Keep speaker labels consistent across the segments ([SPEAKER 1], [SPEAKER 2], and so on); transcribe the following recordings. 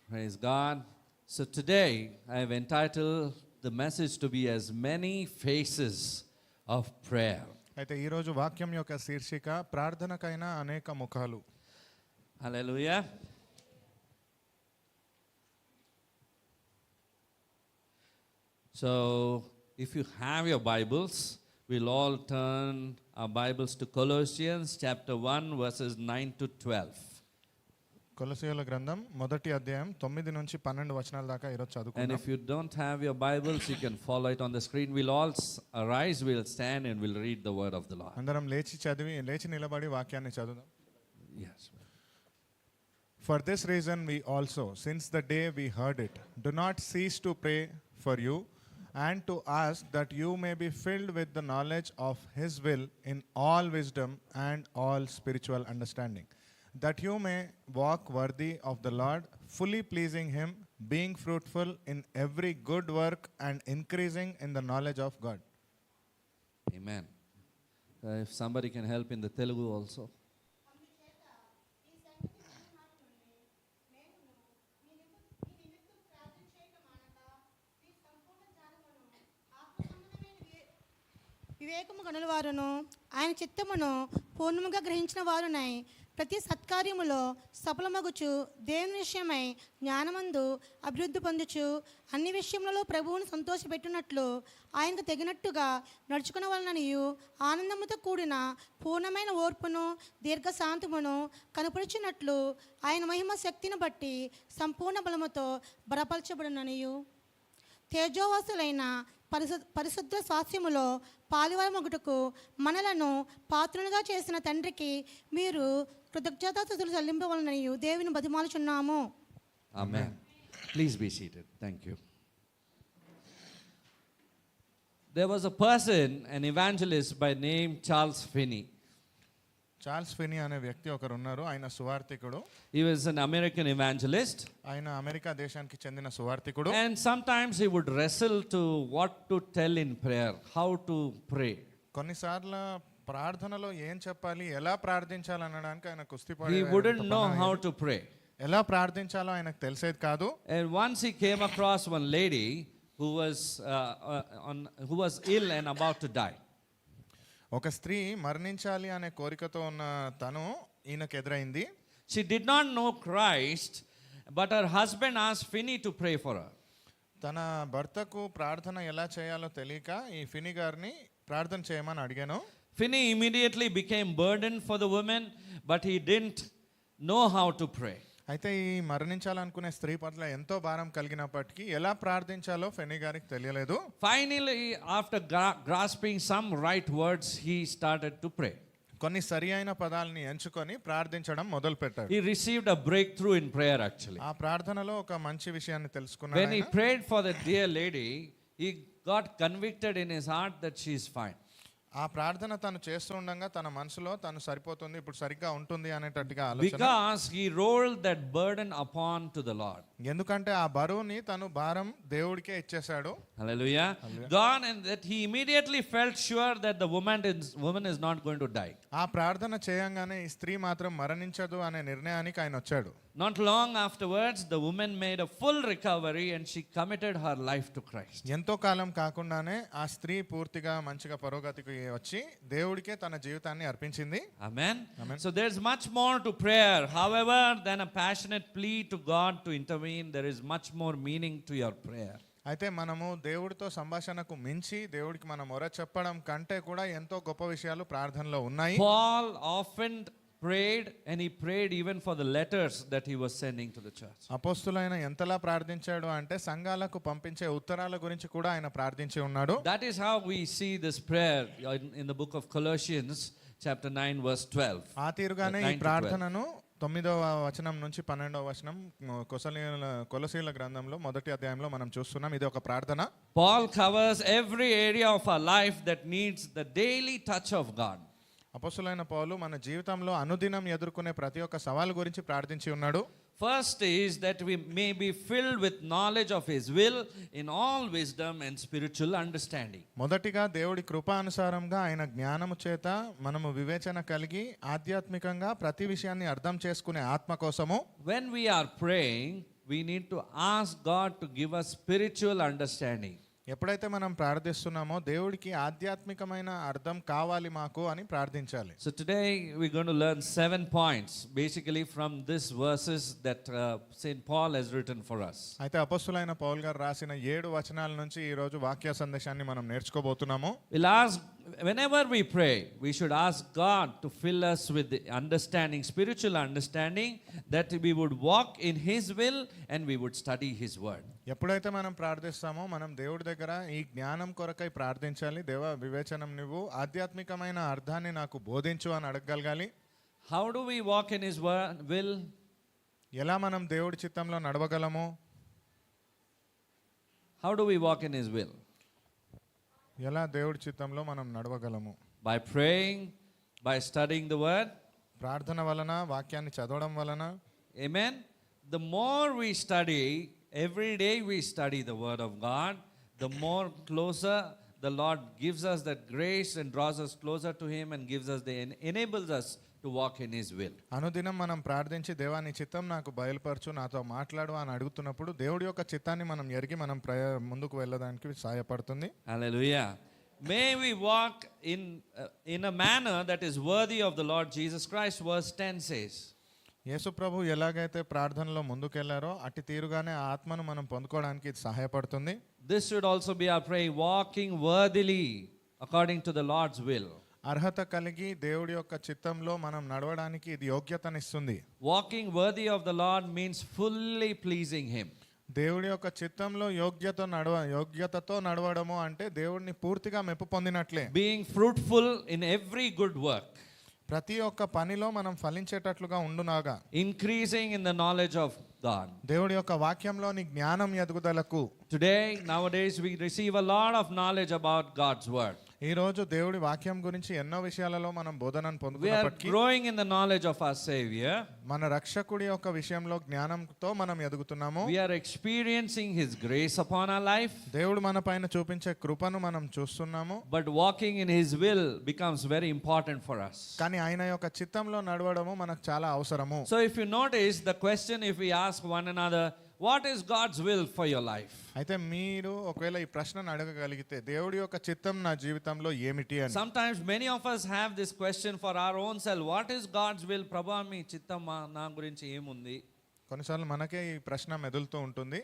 [SPEAKER 1] Praise God. So today I have entitled the message to be as many faces of prayer.
[SPEAKER 2] అయితే ఈరోజు వాక్యం యొక్క శీర్షిక ప్రార్థనకైన అనేక ముఖాలు.
[SPEAKER 1] Hallelujah. So if you have your Bibles, we'll all turn our Bibles to Colossians chapter 1 verses 9 to 12.
[SPEAKER 2] కొలొస్సీయుల గ్రంథం మొదటి అధ్యాయం 9 నుంచి 12 వచనాల దాకా ఈరోజు
[SPEAKER 1] And
[SPEAKER 2] చదువుకుందాం.
[SPEAKER 1] if you don't have your Bibles, you can follow it on the screen. We'll all arise, we'll stand and we'll read the word of the Lord.
[SPEAKER 2] అందరం లేచి నిలబడి వాక్యాన్ని చదువుదాం.
[SPEAKER 1] Yes.
[SPEAKER 2] For this reason we also, since the day we heard it, do not cease to pray for you and to ask that you may be filled with the knowledge of his will in all wisdom and all spiritual understanding, that you may walk worthy of the Lord, fully pleasing him, being fruitful in every good work and increasing in the knowledge of God.
[SPEAKER 1] Amen. If somebody can help in the Telugu also.
[SPEAKER 3] వివేకము గనుల వారును ఆయన చిత్తమును పూర్ణముగా గ్రహించిన వారునై ప్రతి సత్కార్యములో సఫలమగుచు దేవుని విషయమై జ్ఞానమందు అభివృద్ధి పొందుచు అన్ని విషయములలో ప్రభువును సంతోషపెట్టునట్లు ఆయనకు తగినట్టుగా నడుచుకున్న వలననియు ఆనందముతో కూడిన పూర్ణమైన ఓర్పును దీర్ఘశాంతమును కనపరుచున్నట్లు ఆయన మహిమ శక్తిని బట్టి సంపూర్ణ బలముతో బలపరచబడుననియు తేజోవాసులైన పరిశుద్ధ స్వాస్థ్యములో పాలువారమగుటకు మనలను పాత్రులుగా చేసిన తండ్రికి మీరు కృతజ్ఞతాస్తుతులు చెల్లింపవలనని దేవుని బతిమాలుచున్నాము.
[SPEAKER 1] Amen. Please be seated. Thank you. There was a person, an evangelist by name Charles Finney.
[SPEAKER 2] Charles Finney అనే వ్యక్తి ఒకరు ఉన్నారు. ఆయన సువార్థికుడు.
[SPEAKER 1] He was an American evangelist.
[SPEAKER 2] ఆయన అమెరికా దేశానికి చెందిన సువార్థికుడు.
[SPEAKER 1] And sometimes he would wrestle to what to tell in prayer, how to pray.
[SPEAKER 2] కొన్నిసార్లు ప్రార్థనలో ఏం చెప్పాలి, ఎలా ప్రార్థించాలి అనడానికి ఆయన కుస్తీ
[SPEAKER 1] He wouldn't know how to pray.
[SPEAKER 2] ఎలా ప్రార్థించాలో ఆయనకు తెలిసేది కాదు.
[SPEAKER 1] And once he came across one lady who was ill and about to die.
[SPEAKER 2] ఒక స్త్రీ మరణించాలి అనే కోరికతో ఉన్న తను ఈయనకు ఎదురైంది.
[SPEAKER 1] She did not know Christ, but her husband asked Finney to pray for her.
[SPEAKER 2] తన భర్తకు ప్రార్థన ఎలా చేయాలో తెలియక ఈ ఫినీ గారిని ప్రార్థన చేయమని అడిగాను.
[SPEAKER 1] Finney immediately became burdened for the woman, but he didn't know how to pray.
[SPEAKER 2] అయితే ఈ మరణించాలనుకునే స్త్రీ పట్ల ఎంతో భారం కలిగినప్పటికీ ఎలా ప్రార్థించాలో ఫెనీ గారికి తెలియలేదు.
[SPEAKER 1] Finally, after grasping some right words, he started to pray.
[SPEAKER 2] కొన్ని సరి అయిన పదాలని ఎంచుకొని ప్రార్థించడం మొదలు పెట్టాడు.
[SPEAKER 1] He received a breakthrough in prayer actually.
[SPEAKER 2] ఆ ప్రార్థనలో ఒక మంచి విషయాన్ని తెలుసుకున్నాడు.
[SPEAKER 1] When he prayed for the dear lady, he got convicted in his heart that she is fine.
[SPEAKER 2] ఆ ప్రార్థన తను చేస్తూ ఉండగా తన మనసులో తను సరిపోతుంది, ఇప్పుడు సరిగ్గా ఉంటుంది అనేటట్టుగా ఆలోచన.
[SPEAKER 1] Because he rolled that burden upon to the Lord.
[SPEAKER 2] ఎందుకంటే ఆ బరువుని తను భారం దేవుడికే ఇచ్చేశాడు.
[SPEAKER 1] Hallelujah. God, and that he immediately felt sure that the woman is not going to die.
[SPEAKER 2] ఆ ప్రార్థన చేయంగానే ఈ స్త్రీ మాత్రం మరణించదు అనే నిర్ణయానికి ఆయన వచ్చాడు.
[SPEAKER 1] Not long afterwards, the woman made a full recovery and she committed her life to Christ.
[SPEAKER 2] ఎంతో కాలం కాకుండానే ఆ స్త్రీ పూర్తిగా మంచిగా పురోగతికి వచ్చి దేవుడికే తన జీవితాన్ని అర్పించింది.
[SPEAKER 1] Amen. So there's much more to prayer. However, than a passionate plea to God to intervene, there is much more meaning to your prayer.
[SPEAKER 2] అయితే మనము దేవుడితో సంభాషణకు మించి దేవుడికి మన మొర చెప్పడం కంటే కూడా ఎంతో గొప్ప విషయాలు ప్రార్థనలో ఉన్నాయి.
[SPEAKER 1] Paul often prayed, and he prayed even for the letters that he was sending to the church.
[SPEAKER 2] అపోస్తులైన ఎంతలా ప్రార్థించాడు అంటే సంఘాలకు పంపించే ఉత్తరాల గురించి కూడా ఆయన ప్రార్థించి ఉన్నాడు.
[SPEAKER 1] That is how we see this prayer in the book of Colossians chapter 9 verse 12.
[SPEAKER 2] ఆ తీరుగానే ఈ ప్రార్థనను 9వ వచనం నుంచి 12వ వచనం కొలొస్సీయుల గ్రంథంలో మొదటి అధ్యాయంలో మనం చూస్తున్నాం. ఇది ఒక ప్రార్థన.
[SPEAKER 1] Paul covers every area of our life that needs the daily touch of God.
[SPEAKER 2] అపోస్తులైన పౌలు మన జీవితంలో అనుదినం ఎదుర్కొనే ప్రతి ఒక్క సవాలు గురించి ప్రార్థించి ఉన్నాడు.
[SPEAKER 1] First is that we may be filled with knowledge of his will in all wisdom and spiritual understanding.
[SPEAKER 2] మొదటిగా దేవుడి కృపానుసారంగా ఆయన జ్ఞానము చేత మనము వివేచన కలిగి ఆధ్యాత్మికంగా ప్రతి విషయాన్ని అర్థం చేసుకునే ఆత్మ కోసము.
[SPEAKER 1] When we are praying, we need to ask God to give us spiritual understanding.
[SPEAKER 2] ఎప్పుడైతే మనం ప్రార్థిస్తున్నామో దేవుడికి ఆధ్యాత్మికమైన అర్థం కావాలి మాకు అని ప్రార్థించాలి.
[SPEAKER 1] So today we're going to learn 7 points basically from this verses that St. Paul has written for us.
[SPEAKER 2] అయితే అపొస్తలుడైన పౌలు గారు రాసిన 7 వచనాల నుంచి ఈ రోజు వాక్య సందేశాన్ని మనం నేర్చుకోబోతున్నాము.
[SPEAKER 1] We'll ask, whenever we pray, we should ask God to fill us with the understanding, spiritual understanding, that we would walk in His will and we would study His word.
[SPEAKER 2] ఎప్పుడైతే మనం ప్రార్థిస్తామో మనం దేవుడి దగ్గర ఈ జ్ఞానం కొరకై ప్రార్థించాలి. దేవా వివేచనం నువ్వు ఆధ్యాత్మికమైన అర్థాన్ని నాకు బోధించు అని అడగగలగాలి.
[SPEAKER 1] How do we walk in His will?
[SPEAKER 2] ఎలా మనం దేవుడి చిత్తంలో నడవగలము?
[SPEAKER 1] How do we walk in His will?
[SPEAKER 2] ఎలా దేవుడి చిత్తంలో మనం నడవగలము?
[SPEAKER 1] By praying, by studying the word.
[SPEAKER 2] ప్రార్థన వలన, వాక్యాన్ని చదవడం వలన.
[SPEAKER 1] Amen. The more we study, every day we study the word of God, the more closer the Lord gives us that grace and draws us closer to Him and gives us enables us to walk in His will.
[SPEAKER 2] అనుదినం మనం ప్రార్థించి దేవా నీ చిత్తం నాకు బయలుపరచు, నాతో మాట్లాడు అని అడుగుతున్నప్పుడు దేవుడి యొక్క చిత్తాన్ని మనం ఎరిగి మనం ముందుకు వెళ్ళడానికి సహాయపడుతుంది.
[SPEAKER 1] Hallelujah. May we walk in a manner that is worthy of the Lord Jesus Christ. Verse 10 says.
[SPEAKER 2] యేసు ప్రభు ఎలాగైతే ప్రార్థనలో ముందుకెళ్లారో అట్టి తీరుగానే ఆ ఆత్మను మనం పొందుకోవడానికి ఇది సహాయపడుతుంది.
[SPEAKER 1] This should also be our prayer, walking worthily according to the Lord's will.
[SPEAKER 2] అర్హత కలిగి దేవుడి యొక్క చిత్తంలో మనం నడవడానికి ఇది యోగ్యతనిస్తుంది.
[SPEAKER 1] Walking worthy of the Lord means fully pleasing Him.
[SPEAKER 2] దేవుడి యొక్క చిత్తంలో యోగ్యతతో నడవడము అంటే దేవుడిని పూర్తిగా మెప్పు పొందినట్లే.
[SPEAKER 1] Being fruitful in every good work.
[SPEAKER 2] ప్రతి ఒక్క పనిలో మనం ఫలించేటట్లుగా ఉండునాగా.
[SPEAKER 1] Increasing in the knowledge of God.
[SPEAKER 2] దేవుడి యొక్క వాక్యంలోని జ్ఞానం ఎదుగుదలకు.
[SPEAKER 1] Today, nowadays, we receive a lot of knowledge about God's word.
[SPEAKER 2] ఈ రోజు దేవుడి వాక్యం గురించి ఎన్నో విషయాలలో మనం బోధనను
[SPEAKER 1] We are
[SPEAKER 2] పొందుకున్నప్పటికీ
[SPEAKER 1] growing in the knowledge of our Savior.
[SPEAKER 2] మన రక్షకుడి యొక్క విషయంలో జ్ఞానంతో మనం ఎదుగుతున్నాము.
[SPEAKER 1] We are experiencing His grace upon our life.
[SPEAKER 2] దేవుడు మన పైన చూపించే కృపను మనం చూస్తున్నాము.
[SPEAKER 1] But walking in His will becomes very important for us.
[SPEAKER 2] కానీ ఆయన యొక్క చిత్తంలో నడవడము మనకు చాలా అవసరము.
[SPEAKER 1] So if you notice the question, if we ask one another, what is God's will for your life?
[SPEAKER 2] అయితే మీరు ఒకవేళ ఈ ప్రశ్నను అడగగలిగితే దేవుడి యొక్క చిత్తం నా జీవితంలో ఏమిటి అని.
[SPEAKER 1] Sometimes many of us have this question for our own self. What is God's will? Prabhu, మీ చిత్తం నా గురించి ఏముంది?
[SPEAKER 2] కొన్నిసార్లు మనకే ఈ ప్రశ్న మెదులుతూ ఉంటుంది.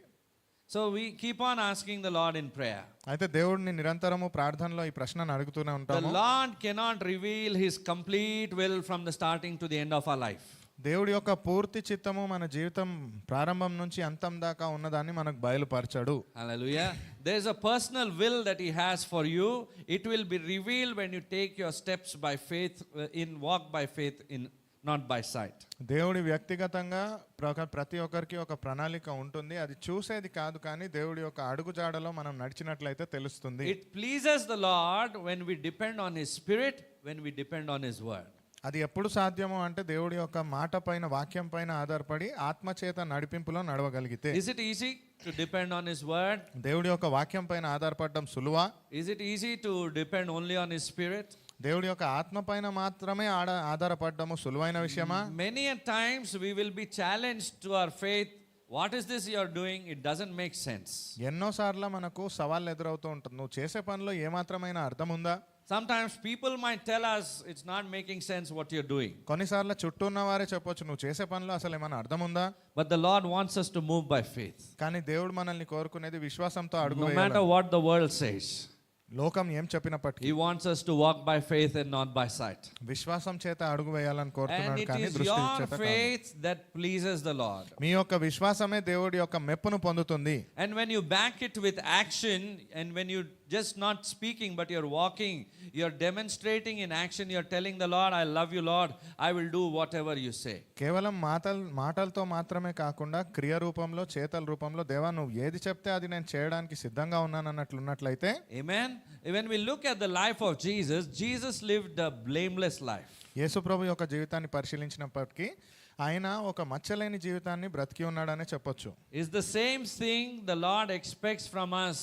[SPEAKER 1] So we keep on asking the Lord in prayer.
[SPEAKER 2] అయితే దేవుడిని నిరంతరము ప్రార్థనలో ఈ ప్రశ్నను అడుగుతూనే
[SPEAKER 1] The
[SPEAKER 2] ఉంటాము.
[SPEAKER 1] Lord cannot reveal His complete will from the starting to the end of our life.
[SPEAKER 2] దేవుడి యొక్క పూర్తి చిత్తము మన జీవితం ప్రారంభం నుంచి అంతం దాకా ఉన్నదాన్ని మనకు బయలుపరచాడు.
[SPEAKER 1] Hallelujah. There's a personal will that He has for you. It will be revealed when you take your steps by faith, walk by faith, not by sight.
[SPEAKER 2] దేవుడి వ్యక్తిగతంగా ప్రతి ఒక్కరికి ఒక ప్రణాళిక ఉంటుంది. అది చూసేది కాదు, కానీ దేవుడి యొక్క అడుగుజాడలో మనం నడిచినట్లయితే తెలుస్తుంది.
[SPEAKER 1] It pleases the Lord when we depend on His Spirit, when we depend on His word.
[SPEAKER 2] అది ఎప్పుడు సాధ్యము అంటే దేవుడి యొక్క మాట పైన, వాక్యం పైన ఆధారపడి ఆత్మచేత నడిపింపులో నడవగలిగితే.
[SPEAKER 1] Is it easy to depend on His word?
[SPEAKER 2] దేవుడి యొక్క వాక్యం పైన ఆధారపడడం సులువా?
[SPEAKER 1] Is it easy to depend only on His Spirit?
[SPEAKER 2] దేవుడి యొక్క ఆత్మ పైన మాత్రమే ఆధారపడము సులువైన విషయమా?
[SPEAKER 1] Many a times we will be challenged to our faith. What is this you are doing? It doesn't make sense.
[SPEAKER 2] ఎన్నోసార్లు మనకు సవాళ్ళు ఎదురవుతూ ఉంటుంది. నువ్వు చేసే పనిలో ఏమాత్రమైన అర్థం ఉందా?
[SPEAKER 1] Sometimes people might tell us it's not making sense what you're doing.
[SPEAKER 2] కొన్నిసార్లు చుట్టూ ఉన్న వారే చెప్పొచ్చు నువ్వు చేసే పనిలో అసలు ఏమైనా అర్థం ఉందా?
[SPEAKER 1] But the Lord wants us to move by faith.
[SPEAKER 2] కానీ దేవుడు మనల్ని కోరుకునేది విశ్వాసంతో అడుగు
[SPEAKER 1] No
[SPEAKER 2] వేయాలి.
[SPEAKER 1] matter what the world says.
[SPEAKER 2] లోకం ఏం చెప్పినప్పటికీ
[SPEAKER 1] He wants us to walk by faith and not by sight.
[SPEAKER 2] విశ్వాసం చేత అడుగు వేయాలని
[SPEAKER 1] And
[SPEAKER 2] కోరుతున్నాడు,
[SPEAKER 1] it
[SPEAKER 2] కానీ
[SPEAKER 1] is
[SPEAKER 2] దృష్టి
[SPEAKER 1] your
[SPEAKER 2] చేత కాదు.
[SPEAKER 1] faith that pleases the Lord.
[SPEAKER 2] మీ యొక్క విశ్వాసమే దేవుడి యొక్క మెప్పును పొందుతుంది.
[SPEAKER 1] And when you back it with action, and when you just not speaking but you're walking, you're demonstrating in action, you're telling the Lord, I love you Lord, I will do whatever you say.
[SPEAKER 2] కేవలం మాటలతో మాత్రమే కాకుండా క్రియ రూపంలో, చేతల రూపంలో దేవా నువ్వు ఏది చెప్తే అది నేను చేయడానికి సిద్ధంగా ఉన్నాను అన్నట్లున్నట్లయితే.
[SPEAKER 1] Amen. When we look at the life of Jesus, Jesus lived a blameless life.
[SPEAKER 2] యేసు ప్రభు యొక్క జీవితాన్ని పరిశీలించినప్పటికీ ఆయన ఒక మచ్చలేని జీవితాన్ని బ్రతికి ఉన్నాడనే చెప్పొచ్చు.
[SPEAKER 1] Is the same thing the Lord expects from us.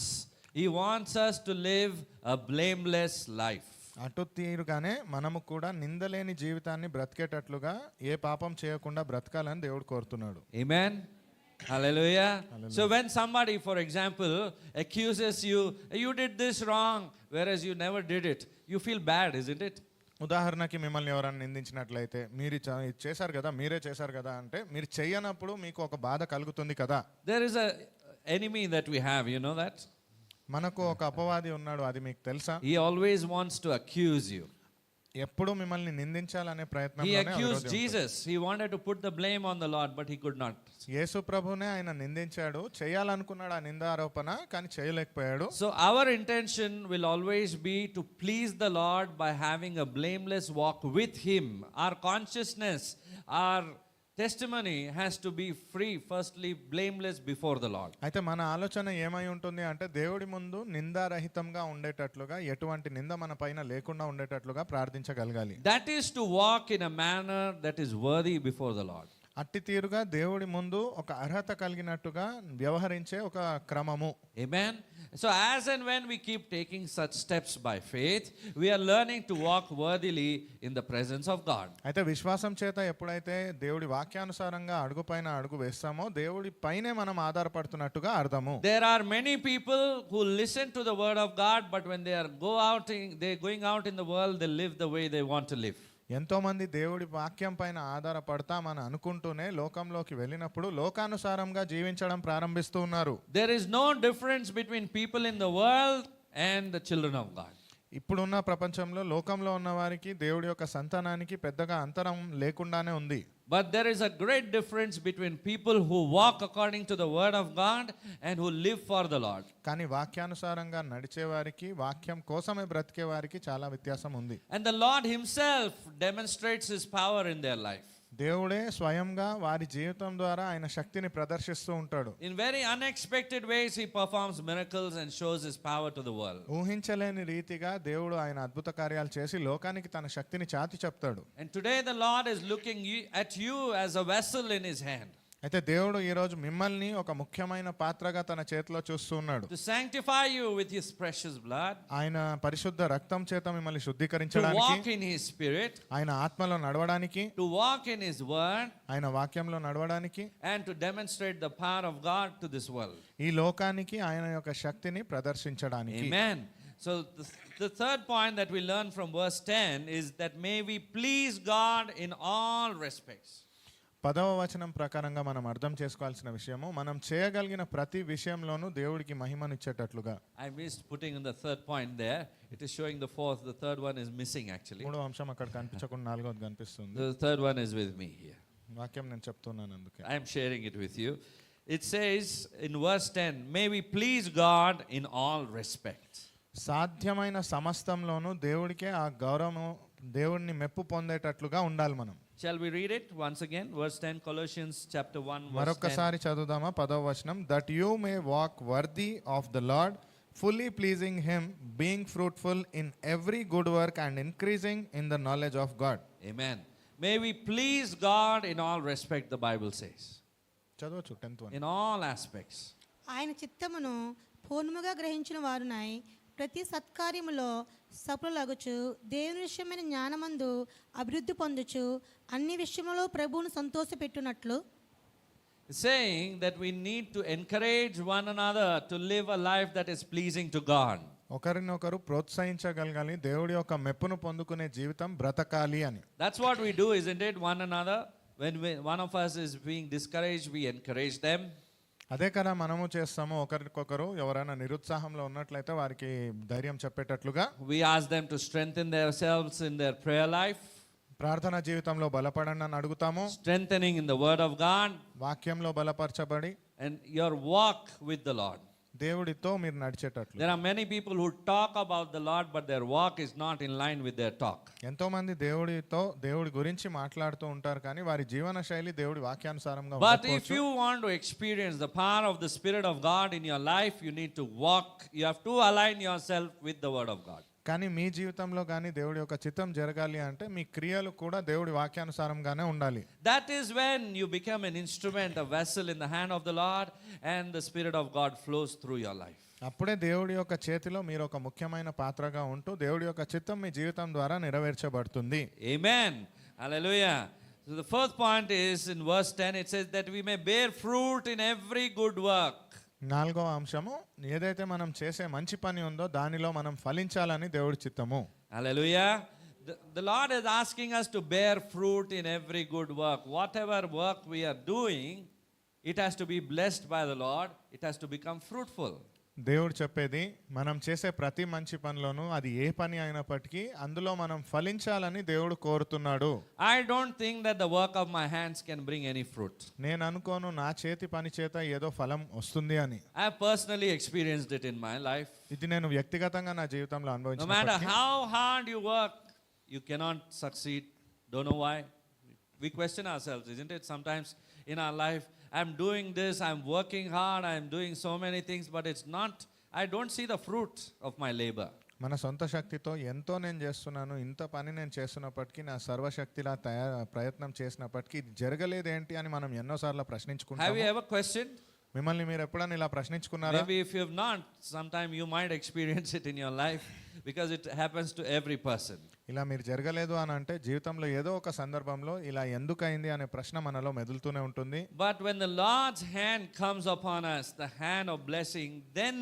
[SPEAKER 1] He wants us to live a blameless life.
[SPEAKER 2] అటు తీరుగానే మనము కూడా నిందలేని జీవితాన్ని బ్రతికేటట్లుగా, ఏ పాపం చేయకుండా బ్రతకాలని దేవుడు కోరుతున్నాడు.
[SPEAKER 1] Amen. Hallelujah. So when somebody, for example, accuses you, you did this wrong, whereas you never did it, you feel bad, isn't it?
[SPEAKER 2] ఉదాహరణకి మిమ్మల్ని ఎవరైనా నిందించినట్లయితే మీరు ఇది చేశారు కదా, మీరే చేశారు కదా అంటే మీరు చేయనప్పుడు మీకు ఒక బాధ కలుగుతుంది కదా.
[SPEAKER 1] There is a enemy that we have, you know that?
[SPEAKER 2] మనకు ఒక అపవాది ఉన్నాడు, అది మీకు తెలుసా?
[SPEAKER 1] He always wants to accuse you.
[SPEAKER 2] ఎప్పుడు మిమ్మల్ని నిందించాలనే
[SPEAKER 1] He
[SPEAKER 2] ప్రయత్నంలోనే
[SPEAKER 1] accused Jesus. He wanted to put the blame on the Lord, but he could not.
[SPEAKER 2] యేసు ప్రభునే ఆయన నిందించాడు, చేయాలనుకున్నాడు ఆ నిందారోపణ, కానీ చేయలేకపోయాడు.
[SPEAKER 1] So our intention will always be to please the Lord by having a blameless walk with him. Our consciousness, our testimony has to be free, firstly blameless before the Lord.
[SPEAKER 2] అయితే మన ఆలోచన ఏమై ఉంటుంది అంటే దేవుడి ముందు నిందారహితంగా ఉండేటట్లుగా, ఎటువంటి నింద మన పైన లేకుండా ఉండేటట్లుగా ప్రార్థించగలగాలి.
[SPEAKER 1] That is to walk in a manner that is worthy before the Lord.
[SPEAKER 2] అట్టి తీరుగా దేవుడి ముందు ఒక అర్హత కలిగినట్టుగా వ్యవహరించే ఒక క్రమము.
[SPEAKER 1] Amen. So as and when we keep taking such steps by faith, we are learning to walk worthily in the presence of God.
[SPEAKER 2] అయితే విశ్వాసం చేత ఎప్పుడైతే దేవుడి వాక్యానుసారంగా అడుగు పైన అడుగు వేస్తామో దేవుడి పైనే మనం ఆధారపడుతున్నట్టుగా అర్థము.
[SPEAKER 1] There are many people who listen to the word of God, but when they are going out in the world, they live the way they want to live.
[SPEAKER 2] ఎంతో మంది దేవుడి వాక్యం పైన ఆధారపడతామని అనుకుంటూనే లోకంలోకి వెళ్ళినప్పుడు లోకానుసారంగా జీవించడం ప్రారంభిస్తూ ఉన్నారు.
[SPEAKER 1] There is no difference between people in the world and the children of God.
[SPEAKER 2] ఇప్పుడున్న ప్రపంచంలో లోకంలో ఉన్న వారికి దేవుడి యొక్క సంతానానికి పెద్దగా అంతరం లేకుండానే ఉంది.
[SPEAKER 1] But there is a great difference between people who walk according to the word of God and who live for the Lord.
[SPEAKER 2] కానీ వాక్యానుసారంగా నడిచే వారికి, వాక్యం కోసమే బ్రతికే వారికి చాలా వ్యత్యాసం ఉంది.
[SPEAKER 1] And the Lord himself demonstrates his power in their life.
[SPEAKER 2] దేవుడే స్వయంగా వారి జీవితం ద్వారా ఆయన శక్తిని ప్రదర్శిస్తూ ఉంటాడు.
[SPEAKER 1] In very unexpected ways he performs miracles and shows his power to the world.
[SPEAKER 2] ఊహించలేని రీతిగా దేవుడు ఆయన అద్భుత కార్యాలు చేసి లోకానికి తన శక్తిని చాటి చెప్తాడు.
[SPEAKER 1] And today the Lord is looking at you as a vessel in his hand.
[SPEAKER 2] అయితే దేవుడు ఈ రోజు మిమ్మల్ని ఒక ముఖ్యమైన పాత్రగా తన చేతిలో చూస్తూ ఉన్నాడు.
[SPEAKER 1] To sanctify you with his precious blood.
[SPEAKER 2] ఆయన పరిశుద్ధ రక్తం చేత మిమ్మల్ని
[SPEAKER 1] To
[SPEAKER 2] శుద్ధీకరించడానికి,
[SPEAKER 1] walk in his spirit.
[SPEAKER 2] ఆయన ఆత్మలో నడవడానికి,
[SPEAKER 1] To walk in his word.
[SPEAKER 2] ఆయన వాక్యంలో నడవడానికి,
[SPEAKER 1] And to demonstrate the power of God to this world.
[SPEAKER 2] ఈ లోకానికి ఆయన యొక్క శక్తిని ప్రదర్శించడానికి.
[SPEAKER 1] Amen. So the third point that we learn from verse 10 is that may we please God in all respects.
[SPEAKER 2] 10వ వచనం ప్రకారంగా మనం అర్థం చేసుకోవాల్సిన విషయము, మనం చేయగలిగిన ప్రతి విషయంలోనూ దేవుడికి మహిమనిచ్చేటట్లుగా.
[SPEAKER 1] I missed putting in the third point there. It is showing the fourth. The third one is missing actually.
[SPEAKER 2] మూడో అంశం అక్కడ కనిపించకుండా నాలుగోది కనిపిస్తుంది.
[SPEAKER 1] The third one is with me here.
[SPEAKER 2] వాక్యం నేను చెప్తున్నాను అందుకే.
[SPEAKER 1] I am sharing it with you. It says in verse 10, may we please God in all respects.
[SPEAKER 2] సాధ్యమైన సమస్తంలోనూ దేవుడికే ఆ గౌరవం, దేవుడిని మెప్పు పొందేటట్లుగా ఉండాలి మనం.
[SPEAKER 1] Shall we read it once again? Verse 10, Colossians chapter 1, verse 10.
[SPEAKER 2] మరొకసారి చదువుదామా 10వ వచనం. That you may walk worthy of the lord, fully pleasing him, being fruitful in every good work and increasing in the knowledge of God.
[SPEAKER 1] Amen. May we please God in all respect, the Bible says.
[SPEAKER 2] చదవచ్చు 10th one.
[SPEAKER 1] In all aspects.
[SPEAKER 3] ఆయన చిత్తమును పూర్ణముగా గ్రహించిన వారునై ప్రతి సత్కార్యములో సఫలులగుచు దేవుని విషయమైన జ్ఞానమందు అభివృద్ధి పొందుచు అన్ని విషయములో ప్రభువును సంతోషపెట్టునట్లు.
[SPEAKER 1] Saying that we need to encourage one another to live a life that is pleasing to God.
[SPEAKER 2] ఒకరినొకరు ప్రోత్సహించగలగాలి, దేవుడి యొక్క మెప్పును పొందుకునే జీవితం బ్రతకాలి అని.
[SPEAKER 1] That's what we do, isn't it? One another. When one of us is being discouraged, we encourage them.
[SPEAKER 2] అదే కదా మనము చేస్తాము. ఒకరికొకరు ఎవరైనా నిరుత్సాహంలో ఉన్నట్లయితే వారికి ధైర్యం చెప్పేటట్లుగా.
[SPEAKER 1] We ask them to strengthen themselves in their prayer life.
[SPEAKER 2] ప్రార్థన జీవితంలో బలపడండి అని అడుగుతాము.
[SPEAKER 1] Strengthening in the word of God.
[SPEAKER 2] వాక్యంలో బలపరచబడి
[SPEAKER 1] And your walk with the Lord.
[SPEAKER 2] దేవుడితో మీరు నడిచేటట్లు.
[SPEAKER 1] There are many people who talk about the Lord, but their walk is not in line with their talk.
[SPEAKER 2] ఎంతో మంది దేవుడి గురించి మాట్లాడుతూ ఉంటారు, కానీ వారి జీవన శైలి దేవుడి వాక్యానుసారంగా
[SPEAKER 1] But
[SPEAKER 2] ఉండకపోవచ్చు.
[SPEAKER 1] if you want to experience the power of the Spirit of God in your life, you need to walk. You have to align yourself with the word of God.
[SPEAKER 2] కానీ మీ జీవితంలో కానీ దేవుడి యొక్క చిత్తం జరగాలి అంటే మీ క్రియలు కూడా దేవుడి వాక్యానుసారంగానే ఉండాలి.
[SPEAKER 1] That is when you become an instrument, a vessel in the hand of the Lord, and the Spirit of God flows through your life.
[SPEAKER 2] అప్పుడే దేవుడి యొక్క చేతిలో మీరు ఒక ముఖ్యమైన పాత్రగా ఉంటూ దేవుడి యొక్క చిత్తం మీ జీవితం ద్వారా నెరవేర్చబడుతుంది.
[SPEAKER 1] Amen. Hallelujah. So the first point is in verse 10, it says that we may bear fruit in every good work.
[SPEAKER 2] 4వ అంశము, ఏదైతే మనం చేసే మంచి పని ఉందో దానిలో మనం ఫలించాలని దేవుడి చిత్తము.
[SPEAKER 1] Hallelujah. The Lord is asking us to bear fruit in every good work. Whatever work we are doing, it has to be blessed by the Lord. It has to become fruitful.
[SPEAKER 2] దేవుడు చెప్పేది, మనం చేసే ప్రతి మంచి పనిలోనూ అది ఏ పని అయినప్పటికీ అందులో మనం ఫలించాలని దేవుడు కోరుతున్నాడు.
[SPEAKER 1] I don't think that the work of my hands can bring any fruit.
[SPEAKER 2] నేను అనుకోను నా చేతి పని చేత ఏదో ఫలం వస్తుంది అని.
[SPEAKER 1] I have personally experienced it in my life.
[SPEAKER 2] ఇది నేను వ్యక్తిగతంగా నా జీవితంలో
[SPEAKER 1] No matter
[SPEAKER 2] అనుభవించిన
[SPEAKER 1] how hard you work, you cannot succeed. Don't know why. We question ourselves, isn't it? Sometimes in our life, I'm doing this, I'm working hard, I'm doing so many things, but it's not, I don't see the fruit of my labor.
[SPEAKER 2] మన సొంత శక్తితో ఎంతో నేను చేస్తున్నాను, ఇంత పని నేను చేస్తున్నప్పటికీ, నా సర్వశక్తిలా ప్రయత్నం చేసినప్పటికీ ఇది జరగలేదేంటి అని మనం ఎన్నోసార్లు
[SPEAKER 1] Have
[SPEAKER 2] ప్రశ్నించుకుంటాము.
[SPEAKER 1] you ever questioned?
[SPEAKER 2] మిమ్మల్ని మీరు ఎప్పుడైనా ఇలా ప్రశ్నించుకున్నారా?
[SPEAKER 1] Maybe if you have not, sometime you might experience it in your life because it happens to every person.
[SPEAKER 2] ఇలా మీరు జరగలేదు అని అంటే జీవితంలో ఏదో ఒక సందర్భంలో ఇలా ఎందుకైంది అనే ప్రశ్న మనలో మెదులుతూనే ఉంటుంది.
[SPEAKER 1] But when the Lord's hand comes upon us, the hand of blessing, then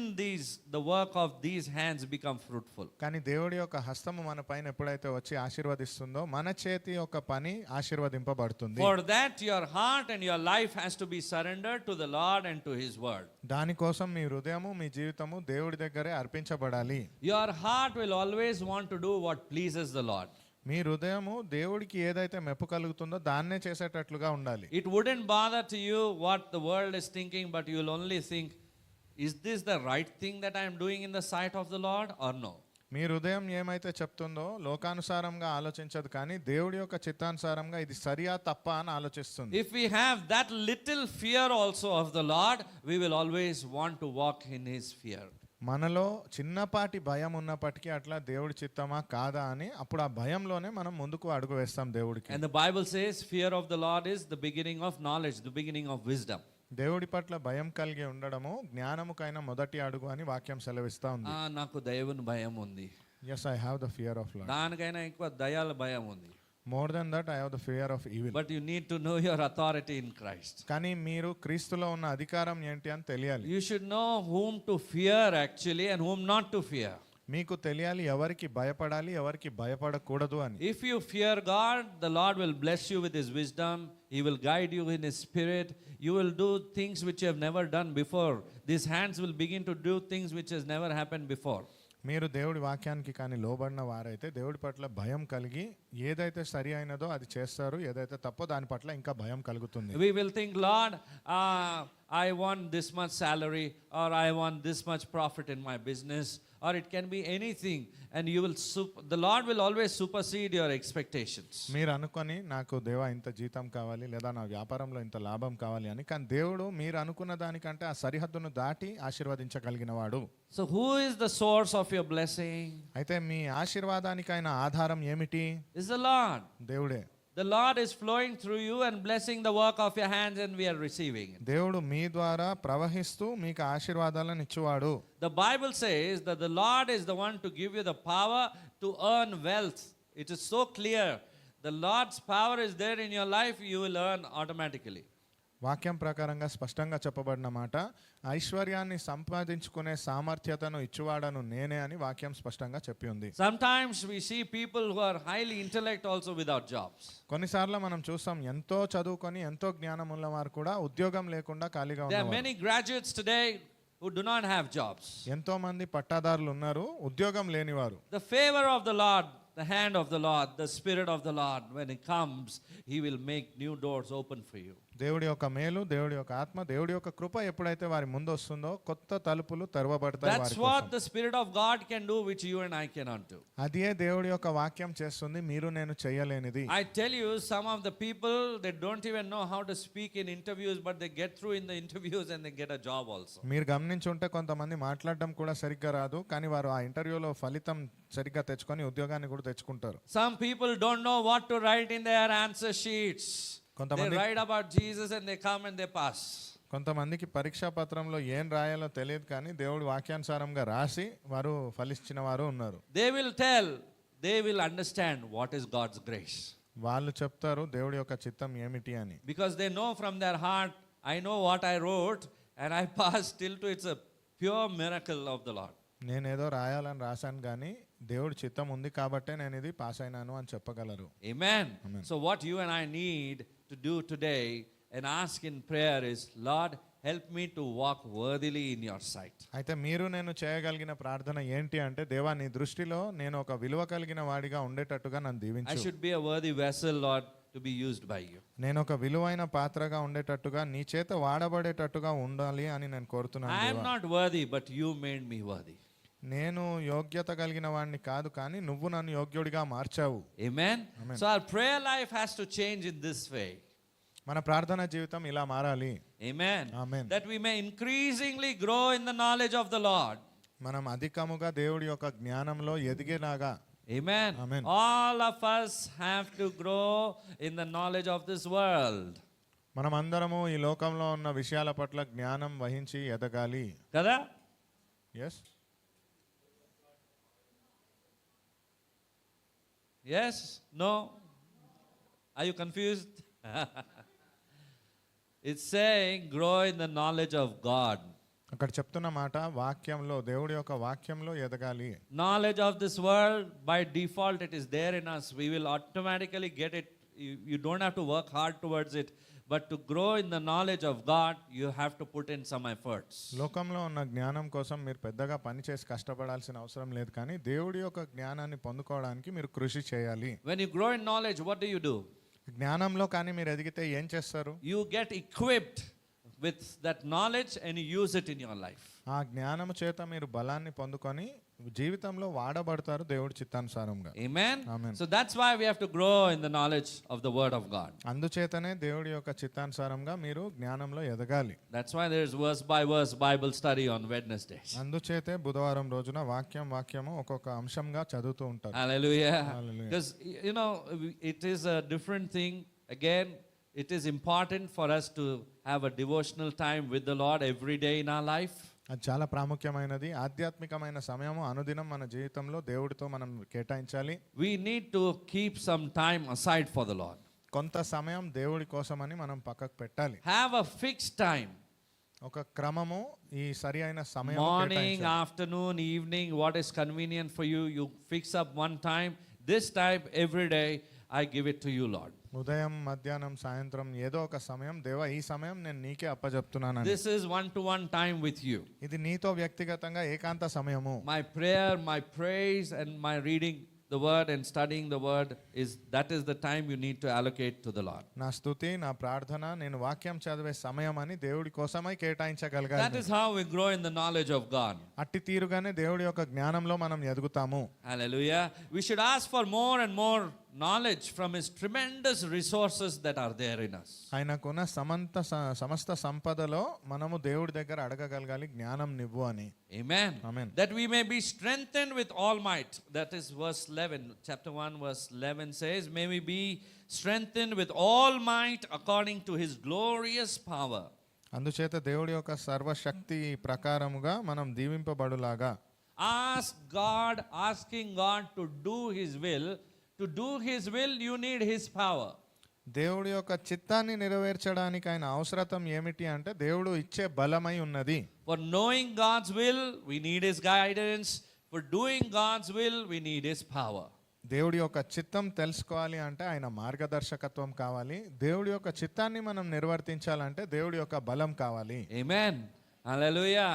[SPEAKER 1] the work of these hands become fruitful.
[SPEAKER 2] కానీ దేవుడి యొక్క హస్తము మన పైన ఎప్పుడైతే వచ్చి ఆశీర్వదిస్తుందో మన చేతి యొక్క పని ఆశీర్వదింపబడుతుంది.
[SPEAKER 1] For that your heart and your life has to be surrendered to the Lord and to His word.
[SPEAKER 2] దానికోసం మీ హృదయము మీ జీవితము దేవుడి దగ్గరే అర్పించబడాలి.
[SPEAKER 1] Your heart will always want to do what pleases the Lord.
[SPEAKER 2] మీ హృదయము దేవుడికి ఏదైతే మెప్పు కలుగుతుందో దాన్నే చేసేటట్లుగా ఉండాలి.
[SPEAKER 1] It wouldn't bother to you what the world is thinking, but you will only think, is this the right thing that I am doing in the sight of the Lord or no?
[SPEAKER 2] మీ హృదయం ఏమైతే చెప్తుందో లోకానుసారంగా ఆలోచించదు, కానీ దేవుడి యొక్క చిత్తానుసారంగా ఇది సరియా తప్ప అని ఆలోచిస్తుంది.
[SPEAKER 1] If we have that little fear also of the Lord, we will always want to walk in His fear.
[SPEAKER 2] మనలో చిన్నపాటి భయం ఉన్నప్పటికీ అట్లా దేవుడి చిత్తమా కాదా అని అప్పుడు ఆ భయంలోనే మనం ముందుకు అడుగు వేస్తాం దేవుడికి.
[SPEAKER 1] And the Bible says fear of the Lord is the beginning of knowledge, the beginning of wisdom.
[SPEAKER 2] దేవుడి పట్ల భయం కలిగి ఉండడము జ్ఞానముకైన మొదటి అడుగు అని వాక్యం సెలవిస్తా ఉంది.
[SPEAKER 1] నాకు దేవుని భయం ఉంది,
[SPEAKER 2] Yes, I have the fear of Lord.
[SPEAKER 1] దానికైనా ఎక్కువ దయాల భయం ఉంది.
[SPEAKER 2] More than that, I have the fear of evil.
[SPEAKER 1] But you need to know your authority in Christ.
[SPEAKER 2] కానీ మీరు క్రీస్తులో ఉన్న అధికారం ఏంటి అని తెలియాలి.
[SPEAKER 1] You should know whom to fear actually and whom not to fear.
[SPEAKER 2] మీకు తెలియాలి ఎవరికి భయపడాలి ఎవరికి భయపడకూడదు అని.
[SPEAKER 1] If you fear God, the Lord will bless you with His wisdom. He will guide you in His spirit. You will do things which you have never done before. These hands will begin to do things which has never happened before.
[SPEAKER 2] మీరు దేవుడి వాక్యానికి కానీ లోబడిన వారైతే దేవుడి పట్ల భయం కలిగి ఏదైతే సరి అయినదో అది చేస్తారు, ఏదైతే తప్పో దాని పట్ల ఇంకా భయం కలుగుతుంది.
[SPEAKER 1] We will think, Lord, I want this much salary, or I want this much profit in my business, or it can be anything, and you will the Lord will always supersede your expectations.
[SPEAKER 2] మీరు అనుకొని నాకు దేవా ఇంత జీతం కావాలి లేదా నా వ్యాపారంలో ఇంత లాభం కావాలి అని, కానీ దేవుడు మీరు అనుకున్న దానికంటే ఆ సరిహద్దును దాటి ఆశీర్వదించగలిగిన వాడు.
[SPEAKER 1] So who is the source of your blessing?
[SPEAKER 2] అయితే మీ ఆశీర్వాదానికైన ఆధారం ఏమిటి?
[SPEAKER 1] Is the Lord.
[SPEAKER 2] దేవుడే.
[SPEAKER 1] The Lord is flowing through you and blessing the work of your hands, and we are receiving it.
[SPEAKER 2] దేవుడు మీ ద్వారా ప్రవహిస్తూ మీకు ఆశీర్వాదాలను ఇచ్చువాడు.
[SPEAKER 1] The Bible says that the Lord is the one to give you the power to earn wealth. It is so clear. The Lord's power is there in your life, you will earn automatically.
[SPEAKER 2] వాక్యం ప్రకారంగా స్పష్టంగా చెప్పబడిన మాట, ఐశ్వర్యాన్ని సంపాదించుకునే సామర్థ్యతను ఇచ్చువాడను నేనే అని వాక్యం స్పష్టంగా చెప్పి ఉంది.
[SPEAKER 1] Sometimes we see people who are highly intellect also without jobs.
[SPEAKER 2] కొన్నిసార్లు మనం చూస్తాం ఎంతో చదువుకొని ఎంతో జ్ఞానం ఉన్న వారు కూడా ఉద్యోగం లేకుండా ఖాళీగా
[SPEAKER 1] There are
[SPEAKER 2] ఉన్నారు.
[SPEAKER 1] many graduates today who do not have jobs.
[SPEAKER 2] ఎంతో మంది పట్టాదారులు ఉన్నారు, ఉద్యోగం లేనివారు.
[SPEAKER 1] The favor of the Lord, the hand of the Lord, the Spirit of the Lord, when it comes, He will make new doors open for you.
[SPEAKER 2] దేవుడి యొక్క మేలు, దేవుడి యొక్క ఆత్మ, దేవుడి యొక్క కృప ఎప్పుడైతే వారి ముందు వస్తుందో కొత్త తలుపులు తెరవబడతాయి వారి
[SPEAKER 1] That's
[SPEAKER 2] కోసం.
[SPEAKER 1] what the Spirit of God can do, which you and I cannot do.
[SPEAKER 2] అదే దేవుడి యొక్క వాక్యం చేస్తుంది, మీరు నేను చేయలేనిది.
[SPEAKER 1] I tell you, some of the people, they don't even know how to speak in interviews, but they get through in the interviews and they get a job also.
[SPEAKER 2] మీరు గమనించుంటే కొంతమంది మాట్లాడడం కూడా సరిగ్గా రాదు, కానీ వారు ఆ ఇంటర్వ్యూలో ఫలితం సరిగ్గా తెచ్చుకొని ఉద్యోగాన్ని కూడా తెచ్చుకుంటారు.
[SPEAKER 1] Some people don't know what to write in their answer sheets. They
[SPEAKER 2] కొంతమంది
[SPEAKER 1] write about Jesus and they come and they pass.
[SPEAKER 2] కొంతమందికి పరీక్షా పత్రంలో ఏం రాయాలో తెలియదు, కానీ దేవుడి వాక్యానుసారంగా రాసి వారు ఫలించిన వారు ఉన్నారు.
[SPEAKER 1] They will tell, they will understand what is God's grace.
[SPEAKER 2] వాళ్ళు చెప్తారు దేవుడి యొక్క చిత్తం ఏమిటి అని.
[SPEAKER 1] Because they know from their heart, I know what I wrote and I passed till to it's a pure miracle of the Lord.
[SPEAKER 2] నేనేదో రాయాలని రాశాను కానీ దేవుడి చిత్తం ఉంది కాబట్టే నేను ఇది పాస్ అయినాను అని చెప్పగలరు.
[SPEAKER 1] Amen.
[SPEAKER 2] Amen.
[SPEAKER 1] So what you and I need to do today and ask in prayer is, Lord, help me to walk worthily in your sight.
[SPEAKER 2] అయితే మీరు నేను చేయగలిగిన ప్రార్థన ఏంటి అంటే, దేవా నీ దృష్టిలో నేను ఒక విలువ కలిగిన వాడిగా ఉండేటట్టుగా నన్ను
[SPEAKER 1] I
[SPEAKER 2] దీవించు.
[SPEAKER 1] should be a worthy vessel, Lord, to be used by you.
[SPEAKER 2] నేను ఒక విలువైన పాత్రగా ఉండేటట్టుగా నీ చేత వాడబడేటట్టుగా ఉండాలి అని నేను కోరుతున్నాను
[SPEAKER 1] I am
[SPEAKER 2] దేవా.
[SPEAKER 1] not worthy, but you made me worthy.
[SPEAKER 2] నేను యోగ్యత కలిగిన వాడిని కాదు కానీ నువ్వు నన్ను యోగ్యుడిగా మార్చావు.
[SPEAKER 1] Amen.
[SPEAKER 2] Amen.
[SPEAKER 1] So our prayer life has to change in this way.
[SPEAKER 2] మన ప్రార్థన జీవితం ఇలా మారాలి.
[SPEAKER 1] Amen.
[SPEAKER 2] Amen.
[SPEAKER 1] That we may increasingly grow in the knowledge of the Lord.
[SPEAKER 2] మనం అధికముగా దేవుడి యొక్క జ్ఞానంలో ఎదిగేలాగా.
[SPEAKER 1] Amen.
[SPEAKER 2] Amen.
[SPEAKER 1] All of us have to grow in the knowledge of this world.
[SPEAKER 2] మనం అందరము ఈ లోకంలో ఉన్న విషయాల పట్ల జ్ఞానం వహించి ఎదగాలి.
[SPEAKER 1] Kada?
[SPEAKER 2] Yes.
[SPEAKER 1] Yes? No? Are you confused? It's saying grow in the knowledge of God.
[SPEAKER 2] అక్కడ చెప్తున్న మాట వాక్యంలో దేవుడి యొక్క వాక్యంలో ఎదగాలి.
[SPEAKER 1] Knowledge of this world, by default, it is there in us. We will automatically get it. You don't have to work hard towards it. But to grow in the knowledge of God, you have to put in some efforts.
[SPEAKER 2] లోకంలో ఉన్న జ్ఞానం కోసం మీరు పెద్దగా పని చేసి కష్టపడాల్సిన అవసరం లేదు కానీ దేవుడి యొక్క జ్ఞానాన్ని పొందుకోవడానికి మీరు కృషి చేయాలి.
[SPEAKER 1] When you grow in knowledge, what do?
[SPEAKER 2] జ్ఞానంలో కానీ మీరు ఎదిగితే ఏం చేస్తారు?
[SPEAKER 1] You get equipped with that knowledge and you use it in your life.
[SPEAKER 2] ఆ జ్ఞానము చేత మీరు బలాన్ని పొందుకొని జీవితంలో వాడబడతారు దేవుడి చిత్తానుసారంగా.
[SPEAKER 1] Amen.
[SPEAKER 2] Amen.
[SPEAKER 1] So that's why we have to grow in the knowledge of the word of God.
[SPEAKER 2] అందుచేతనే దేవుడి యొక్క చిత్తానుసారంగా మీరు జ్ఞానంలో ఎదగాలి.
[SPEAKER 1] That's why there is verse by verse Bible study on Wednesdays.
[SPEAKER 2] అందుచేతే బుధవారం రోజున వాక్యము ఒక్కొక్క అంశంగా చదువుతూ ఉంటారు.
[SPEAKER 1] Hallelujah.
[SPEAKER 2] Hallelujah.
[SPEAKER 1] Because it is a different thing. Again, it is important for us to have a devotional time with the Lord every day in our life.
[SPEAKER 2] అది చాలా ప్రాముఖ్యమైనది. ఆధ్యాత్మికమైన సమయము అనుదినం మన జీవితంలో దేవుడితో మనం కేటాయించాలి.
[SPEAKER 1] We need to keep some time aside for the Lord.
[SPEAKER 2] కొంత సమయం దేవుడి కోసమని మనం పక్కకు పెట్టాలి.
[SPEAKER 1] Have a fixed time.
[SPEAKER 2] ఒక క్రమము, ఈ సరి అయిన సమయం
[SPEAKER 1] Morning, afternoon, evening, what is convenient for you, you fix up one time. This time every day I give it to you, Lord.
[SPEAKER 2] ఉదయం, మధ్యాహ్నం, సాయంత్రం ఏదో ఒక సమయం, దేవా ఈ సమయం నేను నీకే అప్పజెప్తున్నానని.
[SPEAKER 1] This is one-to-one time with you.
[SPEAKER 2] ఇది నీతో వ్యక్తిగతంగా ఏకాంత సమయము.
[SPEAKER 1] My prayer, my praise and my reading the word and studying the word that is the time you need to allocate to the Lord.
[SPEAKER 2] నా స్తుతి, నా ప్రార్థన, నేను వాక్యం చదివే సమయం అని దేవుడి కోసమై కేటాయించగలగాలి.
[SPEAKER 1] That is how we grow in the knowledge of God.
[SPEAKER 2] అట్టి తీరుగానే దేవుడి యొక్క జ్ఞానంలో మనం ఎదుగుతాము.
[SPEAKER 1] Hallelujah. We should ask for more and more knowledge from his tremendous resources that are there in us.
[SPEAKER 2] ఆయనకున్న సమస్త సంపదలో మనము దేవుడి దగ్గర అడగగలగాలి, జ్ఞానం నివ్వు అని.
[SPEAKER 1] Amen.
[SPEAKER 2] Amen.
[SPEAKER 1] That we may be strengthened with all might. That is verse 11. Chapter 1 verse 11 says, may we be strengthened with all might according to his glorious power.
[SPEAKER 2] అందుచేత దేవుడి యొక్క సర్వశక్తి ప్రకారముగా మనం దీవింపబడులాగా.
[SPEAKER 1] Asking God to do his will. To do his will, you need his power.
[SPEAKER 2] దేవుడి యొక్క చిత్తాన్ని నెరవేర్చడానికి ఆయన అవసరతం ఏమిటి అంటే దేవుడు ఇచ్చే బలమై ఉన్నది.
[SPEAKER 1] For knowing God's will, we need his guidance. For doing God's will, we need his power.
[SPEAKER 2] దేవుడి యొక్క చిత్తం తెలుసుకోవాలి అంటే ఆయన మార్గదర్శకత్వం కావాలి. దేవుడి యొక్క చిత్తాన్ని మనం నిర్వర్తించాలంటే దేవుడి యొక్క బలం కావాలి.
[SPEAKER 1] Amen. Hallelujah.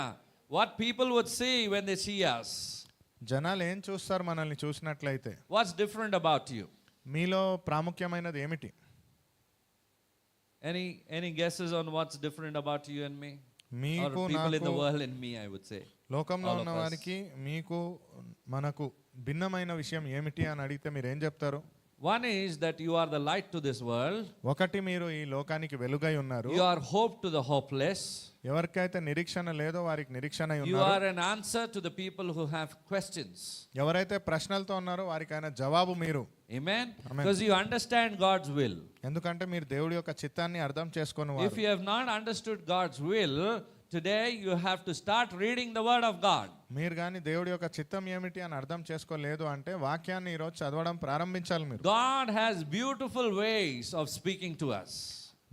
[SPEAKER 1] What people would see when they see us.
[SPEAKER 2] జనాలు ఏం చూస్తారు మనల్ని చూసినట్లయితే?
[SPEAKER 1] What's different about you?
[SPEAKER 2] మీలో ప్రాముఖ్యమైనది ఏమిటి?
[SPEAKER 1] Any guesses on what's different about you and me? Or
[SPEAKER 2] మీకు,
[SPEAKER 1] people in the
[SPEAKER 2] నాకు,
[SPEAKER 1] world and me, I would say.
[SPEAKER 2] లోకంలో
[SPEAKER 1] all of
[SPEAKER 2] ఉన్న
[SPEAKER 1] us.
[SPEAKER 2] వారికి, మీకు, మనకు భిన్నమైన విషయం ఏమిటి అని అడిగితే మీరు ఏం చెప్తారు?
[SPEAKER 1] One is that you are the light to this world.
[SPEAKER 2] ఒకటి, మీరు ఈ లోకానికి వెలుగై ఉన్నారు.
[SPEAKER 1] You are hope to the hopeless.
[SPEAKER 2] ఎవరికైతే నిరీక్షణ లేదో వారికి నిరీక్షణ
[SPEAKER 1] You
[SPEAKER 2] ఉన్నారు.
[SPEAKER 1] are an answer to the people who have questions.
[SPEAKER 2] ఎవరైతే ప్రశ్నలతో ఉన్నారో వారికి ఆయన జవాబు మీరు.
[SPEAKER 1] Amen.
[SPEAKER 2] Amen.
[SPEAKER 1] Because you understand God's will.
[SPEAKER 2] ఎందుకంటే మీరు దేవుడి యొక్క చిత్తాన్ని అర్థం చేసుకొని
[SPEAKER 1] If you have not understood God's will, today you have to start reading the word of God.
[SPEAKER 2] మీరు కానీ దేవుడి యొక్క చిత్తం ఏమిటి అని అర్థం చేసుకోలేదు అంటే వాక్యాన్ని ఈరోజు చదవడం ప్రారంభించాలి మీరు.
[SPEAKER 1] God has beautiful ways of speaking to us.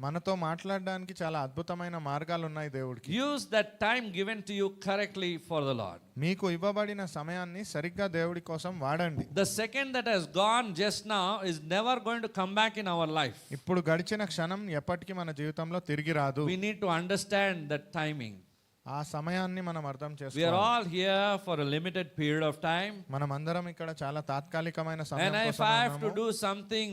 [SPEAKER 2] మనతో మాట్లాడడానికి చాలా అద్భుతమైన మార్గాలు ఉన్నాయి దేవుడికి.
[SPEAKER 1] Use that time given to you correctly for the Lord.
[SPEAKER 2] మీకు ఇవ్వబడిన సమయాన్ని సరిగ్గా దేవుడి కోసం వాడండి.
[SPEAKER 1] The second that has gone just now is never going to come back in our life.
[SPEAKER 2] ఇప్పుడు గడిచిన క్షణం ఎప్పటికీ మన జీవితంలో తిరిగి రాదు.
[SPEAKER 1] We need to understand that timing.
[SPEAKER 2] ఆ సమయాన్ని మనం అర్థం
[SPEAKER 1] We are
[SPEAKER 2] చేసుకోవాలి.
[SPEAKER 1] all here for a limited period of time.
[SPEAKER 2] మనం అందరం ఇక్కడ చాలా తాత్కాలికమైన సమయం
[SPEAKER 1] And if
[SPEAKER 2] కోసం
[SPEAKER 1] I have to
[SPEAKER 2] ఉన్నాము.
[SPEAKER 1] do something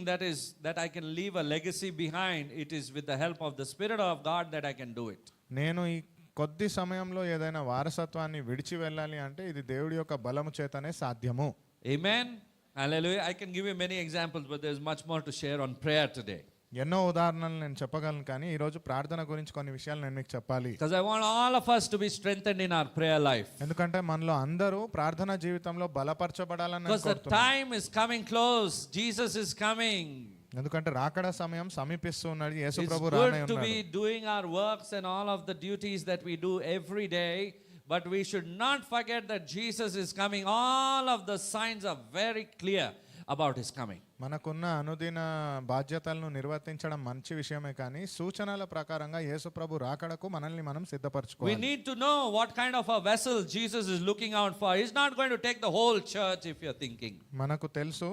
[SPEAKER 1] that I can leave a legacy behind, it is with the help of the Spirit of God that I can do it.
[SPEAKER 2] నేను ఈ కొద్ది సమయంలో ఏదైనా వారసత్వాన్ని విడిచి వెళ్ళాలి అంటే ఇది దేవుడి యొక్క బలము చేతనే సాధ్యము.
[SPEAKER 1] Amen. Hallelujah. I can give you many examples, but there's much more to share on prayer today.
[SPEAKER 2] ఎన్నో ఉదాహరణలు నేను చెప్పగలను కానీ ఈ రోజు ప్రార్థన గురించి కొన్ని విషయాలు నేను మీకు చెప్పాలి.
[SPEAKER 1] Because I want all of us to be strengthened in our prayer life.
[SPEAKER 2] ఎందుకంటే మనలో అందరూ ప్రార్థన జీవితంలో బలపరచబడాలని నేను
[SPEAKER 1] Because the
[SPEAKER 2] కోరుతున్నాను.
[SPEAKER 1] time is coming close. Jesus is coming.
[SPEAKER 2] ఎందుకంటే రాకడ సమయం సమీపిస్తూ ఉన్నది. యేసు
[SPEAKER 1] It's
[SPEAKER 2] ప్రభు రానే
[SPEAKER 1] good to be
[SPEAKER 2] ఉన్నాడు.
[SPEAKER 1] doing our works and all of the duties that we do every day, but we should not forget that Jesus is coming. All of the signs are very clear about his coming.
[SPEAKER 2] మనకున్న అనుదిన బాధ్యతలను నిర్వర్తించడం మంచి విషయమే కానీ సూచనల ప్రకారంగా యేసు ప్రభు రాకడకు మనల్ని మనం
[SPEAKER 1] We
[SPEAKER 2] సిద్ధపరచుకోవాలి.
[SPEAKER 1] need to know what kind of a vessel Jesus is looking out for. He's not going to take the whole church if you're thinking.
[SPEAKER 2] మనకు తెలుసు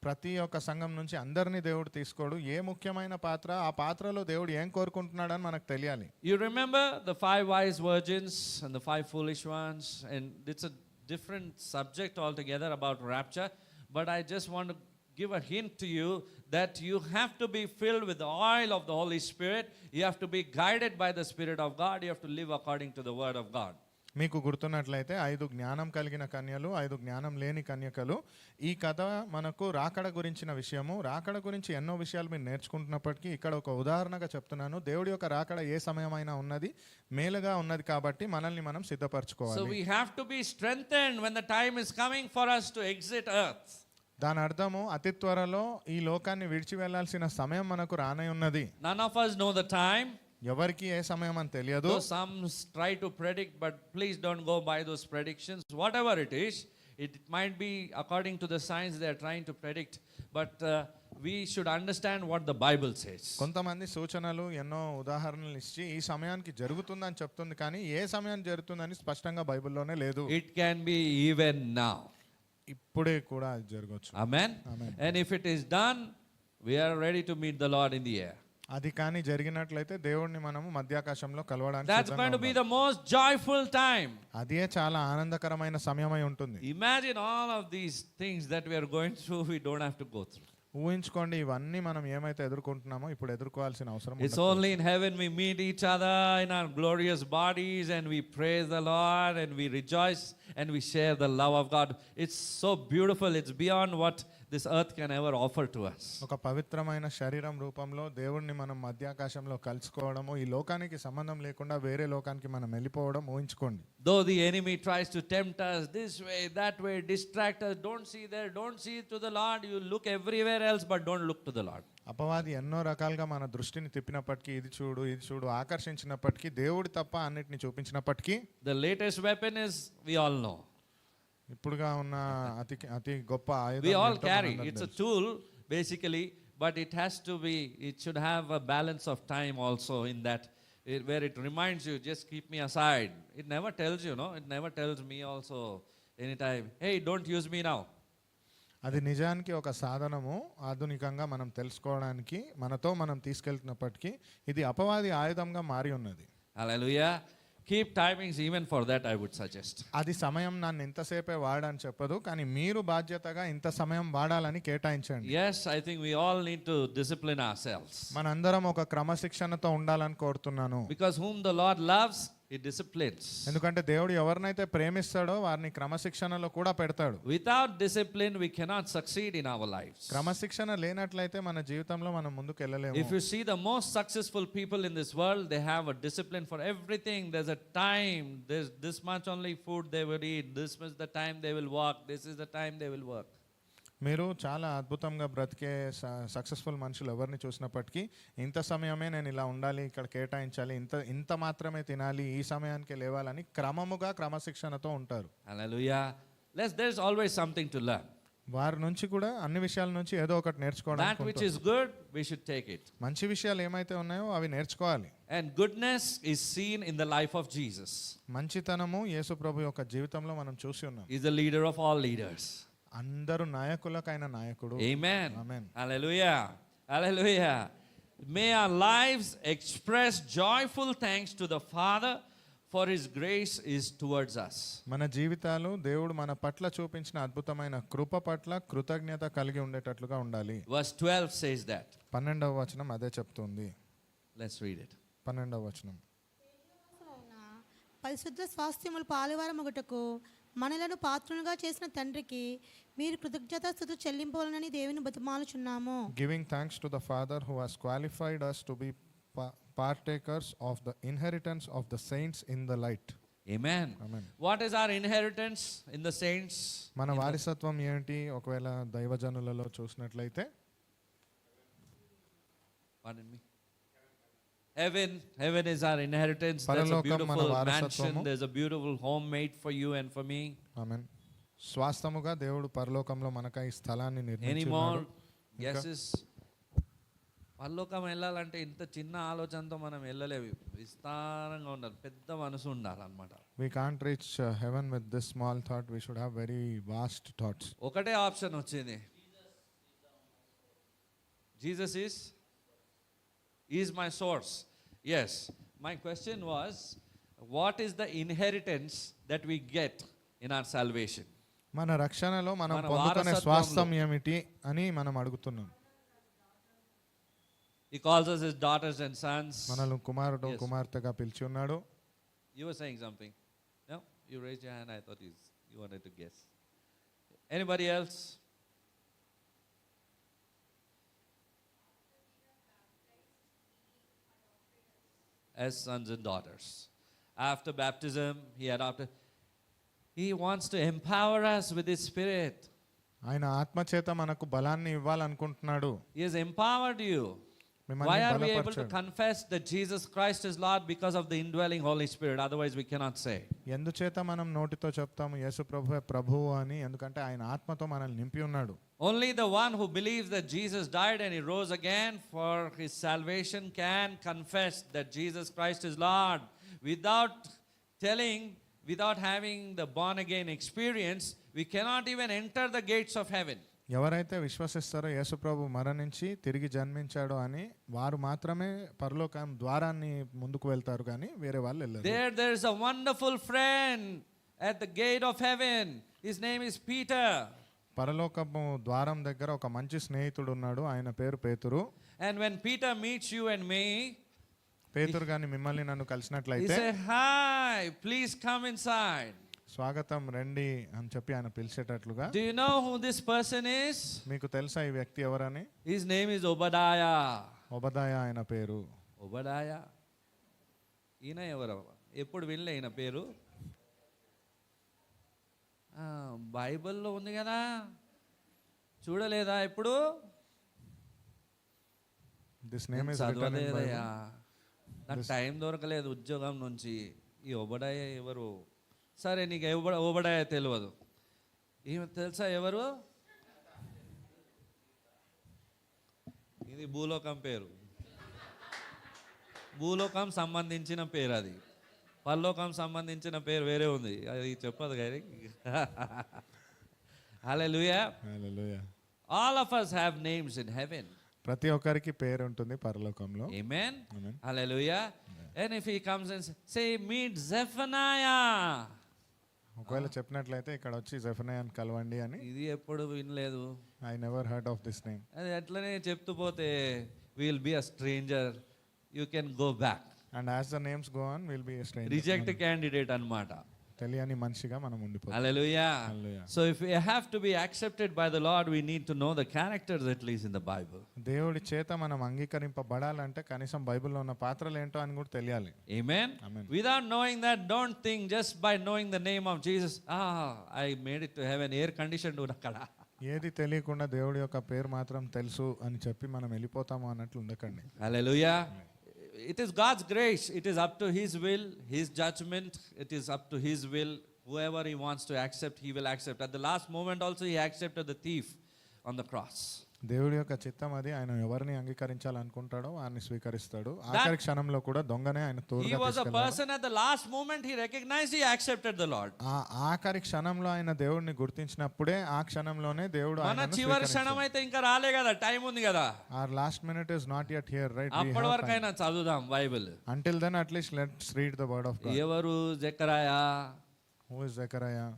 [SPEAKER 2] ప్రతి ఒక్క సంఘం నుంచి అందరినీ దేవుడు తీసుకోడు. ఏ ముఖ్యమైన పాత్ర ఆ పాత్రలో దేవుడు ఏం కోరుకుంటున్నాడని మనకు తెలియాలి.
[SPEAKER 1] You remember the 5 wise virgins and the 5 foolish ones, and it's a different subject altogether about rapture, but I just want to give a hint to you that you have to be filled with the oil of the Holy Spirit. You have to be guided by the Spirit of God. You have to live according to the word of God.
[SPEAKER 2] మీకు గుర్తున్నట్లయితే 5 జ్ఞానం కలిగిన కన్యలు 5 జ్ఞానం లేని కన్యకలు. ఈ కథ మనకు రాకడ గురించిన విషయము. రాకడ గురించి ఎన్నో విషయాలు మీరు నేర్చుకుంటున్నప్పటికీ ఇక్కడ ఒక ఉదాహరణగా చెప్తున్నాను. దేవుడి యొక్క రాకడ ఏ సమయమైనా ఉన్నది, మేలుగా ఉన్నది కాబట్టి మనల్ని మనం
[SPEAKER 1] So
[SPEAKER 2] సిద్ధపరచుకోవాలి.
[SPEAKER 1] we have to be strengthened when the time is coming for us to exit earth.
[SPEAKER 2] దాని అర్థము అతి త్వరలో ఈ లోకాన్ని విడిచి వెళ్ళాల్సిన సమయం మనకు రానై ఉన్నది.
[SPEAKER 1] None of us know the time.
[SPEAKER 2] ఎవరికి ఏ సమయం అని తెలియదు.
[SPEAKER 1] Though some try to predict, but please don't go by those predictions. Whatever it is, it might be according to the science they are trying to predict, but we should understand what the Bible says.
[SPEAKER 2] కొంతమంది సూచనలు ఎన్నో ఉదాహరణలు ఇచ్చి ఈ సమయానికి జరుగుతుందని చెప్తుంది కానీ ఏ సమయానికి జరుగుతుందని స్పష్టంగా బైబిల్లోనే లేదు.
[SPEAKER 1] It can be even now.
[SPEAKER 2] ఇప్పుడే కూడా అది జరగవచ్చు.
[SPEAKER 1] Amen?
[SPEAKER 2] Amen.
[SPEAKER 1] And if it is done, we are ready to meet the Lord in the air.
[SPEAKER 2] అది కానీ జరిగినట్లయితే దేవుణ్ణి మనము మధ్యాకాశంలో కలవడానికి
[SPEAKER 1] That's
[SPEAKER 2] సిద్ధంగా
[SPEAKER 1] going to be
[SPEAKER 2] ఉండాలి.
[SPEAKER 1] the most joyful time.
[SPEAKER 2] అదే చాలా ఆనందకరమైన సమయమై ఉంటుంది.
[SPEAKER 1] Imagine all of these things that we are going through, we don't have to go through.
[SPEAKER 2] ఊహించుకోండి ఇవన్నీ మనం ఏమైతే ఎదుర్కొంటున్నామో ఇప్పుడు ఎదుర్కోవాల్సిన అవసరం
[SPEAKER 1] It's
[SPEAKER 2] ఉండదు.
[SPEAKER 1] only in heaven we meet each other in our glorious bodies and we praise the Lord and we rejoice and we share the love of God. It's so beautiful. It's beyond what this earth can ever offer to us.
[SPEAKER 2] ఒక పవిత్రమైన శరీరం రూపంలో దేవుణ్ణి మనం మధ్యాకాశంలో కలుసుకోవడము ఈ లోకానికి సంబంధం లేకుండా వేరే లోకానికి మనం వెళ్ళిపోవడం ఊహించుకోండి.
[SPEAKER 1] Though the enemy tries to tempt us this way, that way, distract us, don't see there, don't see to the Lord, you look everywhere else but don't look to the Lord.
[SPEAKER 2] అపవాది ఎన్నో రకాలుగా మన దృష్టిని తిప్పినప్పటికీ ఇది చూడు ఆకర్షించినప్పటికీ దేవుడి తప్ప అన్నిటిని చూపించినప్పటికీ
[SPEAKER 1] The latest weapon is, we all know.
[SPEAKER 2] ఇప్పుడుగా ఉన్న అతి గొప్ప ఆయుధం
[SPEAKER 1] We all
[SPEAKER 2] ఏంటో
[SPEAKER 1] carry.
[SPEAKER 2] మనందరికీ
[SPEAKER 1] It's a
[SPEAKER 2] తెలుసు.
[SPEAKER 1] tool basically, but it has to be, it should have a balance of time also in that, where it reminds you, just keep me aside. It never tells you, no? It never tells me also anytime, hey, don't use me now.
[SPEAKER 2] అది నిజానికి ఒక సాధనము ఆధునికంగా మనం తెలుసుకోవడానికి మనతో మనం తీసుకెళ్తున్నప్పటికీ ఇది అపవాది ఆయుధంగా మారి ఉన్నది.
[SPEAKER 1] Hallelujah. Keep timings even for that, I would suggest.
[SPEAKER 2] అది సమయం నన్ను ఇంతసేపే వాడని చెప్పదు కానీ మీరు బాధ్యతగా ఇంత సమయం వాడాలని కేటాయించండి.
[SPEAKER 1] Yes, I think we all need to discipline ourselves.
[SPEAKER 2] మనందరం ఒక క్రమశిక్షణతో ఉండాలని కోరుతున్నాను.
[SPEAKER 1] Because whom the Lord loves, He disciplines.
[SPEAKER 2] ఎందుకంటే దేవుడు ఎవరినైతే ప్రేమిస్తాడో వారిని క్రమశిక్షణలో కూడా పెడతాడు.
[SPEAKER 1] Without discipline, we cannot succeed in our lives.
[SPEAKER 2] క్రమశిక్షణ లేనట్లయితే మన జీవితంలో మనం ముందుకు వెళ్ళలేము.
[SPEAKER 1] If you see the most successful people in this world, they have a discipline for everything. There's a time, there's this much only food they will eat, this much the time they will walk, this is the time they will work.
[SPEAKER 2] మీరు చాలా అద్భుతంగా బ్రతికే successful మనుషులు ఎవరిని చూసినప్పటికీ ఇంత సమయమే నేను ఇలా ఉండాలి, ఇక్కడ కేటాయించాలి, ఇంత మాత్రమే తినాలి, ఈ సమయానికి లేవాలని క్రమముగా క్రమశిక్షణతో ఉంటారు.
[SPEAKER 1] Hallelujah. There's always something to learn.
[SPEAKER 2] వారి నుంచి కూడా అన్ని విషయాల నుంచి ఏదో ఒకటి
[SPEAKER 1] That
[SPEAKER 2] నేర్చుకోవడానికి
[SPEAKER 1] which
[SPEAKER 2] ఉంటుంది.
[SPEAKER 1] is good, we should take it.
[SPEAKER 2] మంచి విషయాలు ఏమైతే ఉన్నాయో అవి నేర్చుకోవాలి.
[SPEAKER 1] And goodness is seen in the life of Jesus.
[SPEAKER 2] మంచితనము యేసు ప్రభు యొక్క జీవితంలో మనం చూసి ఉన్నాం.
[SPEAKER 1] He's the leader of all leaders.
[SPEAKER 2] అందరు నాయకులకైన నాయకుడు.
[SPEAKER 1] Amen.
[SPEAKER 2] Amen.
[SPEAKER 1] Hallelujah. Hallelujah. May our lives express joyful thanks to the Father for His grace is towards us.
[SPEAKER 2] మన జీవితాలు దేవుడు మన పట్ల చూపించిన అద్భుతమైన కృప పట్ల కృతజ్ఞత కలిగి ఉండేటట్లుగా ఉండాలి.
[SPEAKER 1] Verse 12 says that.
[SPEAKER 2] 12వ వచనం అదే చెప్తుంది.
[SPEAKER 1] Let's read it.
[SPEAKER 2] 12వ వచనం.
[SPEAKER 3] పరిశుద్ధ స్వాస్థ్యములు పాలువారమగుటకు మనలను పాత్రులుగా చేసిన తండ్రికి మీరు కృతజ్ఞతాస్తుతి చెల్లింపవలనని దేవుని బతిమాలుచున్నాము.
[SPEAKER 2] Giving thanks to the Father who has qualified us to be partakers of the inheritance of the saints in the light.
[SPEAKER 1] Amen.
[SPEAKER 2] Amen.
[SPEAKER 1] What is our inheritance in the saints?
[SPEAKER 2] మన వారసత్వం ఏంటి? ఒకవేళ దైవజనులలో చూసినట్లయితే
[SPEAKER 1] Pardon me. Heaven is our inheritance. There's a
[SPEAKER 2] పరలోకం మన
[SPEAKER 1] beautiful
[SPEAKER 2] వారసత్వము.
[SPEAKER 1] mansion. There's a beautiful home made for you and for me.
[SPEAKER 2] ఆమేన్. స్వాస్థముగా దేవుడు పరలోకంలో మనకై స్థలాన్ని
[SPEAKER 1] Any
[SPEAKER 2] నిర్మించున్నాడు.
[SPEAKER 1] more guesses? పరలోకం వెళ్ళాలంటే ఇంత చిన్న ఆలోచనతో మనం వెళ్ళలేవు. విస్తారంగా ఉండాలి, పెద్ద మనసు ఉండాలన్నమాట.
[SPEAKER 2] We can't reach heaven with this small thought. We should have very vast thoughts.
[SPEAKER 1] ఒకటే ఆప్షన్ వచ్చింది. Jesus is my source. Yes. My question was, what is the inheritance that we get in our salvation?
[SPEAKER 2] మన రక్షణలో మనం
[SPEAKER 1] మన
[SPEAKER 2] పొందుకునే
[SPEAKER 1] వారసత్వంలో.
[SPEAKER 2] స్వాస్థ్యం ఏమిటి అని మనం అడుగుతున్నాం.
[SPEAKER 1] He calls us his daughters and sons.
[SPEAKER 2] మనల్ని కుమారుడు
[SPEAKER 1] Yes.
[SPEAKER 2] కుమార్తెగా పిలిచి ఉన్నాడు.
[SPEAKER 1] You were saying something. No? You raised your hand. I thought you wanted to guess. Anybody else? As sons and daughters. After baptism, he wants to empower us with his spirit.
[SPEAKER 2] ఆయన ఆత్మచేత మనకు బలాన్ని ఇవ్వాలనుకుంటున్నాడు.
[SPEAKER 1] He has empowered you.
[SPEAKER 2] మిమ్మల్ని
[SPEAKER 1] Why are we able to
[SPEAKER 2] బలపరిచాడు.
[SPEAKER 1] confess that Jesus Christ is Lord? Because of the indwelling Holy Spirit. Otherwise, we cannot say.
[SPEAKER 2] ఎందుచేత మనం నోటితో చెప్తాము యేసు ప్రభువే ప్రభువు అని? ఎందుకంటే ఆయన ఆత్మతో మనల్ని నింపి ఉన్నాడు.
[SPEAKER 1] Only the one who believes that Jesus died and he rose again for his salvation can confess that Jesus Christ is Lord. Without having the born again experience, we cannot even enter the gates of heaven.
[SPEAKER 2] ఎవరైతే విశ్వసిస్తారో యేసు ప్రభు మరణించి తిరిగి జన్మించాడు అని వారు మాత్రమే పరలోకం ద్వారాన్ని ముందుకు వెళ్తారు, కానీ వేరే వాళ్ళు వెళ్ళరు.
[SPEAKER 1] There is a wonderful friend at the gate of heaven. His name is Peter.
[SPEAKER 2] పరలోకము ద్వారం దగ్గర ఒక మంచి స్నేహితుడు ఉన్నాడు, ఆయన పేరు పేతురు.
[SPEAKER 1] And when Peter meets you and me,
[SPEAKER 2] పేతురు గాని మిమ్మల్ని నన్ను
[SPEAKER 1] he
[SPEAKER 2] కలిసినట్లయితే
[SPEAKER 1] says, "Hi, please come inside."
[SPEAKER 2] స్వాగతం రండి అని చెప్పి ఆయన పిలిచేటట్లుగా.
[SPEAKER 1] Do you know who this person is?
[SPEAKER 2] మీకు తెలుసా ఈ వ్యక్తి ఎవరని?
[SPEAKER 1] His name is Obadiah.
[SPEAKER 2] ఒబదాయ ఆయన పేరు.
[SPEAKER 1] Obadiah. ఈయన ఎవరు? ఎప్పుడు వినలే ఈయన పేరు? బైబిల్లో ఉంది కదా, చూడలేదా ఇప్పుడు?
[SPEAKER 2] This name is written in
[SPEAKER 1] చదవలేదయ్యా,
[SPEAKER 2] బైబిల్.
[SPEAKER 1] నాకు టైం దొరకలేదు ఉద్యోగం నుంచి. ఈ ఒబడాయ ఎవరు? సరే, నీకు ఒబడాయ తెలియదు, ఈమె తెలుసా ఎవరు? ఇది భూలోకం పేరు. భూలోకం సంబంధించిన పేరు అది. పరలోకం సంబంధించిన పేరు వేరే ఉంది, అది చెప్పదు కానీ. హల్లెలూయా.
[SPEAKER 2] హల్లెలూయా.
[SPEAKER 1] All of us have names in heaven.
[SPEAKER 2] ప్రతి ఒక్కరికి పేరు ఉంటుంది పరలోకంలో.
[SPEAKER 1] Amen.
[SPEAKER 2] Amen.
[SPEAKER 1] Hallelujah. And if he comes and say, meet Zephaniah.
[SPEAKER 2] ఒకవేళ చెప్పినట్లయితే ఇక్కడ వచ్చి జెఫనయాని కలవండి అని.
[SPEAKER 1] ఇది ఎప్పుడు వినలేదు.
[SPEAKER 2] I never heard of this name.
[SPEAKER 1] అది అట్లనే చెప్తూ పోతే will be a stranger, you can go back.
[SPEAKER 2] And as the names go on will be a stranger.
[SPEAKER 1] Reject candidate అన్నమాట.
[SPEAKER 2] తెలియని మనిషిగా మనం ఉండిపోతాం.
[SPEAKER 1] Hallelujah.
[SPEAKER 2] Hallelujah.
[SPEAKER 1] So if we have to be accepted by the Lord, we need to know the characters at least in the Bible.
[SPEAKER 2] దేవుడి చేత మనం అంగీకరింపబడాలంటే కనీసం బైబిల్లో ఉన్న పాత్రలు ఏంటో అని కూడా తెలియాలి.
[SPEAKER 1] Amen.
[SPEAKER 2] Amen.
[SPEAKER 1] Without knowing that, don't think just by knowing the name of Jesus, I made it to heaven, air conditioned అక్కడ.
[SPEAKER 2] ఏది తెలియకుండా దేవుడి యొక్క పేరు మాత్రం తెలుసు అని చెప్పి మనం వెళ్ళిపోతాము అన్నట్లు ఉండకండి.
[SPEAKER 1] Hallelujah. It is God's grace. It is up to His will, His judgment. It is up to His will. Whoever He wants to accept, He will accept. At the last moment also, He accepted the thief on the cross.
[SPEAKER 2] దేవుడి యొక్క చిత్తం అది. ఆయన ఎవరిని అంగీకరించాలనుకుంటాడో వారిని స్వీకరిస్తాడు. ఆఖరి క్షణంలో కూడా దొంగనే ఆయన
[SPEAKER 1] He
[SPEAKER 2] తోడుగా
[SPEAKER 1] was a
[SPEAKER 2] తీసుకెళ్ళాడు.
[SPEAKER 1] person at the last moment, he recognized, he accepted the Lord.
[SPEAKER 2] ఆ ఆఖరి క్షణంలో ఆయన దేవుడిని గుర్తించినప్పుడే ఆ క్షణంలోనే దేవుడు
[SPEAKER 1] మన
[SPEAKER 2] ఆయనను
[SPEAKER 1] చివరి క్షణం
[SPEAKER 2] స్వీకరించాడు.
[SPEAKER 1] అయితే ఇంకా రాలే కదా, టైం ఉంది కదా.
[SPEAKER 2] Our last minute is not yet here, right? We
[SPEAKER 1] అప్పటి
[SPEAKER 2] have
[SPEAKER 1] వరకు
[SPEAKER 2] time.
[SPEAKER 1] అయినా చదువుదాం Bible.
[SPEAKER 2] Until then, at least let's read the word of God.
[SPEAKER 1] ఎవరు? జకరాయా,
[SPEAKER 2] Who is Zechariah?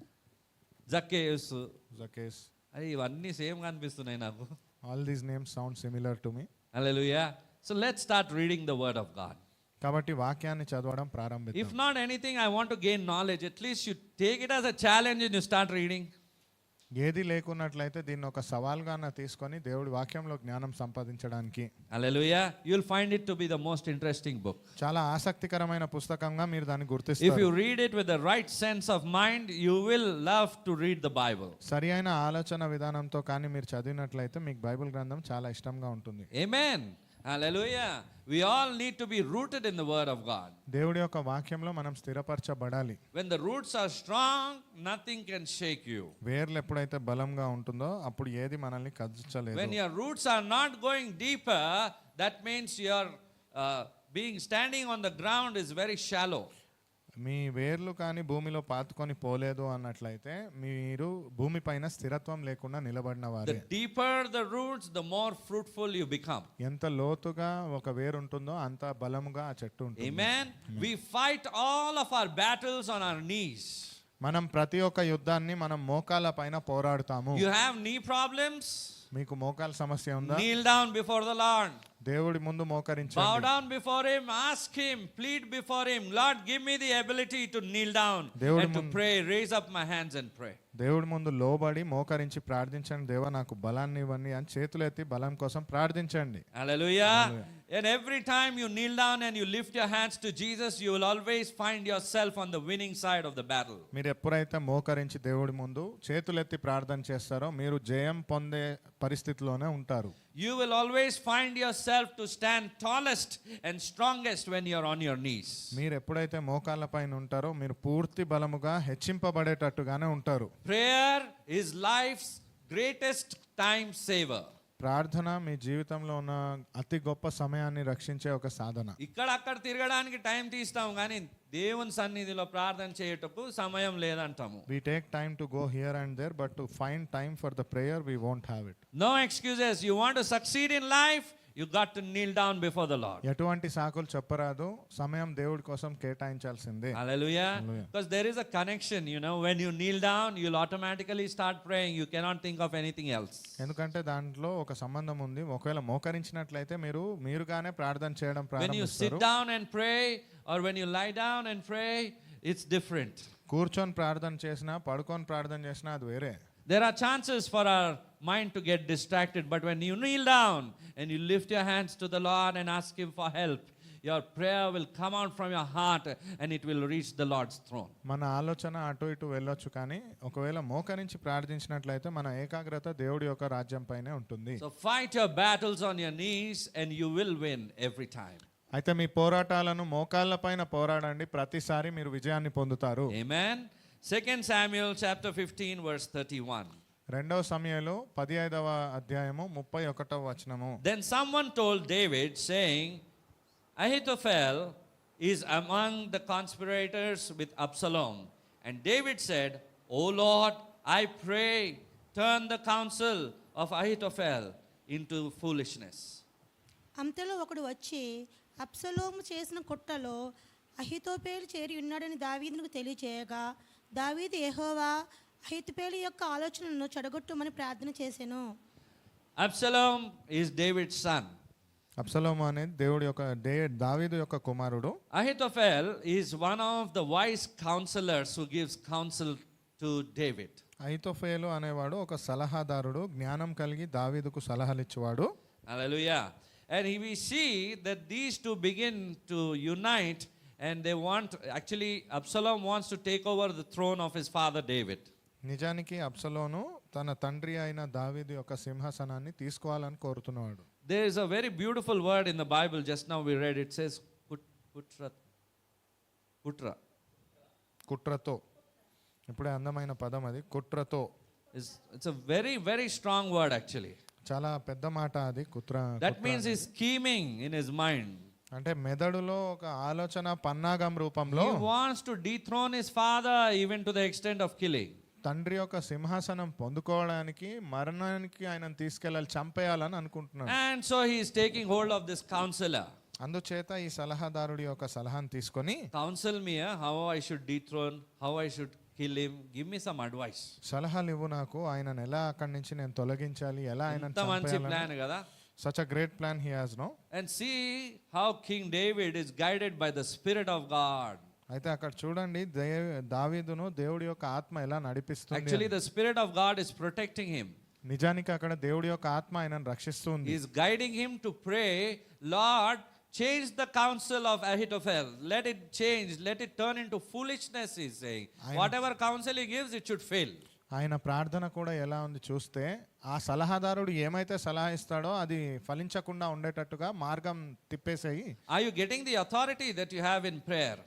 [SPEAKER 1] జక్కేయుస్.
[SPEAKER 2] Zacchaeus?
[SPEAKER 1] అరే ఇవన్నీ సేమ్ కనిపిస్తున్నాయి నాకు.
[SPEAKER 2] All these names sound similar to me.
[SPEAKER 1] Hallelujah. So let's start reading the word of God.
[SPEAKER 2] కాబట్టి వాక్యాన్ని చదవడం
[SPEAKER 1] If
[SPEAKER 2] ప్రారంభిద్దాం.
[SPEAKER 1] not anything, I want to gain knowledge. At least you take it as a challenge and you start reading.
[SPEAKER 2] ఏది లేకున్నట్లయితే దీన్ని ఒక సవాల్గా తీసుకొని దేవుడి వాక్యంలో జ్ఞానం సంపాదించడానికి
[SPEAKER 1] Hallelujah. You'll find it to be the most interesting book.
[SPEAKER 2] చాలా ఆసక్తికరమైన పుస్తకంగా మీరు దాన్ని
[SPEAKER 1] If
[SPEAKER 2] గుర్తిస్తారు.
[SPEAKER 1] you read it with the right sense of mind, you will love to read the Bible.
[SPEAKER 2] సరి అయిన ఆలోచన విధానంతో కానీ మీరు చదివినట్లయితే మీకు బైబిల్ గ్రంథం చాలా ఇష్టంగా ఉంటుంది.
[SPEAKER 1] Amen. Hallelujah. We all need to be rooted in the word of God.
[SPEAKER 2] దేవుడి యొక్క వాక్యంలో మనం స్థిరపరచబడాలి.
[SPEAKER 1] When the roots are strong, nothing can shake you.
[SPEAKER 2] వేర్లు ఎప్పుడైతే బలంగా ఉంటుందో అప్పుడు ఏది మనల్ని కదల్చలేదు.
[SPEAKER 1] When your roots are not going deeper, that means your being standing on the ground is very shallow.
[SPEAKER 2] మీ వేర్లు కానీ భూమిలో పాతుకొని పోలేదు అన్నట్లయితే మీరు భూమిపైన స్థిరత్వం లేకుండా నిలబడిన
[SPEAKER 1] The
[SPEAKER 2] వారే.
[SPEAKER 1] deeper the roots, the more fruitful you become.
[SPEAKER 2] ఎంత లోతుగా ఒక వేరు ఉంటుందో అంత బలముగా ఆ చెట్టు ఉంటుంది.
[SPEAKER 1] Amen. We fight all of our battles on our knees.
[SPEAKER 2] మనం ప్రతి ఒక్క యుద్ధాన్ని మనం మోకాళ్ళ పైన పోరాడుతాము.
[SPEAKER 1] You have knee problems?
[SPEAKER 2] మీకు మోకాళ్ళ సమస్య ఉందా?
[SPEAKER 1] Kneel down before the Lord.
[SPEAKER 2] దేవుడి ముందు
[SPEAKER 1] Bow
[SPEAKER 2] మోకరించండి.
[SPEAKER 1] down before Him, ask Him, plead before Him. Lord, give me the ability to kneel down
[SPEAKER 2] దేవుడి
[SPEAKER 1] and to
[SPEAKER 2] ముందు-
[SPEAKER 1] pray. Raise up my hands and pray.
[SPEAKER 2] దేవుడి ముందు లోబడి మోకరించి ప్రార్థించండి. దేవా నాకు బలాన్ని ఇవ్వండి అని చేతులెత్తి బలం కోసం ప్రార్థించండి.
[SPEAKER 1] Hallelujah. And every time you kneel down and you lift your hands to Jesus, you will always find yourself on the winning side of the battle.
[SPEAKER 2] మీరు ఎప్పుడైతే మోకరించి దేవుడి ముందు చేతులెత్తి ప్రార్థన చేస్తారో మీరు జయం పొందే పరిస్థితిలోనే ఉంటారు.
[SPEAKER 1] You will always find yourself to stand tallest and strongest when you're on your knees.
[SPEAKER 2] మీరు ఎప్పుడైతే మోకాళ్ళ పైన ఉంటారో మీరు పూర్తి బలముగా హెచ్చింపబడేటట్టుగానే ఉంటారు.
[SPEAKER 1] Prayer is life's greatest time saver.
[SPEAKER 2] ప్రార్థన మీ జీవితంలో ఉన్న అతి గొప్ప సమయాన్ని రక్షించే ఒక సాధన.
[SPEAKER 1] ఇక్కడ అక్కడ తిరగడానికి టైం తీస్తాం కానీ దేవుని సన్నిధిలో ప్రార్థన చేయటకు సమయం లేదంటాము.
[SPEAKER 2] We take time to go here and there, but to find time for the prayer, we won't have it.
[SPEAKER 1] No excuses. You want to succeed in life, you got to kneel down before the Lord.
[SPEAKER 2] ఎటువంటి సాకులు చెప్పరాదు. సమయం దేవుడి కోసం కేటాయించాల్సిందే.
[SPEAKER 1] Hallelujah.
[SPEAKER 2] Hallelujah.
[SPEAKER 1] Because there is a connection, when you kneel down, you'll automatically start praying. You cannot think of anything else.
[SPEAKER 2] ఎందుకంటే దాంట్లో ఒక సంబంధం ఉంది. ఒకవేళ మోకరించినట్లయితే మీరుగానే ప్రార్థన చేయడం
[SPEAKER 1] When you sit
[SPEAKER 2] ప్రారంభిస్తారు.
[SPEAKER 1] down and pray, or when you lie down and pray, it's different.
[SPEAKER 2] కూర్చొని ప్రార్థన చేసినా పడుకొని ప్రార్థన చేసినా అది వేరే.
[SPEAKER 1] There are chances for our mind to get distracted, but when you kneel down and you lift your hands to the Lord and ask Him for help, your prayer will come out from your heart and it will reach the Lord's throne.
[SPEAKER 2] మన ఆలోచన అటు ఇటు వెళ్ళొచ్చు కానీ ఒకవేళ మోకరించి ప్రార్థించినట్లయితే మన ఏకాగ్రత దేవుడి యొక్క రాజ్యం పైనే ఉంటుంది.
[SPEAKER 1] So fight your battles on your knees and you will win every time.
[SPEAKER 2] అయితే మీ పోరాటాలను మోకాళ్ళ పైన పోరాడండి, ప్రతిసారి మీరు విజయాన్ని పొందుతారు.
[SPEAKER 1] Amen. 2 Samuel chapter 15 verse 31.
[SPEAKER 2] రెండవ సమయంలో 15వ అధ్యాయము 31వ వచనము.
[SPEAKER 1] Then someone told David saying, Ahithophel is among the conspirators with Absalom. And David said, O Lord, I pray, turn the counsel of Ahithophel into foolishness.
[SPEAKER 3] అంతలో ఒకడు వచ్చి అబ్సలోము చేసిన కుట్రలో అహితోపేలు చేరి ఉన్నాడని దావీదునకు తెలియచేయగా దావీదు యెహోవా అహితోపేలు యొక్క ఆలోచనలను చెడగొట్టుమని ప్రార్థన చేసెను.
[SPEAKER 1] Absalom is David's son.
[SPEAKER 2] అబ్సలోము అనేది దేవుడి యొక్క దావీదు యొక్క కుమారుడు.
[SPEAKER 1] Ahithophel is one of the wise counselors who gives counsel to David.
[SPEAKER 2] అహితోఫేలు అనేవాడు ఒక సలహాదారుడు, జ్ఞానం కలిగి దావీదుకు సలహాలు ఇచ్చేవాడు.
[SPEAKER 1] Hallelujah. And we see that these two begin to unite and they Absalom wants to take over the throne of his father David.
[SPEAKER 2] నిజానికి అబ్సలోను తన తండ్రి అయిన దావీదు యొక్క సింహాసనాన్ని తీసుకోవాలని కోరుతున్నాడు.
[SPEAKER 1] There is a very beautiful word in the Bible, just now we read, it says putra.
[SPEAKER 2] కుట్రతో, ఇప్పుడే అందమైన పదం అది, కుట్రతో.
[SPEAKER 1] It's a very, very strong word actually.
[SPEAKER 2] చాలా పెద్ద మాట అది,
[SPEAKER 1] That means he's scheming in his mind.
[SPEAKER 2] అంటే మెదడులో ఒక ఆలోచన పన్నాగం రూపంలో
[SPEAKER 1] He wants to dethrone his father even to the extent of killing.
[SPEAKER 2] తండ్రి యొక్క సింహాసనం పొందుకోవడానికి మరణానికి ఆయనను తీసుకెళ్ళాలి, చంపేయాలని అనుకుంటున్నాడు.
[SPEAKER 1] And so he is taking hold of this counselor.
[SPEAKER 2] అందుచేత ఈ సలహాదారుడి యొక్క సలహాను తీసుకొని,
[SPEAKER 1] Counsel me how I should dethrone, how I should kill him, give me some advice.
[SPEAKER 2] సలహాలు ఇవ్వు నాకు, ఆయనను ఎలా అక్కడి నుంచి నేను తొలగించాలి, ఎలా ఆయనను
[SPEAKER 1] ఎంత మంచి
[SPEAKER 2] చంపేయాలని.
[SPEAKER 1] ప్లాన్ కదా.
[SPEAKER 2] Such a great plan he has, no?
[SPEAKER 1] And see how King David is guided by the Spirit of God.
[SPEAKER 2] అయితే అక్కడ చూడండి, దావీదును దేవుడి యొక్క ఆత్మ ఎలా నడిపిస్తుంది.
[SPEAKER 1] Actually, the Spirit of God is protecting him.
[SPEAKER 2] నిజానికి అక్కడ దేవుడి యొక్క ఆత్మ ఆయనను రక్షిస్తుంది.
[SPEAKER 1] He is guiding him to pray, Lord, change the counsel of Ahithophel. Let it change. Let it turn into foolishness, he is saying. Whatever counsel he gives, it should fail.
[SPEAKER 2] ఆయన ప్రార్థన కూడా ఎలా ఉంది చూస్తే, ఆ సలహాదారుడు ఏమైతే సలహా ఇస్తాడో అది ఫలించకుండా ఉండేటట్టుగా మార్గం తిప్పేసేయి.
[SPEAKER 1] Are you getting the authority that you have in prayer?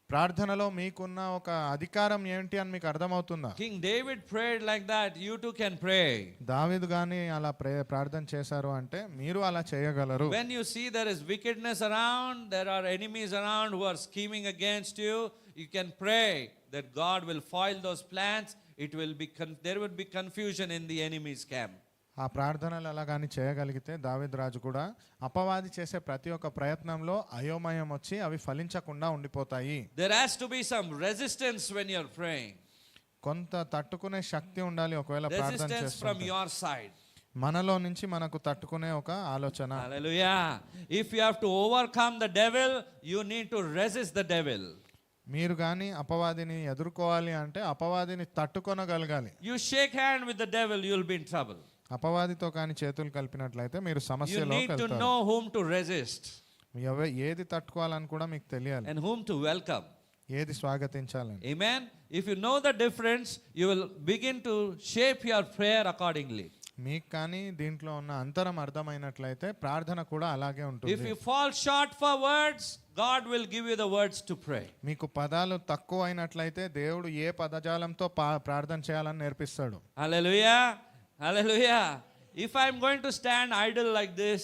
[SPEAKER 2] ప్రార్థనలో మీకున్న ఒక అధికారం ఏంటి అని మీకు అర్థమవుతుందా?
[SPEAKER 1] King David prayed like that. You too can pray.
[SPEAKER 2] దావీదు గాని అలా ప్రార్థన చేశారు అంటే మీరు అలా చేయగలరు.
[SPEAKER 1] When you see there is wickedness around, there are enemies around who are scheming against you, you can pray that God will foil those plans. It will be there will be confusion in the enemy's camp.
[SPEAKER 2] ఆ ప్రార్థనలు అలా కానీ చేయగలిగితే దావీదు రాజు కూడా అపవాది చేసే ప్రతి ఒక్క ప్రయత్నంలో అయోమయం వచ్చి అవి ఫలించకుండా ఉండిపోతాయి.
[SPEAKER 1] There has to be some resistance when you are praying.
[SPEAKER 2] కొంత తట్టుకునే శక్తి ఉండాలి ఒకవేళ ప్రార్థన
[SPEAKER 1] Resistance from
[SPEAKER 2] చేస్తుంటే.
[SPEAKER 1] your side.
[SPEAKER 2] మనలో నుంచి మనకు తట్టుకునే ఒక ఆలోచన.
[SPEAKER 1] Hallelujah. If you have to overcome the devil, you need to resist the devil.
[SPEAKER 2] మీరు కానీ అపవాదిని ఎదుర్కోవాలి అంటే అపవాదిని తట్టుకొనగలగాలి.
[SPEAKER 1] You shake hand with the devil, you will be in trouble.
[SPEAKER 2] అపవాదితో కానీ చేతులు కలిపినట్లయితే మీరు
[SPEAKER 1] You
[SPEAKER 2] సమస్యలోకి
[SPEAKER 1] need to
[SPEAKER 2] వెళ్తారు.
[SPEAKER 1] know whom to resist
[SPEAKER 2] ఏది తట్టుకోవాలని కూడా మీకు తెలియాలి,
[SPEAKER 1] and whom to welcome.
[SPEAKER 2] ఏది స్వాగతించాలని.
[SPEAKER 1] Amen. If you know the difference, you will begin to shape your prayer accordingly.
[SPEAKER 2] మీకు కానీ దీంట్లో ఉన్న అంతరం అర్థమైనట్లయితే ప్రార్థన కూడా అలాగే
[SPEAKER 1] If
[SPEAKER 2] ఉంటుంది.
[SPEAKER 1] you fall short for words, God will give you the words to pray.
[SPEAKER 2] మీకు పదాలు తక్కువ అయినట్లయితే దేవుడు ఏ పదజాలంతో ప్రార్థన చేయాలని నేర్పిస్తాడు.
[SPEAKER 1] Hallelujah. Hallelujah. If I'm going to stand idle like this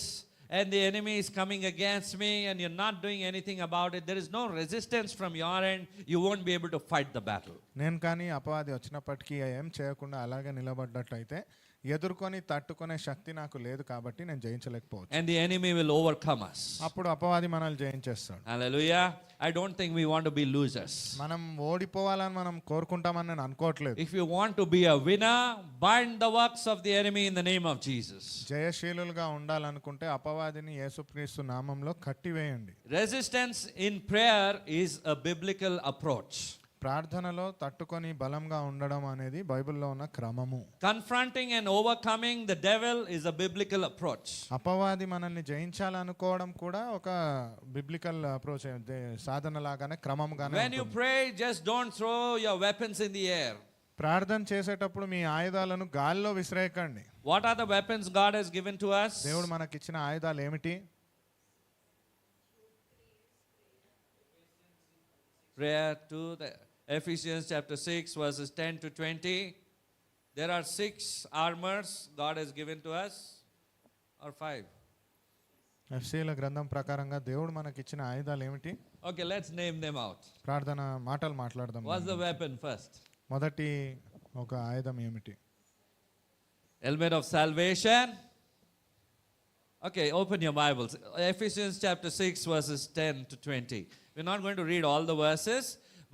[SPEAKER 1] and the enemy is coming against me and you're not doing anything about it, there is no resistance from your end, you won't be able to fight the battle.
[SPEAKER 2] నేను కానీ అపవాది వచ్చినప్పటికీ ఏం చేయకుండా అలాగే నిలబడ్డట్లయితే ఎదుర్కొని తట్టుకునే శక్తి నాకు లేదు కాబట్టి నేను జయించలేకపోవచ్చు.
[SPEAKER 1] And the enemy will overcome us.
[SPEAKER 2] అప్పుడు అపవాది మనల్ని జయించేస్తాడు.
[SPEAKER 1] Hallelujah. I don't think we want to be losers.
[SPEAKER 2] మనం ఓడిపోవాలని మనం కోరుకుంటామని నేను అనుకోవట్లేదు.
[SPEAKER 1] If you want to be a winner, bind the works of the enemy in the name of Jesus.
[SPEAKER 2] జయశీలులుగా ఉండాలనుకుంటే అపవాదిని యేసుక్రీస్తు నామంలో కట్టివేయండి.
[SPEAKER 1] Resistance in prayer is a biblical approach.
[SPEAKER 2] ప్రార్థనలో తట్టుకొని బలంగా ఉండడం అనేది బైబిల్లో ఉన్న క్రమము.
[SPEAKER 1] Confronting and overcoming the devil is a biblical approach.
[SPEAKER 2] అపవాది మనల్ని జయించాలనుకోవడం కూడా ఒక బిబ్లికల్ అప్రోచ్, సాధన లాగానే క్రమంగానే
[SPEAKER 1] When you
[SPEAKER 2] ఉంటుంది.
[SPEAKER 1] pray, just don't throw your weapons in the air.
[SPEAKER 2] ప్రార్థన చేసేటప్పుడు మీ ఆయుధాలను గాల్లో విసిరేయకండి.
[SPEAKER 1] What are the weapons God has given to us?
[SPEAKER 2] దేవుడు మనకిచ్చిన ఆయుధాలు ఏమిటి?
[SPEAKER 1] Prayer to the Ephesians chapter 6 verses 10 to 20. There are 6 armors God has given to us, or 5.
[SPEAKER 2] ఎఫ్సీల గ్రంథం ప్రకారంగా దేవుడు మనకిచ్చిన ఆయుధాలు ఏమిటి?
[SPEAKER 1] Okay, let's name them out.
[SPEAKER 2] ప్రార్థన మాటలు మాట్లాడదాం.
[SPEAKER 1] What's the weapon first?
[SPEAKER 2] మొదటి ఒక ఆయుధం ఏమిటి?
[SPEAKER 1] Helmet of salvation. Okay, open your Bibles. Ephesians chapter 6 verses 10 to 20. We're not going to read all the verses,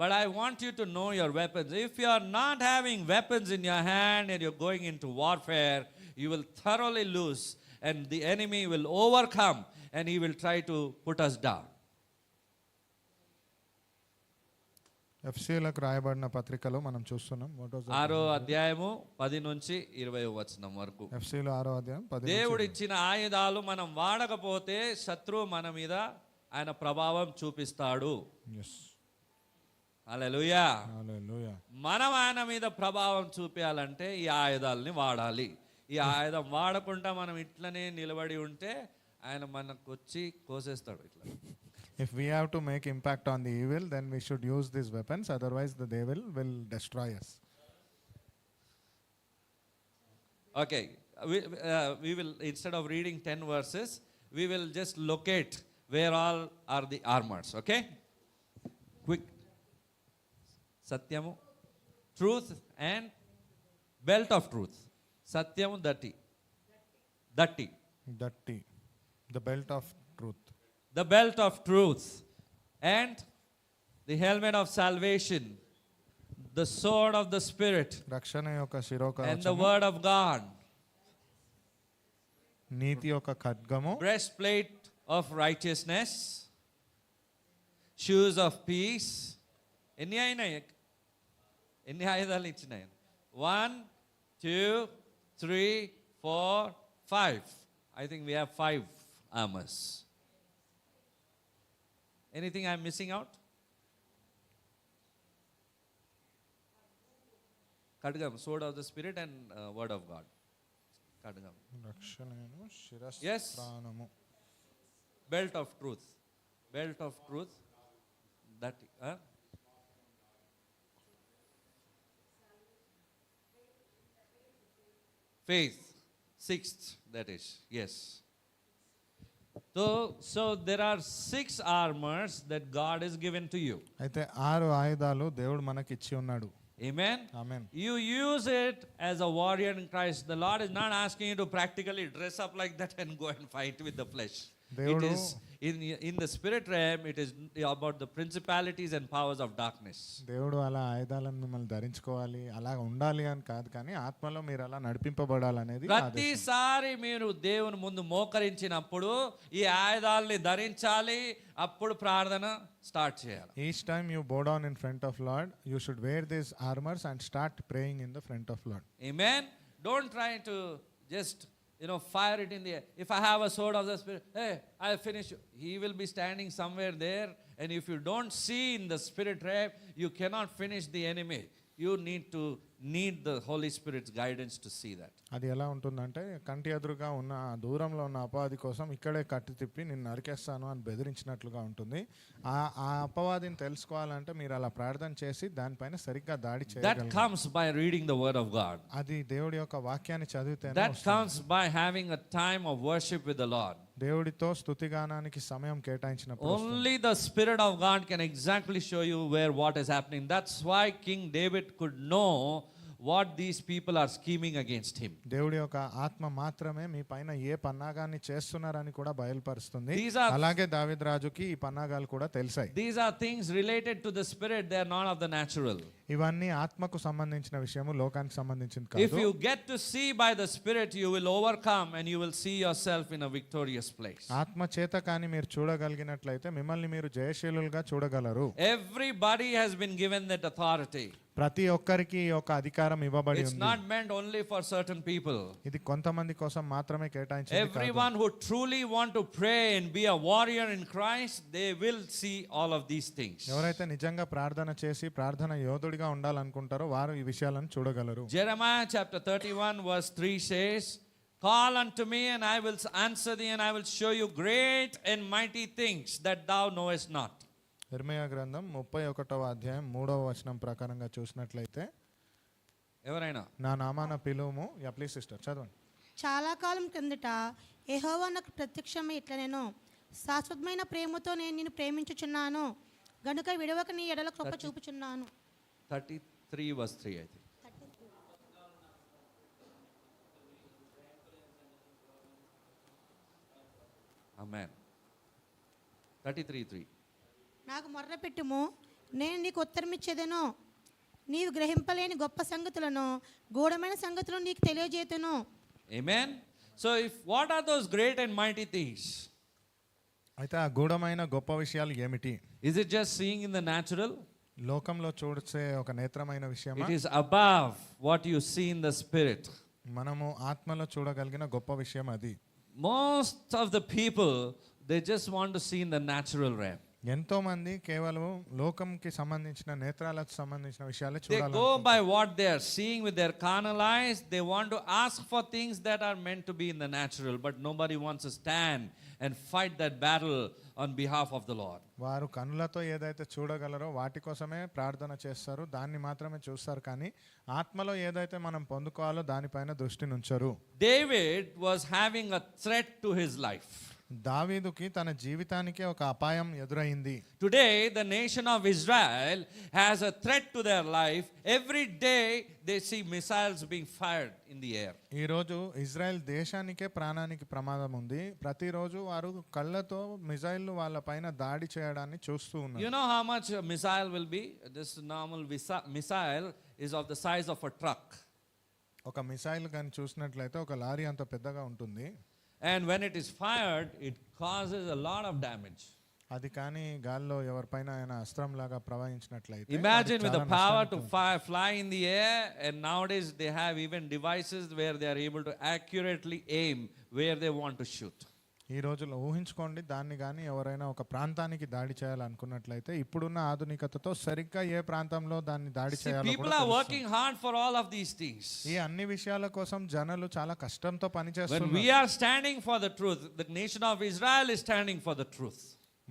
[SPEAKER 1] but I want you to know your weapons. If you are not having weapons in your hand and you're going into warfare, you will thoroughly lose and the enemy will overcome and he will try to put us down.
[SPEAKER 2] ఎఫ్సీలకు రాయబడిన పత్రికలో మనం చూస్తున్నాం.
[SPEAKER 1] ఆరో అధ్యాయము 10 నుంచి 20 వచనం వరకు.
[SPEAKER 2] ఎఫ్సీలు 6వ అధ్యాయం 10.
[SPEAKER 1] దేవుడు ఇచ్చిన ఆయుధాలు మనం వాడకపోతే శత్రువు మన మీద ఆయన ప్రభావం చూపిస్తాడు.
[SPEAKER 2] Yes.
[SPEAKER 1] హల్లెలూయా.
[SPEAKER 2] Hallelujah.
[SPEAKER 1] మనం ఆయన మీద ప్రభావం చూపించాలంటే ఈ ఆయుధాలని వాడాలి. ఈ ఆయుధం వాడకుండా మనం ఇట్లనే నిలబడి ఉంటే ఆయన మనకు వచ్చి కోసేస్తాడు ఇట్లా.
[SPEAKER 2] If we have to make impact on the evil, then we should use these weapons. Otherwise, the devil will destroy us.
[SPEAKER 1] Okay, we will, instead of reading 10 verses, we will just locate where all are the armors. Okay, quick. Satyamu, truth and belt of truth. Satyamu, datti.
[SPEAKER 2] Dirty. The belt of truth.
[SPEAKER 1] The belt of truth and the helmet of salvation, the sword of the Spirit,
[SPEAKER 2] రక్షణ యొక్క
[SPEAKER 1] and the
[SPEAKER 2] శిరోకవచము,
[SPEAKER 1] word of God,
[SPEAKER 2] నీతి యొక్క ఖడ్గము,
[SPEAKER 1] breastplate of righteousness, shoes of peace. ఎన్ని అయినాయి? ఎన్ని ఆయుధాలు ఇచ్చినాయి? 1, 2, 3, 4, 5. I think we have 5 armors. Anything I'm missing out? Kadgam, sword of the Spirit and word of God. Kadgam.
[SPEAKER 2] రక్షణను
[SPEAKER 1] Yes.
[SPEAKER 2] శిరస్త్రాణము.
[SPEAKER 1] Belt of truth. Belt of truth. That. Faith. 6th, that is. Yes. So there are 6 armors that God has given to you.
[SPEAKER 2] అయితే 6 ఆయుధాలు దేవుడు మనకి ఇచ్చి ఉన్నాడు.
[SPEAKER 1] Amen.
[SPEAKER 2] Amen.
[SPEAKER 1] You use it as a warrior in Christ. The Lord is not asking you to practically dress up like that and go and fight with the flesh. It
[SPEAKER 2] దేవుడు
[SPEAKER 1] is in the spirit realm, it is about the principalities and powers of darkness.
[SPEAKER 2] దేవుడు అలా ఆయుధాలను మిమ్మల్ని ధరించుకోవాలి అలా ఉండాలి అని కాదు, కానీ ఆత్మలో మీరు అలా నడిపింపబడాలనేది ఆదేశం.
[SPEAKER 1] ప్రతిసారి మీరు దేవుని ముందు మోకరించినప్పుడు ఈ ఆయుధాలని ధరించాలి, అప్పుడు ప్రార్థన స్టార్ట్ చేయాలి.
[SPEAKER 2] Each time you bow down in front of Lord, you should wear these armors and start praying in the front of Lord.
[SPEAKER 1] Amen. Don't try to just fire it in the air. If I have a sword of the Spirit, hey, I'll finish you. He will be standing somewhere there, and if you don't see in the spirit realm, you cannot finish the enemy. You need the Holy Spirit's guidance to see that.
[SPEAKER 2] అది ఎలా ఉంటుందంటే కంటి ఎదురుగా ఉన్న దూరంలో ఉన్న అపవాది కోసం ఇక్కడే కట్టి తిప్పి నిన్ను నరికేస్తాను అని బెదిరించినట్లుగా ఉంటుంది. ఆ అపవాదిని తెలుసుకోవాలంటే మీరు అలా ప్రార్థన చేసి దానిపైన సరిగ్గా దాడి
[SPEAKER 1] That
[SPEAKER 2] చేయగలరు.
[SPEAKER 1] comes by reading the word of God.
[SPEAKER 2] అది దేవుడి యొక్క వాక్యాన్ని చదివితేనే
[SPEAKER 1] That
[SPEAKER 2] వస్తుంది.
[SPEAKER 1] comes by having a time of worship with the Lord.
[SPEAKER 2] దేవుడితో స్తుతిగానానికి సమయం కేటాయించినప్పుడు వస్తుంది.
[SPEAKER 1] Only the Spirit of God can exactly show you what is happening. That's why King David could know what these people are scheming against him.
[SPEAKER 2] దేవుడి యొక్క ఆత్మ మాత్రమే మీ పైన ఏ పన్నాగాన్ని చేస్తున్నారని కూడా బయలుపరుస్తుంది.
[SPEAKER 1] These are-
[SPEAKER 2] అలాగే దావీదు రాజుకి ఈ పన్నాగాలు కూడా తెలిసాయి.
[SPEAKER 1] These are things related to the spirit, they are not of the natural.
[SPEAKER 2] ఇవన్నీ ఆత్మకు సంబంధించిన విషయము, లోకానికి సంబంధించింది
[SPEAKER 1] If
[SPEAKER 2] కాదు.
[SPEAKER 1] you get to see by the Spirit, you will overcome and you will see yourself in a victorious place.
[SPEAKER 2] ఆత్మ చేత కానీ మీరు చూడగలిగినట్లయితే మిమ్మల్ని మీరు జయశీలులుగా చూడగలరు.
[SPEAKER 1] Everybody has been given that authority.
[SPEAKER 2] ప్రతి ఒక్కరికి ఈ యొక్క అధికారం ఇవ్వబడి
[SPEAKER 1] It's
[SPEAKER 2] ఉంది.
[SPEAKER 1] not meant only for certain people.
[SPEAKER 2] ఇది కొంతమంది కోసం మాత్రమే కేటాయించింది కాదు.
[SPEAKER 1] Everyone who truly want to pray and be a warrior in Christ, they will see all of these things.
[SPEAKER 2] ఎవరైతే నిజంగా ప్రార్థన చేసి ప్రార్థన యోధుడిగా ఉండాలనుకుంటారో వారు ఈ విషయాలను చూడగలరు.
[SPEAKER 1] Jeremiah chapter 31 verse 3 says, "Call unto me and I will answer thee and I will show you great and mighty things that thou knowest not."
[SPEAKER 2] ఇర్మీయా గ్రంథం 31వ అధ్యాయం 3వ వచనం ప్రకారంగా చూసినట్లయితే,
[SPEAKER 1] ఎవరైనా
[SPEAKER 2] నా నామాన పిలువుము. యా ప్లీజ్ సిస్టర్ చదవండి.
[SPEAKER 3] చాలా కాలం క్రిందట యెహోవా నాకు ప్రత్యక్షమై ఇట్లా నేను శాశ్వతమైన ప్రేమతో నేను నిన్ను ప్రేమించుచున్నాను గనుక విడవక నీ ఎడల కృప చూపుచున్నాను.
[SPEAKER 1] 33 verse 3 I think. Amen. 33:3.
[SPEAKER 3] నాకు మొర్ర పెట్టుము, నేను నీకు ఉత్తరం ఇచ్చేదను. నీవు గ్రహింపలేని గొప్ప సంగతులను గూఢమైన సంగతులను నీకు తెలియజేతును.
[SPEAKER 1] Amen. So what are those great and mighty things?
[SPEAKER 2] అయితే ఆ గూఢమైన గొప్ప విషయాలు ఏమిటి?
[SPEAKER 1] Is it just seeing in the natural?
[SPEAKER 2] లోకంలో చూసే ఒక నేత్రమైన విషయమా?
[SPEAKER 1] It is above what you see in the spirit.
[SPEAKER 2] మనము ఆత్మలో చూడగలిగిన గొప్ప విషయం అది.
[SPEAKER 1] Most of the people, they just want to see in the natural realm.
[SPEAKER 2] ఎంతో మంది కేవలం లోకంకి సంబంధించిన నేత్రాలకు సంబంధించిన విషయాలే
[SPEAKER 1] They
[SPEAKER 2] చూడాలి.
[SPEAKER 1] go by what they are seeing with their carnal eyes. They want to ask for things that are meant to be in the natural, but nobody wants to stand and fight that battle on behalf of the Lord.
[SPEAKER 2] వారు కన్నులతో ఏదైతే చూడగలరో వాటి కోసమే ప్రార్థన చేస్తారు, దాన్ని మాత్రమే చూస్తారు, కానీ ఆత్మలో ఏదైతే మనం పొందుకోవాలో దానిపైన దృష్టిని ఉంచరు.
[SPEAKER 1] David was having a threat to his life.
[SPEAKER 2] దావీదుకి తన జీవితానికే ఒక అపాయం ఎదురైంది.
[SPEAKER 1] Today, the nation of Israel has a threat to their life. Every day, they see missiles being fired in the air.
[SPEAKER 2] ఈ రోజు ఇజ్రాయెల్ దేశానికే ప్రాణానికి ప్రమాదం ఉంది. ప్రతిరోజు వారు కళ్ళతో మిజైల్లు వాళ్ళ పైన దాడి చేయడాన్ని చూస్తూ ఉన్నారు.
[SPEAKER 1] You know how much a missile will be? This normal missile is of the size of a truck.
[SPEAKER 2] ఒక మిసైల్ కానీ చూసినట్లయితే ఒక లారీ అంత పెద్దగా ఉంటుంది.
[SPEAKER 1] And when it is fired, it causes a lot of damage.
[SPEAKER 2] అది కానీ గాల్లో ఎవరిపైన ఆయన అస్త్రం లాగా ప్రవహించినట్లయితే
[SPEAKER 1] Imagine
[SPEAKER 2] వారికి
[SPEAKER 1] with the
[SPEAKER 2] చాలా
[SPEAKER 1] power
[SPEAKER 2] నష్టాన్ని
[SPEAKER 1] to fly in the air, and nowadays they have even devices where they are able to accurately aim where they want to shoot.
[SPEAKER 2] ఈ రోజుల్లో ఊహించుకోండి, దాన్ని కానీ ఎవరైనా ఒక ప్రాంతానికి దాడి చేయాలనుకున్నట్లయితే ఇప్పుడున్న ఆధునికతతో సరిగ్గా ఏ ప్రాంతంలో దాన్ని దాడి
[SPEAKER 1] See,
[SPEAKER 2] చేయాలో
[SPEAKER 1] people
[SPEAKER 2] కూడా
[SPEAKER 1] are
[SPEAKER 2] తెలుస్తుంది.
[SPEAKER 1] working hard for all of these things.
[SPEAKER 2] ఈ అన్ని విషయాల కోసం జనులు చాలా కష్టంతో
[SPEAKER 1] When
[SPEAKER 2] పనిచేస్తున్నారు.
[SPEAKER 1] we are standing for the truth, the nation of Israel is standing for the truth.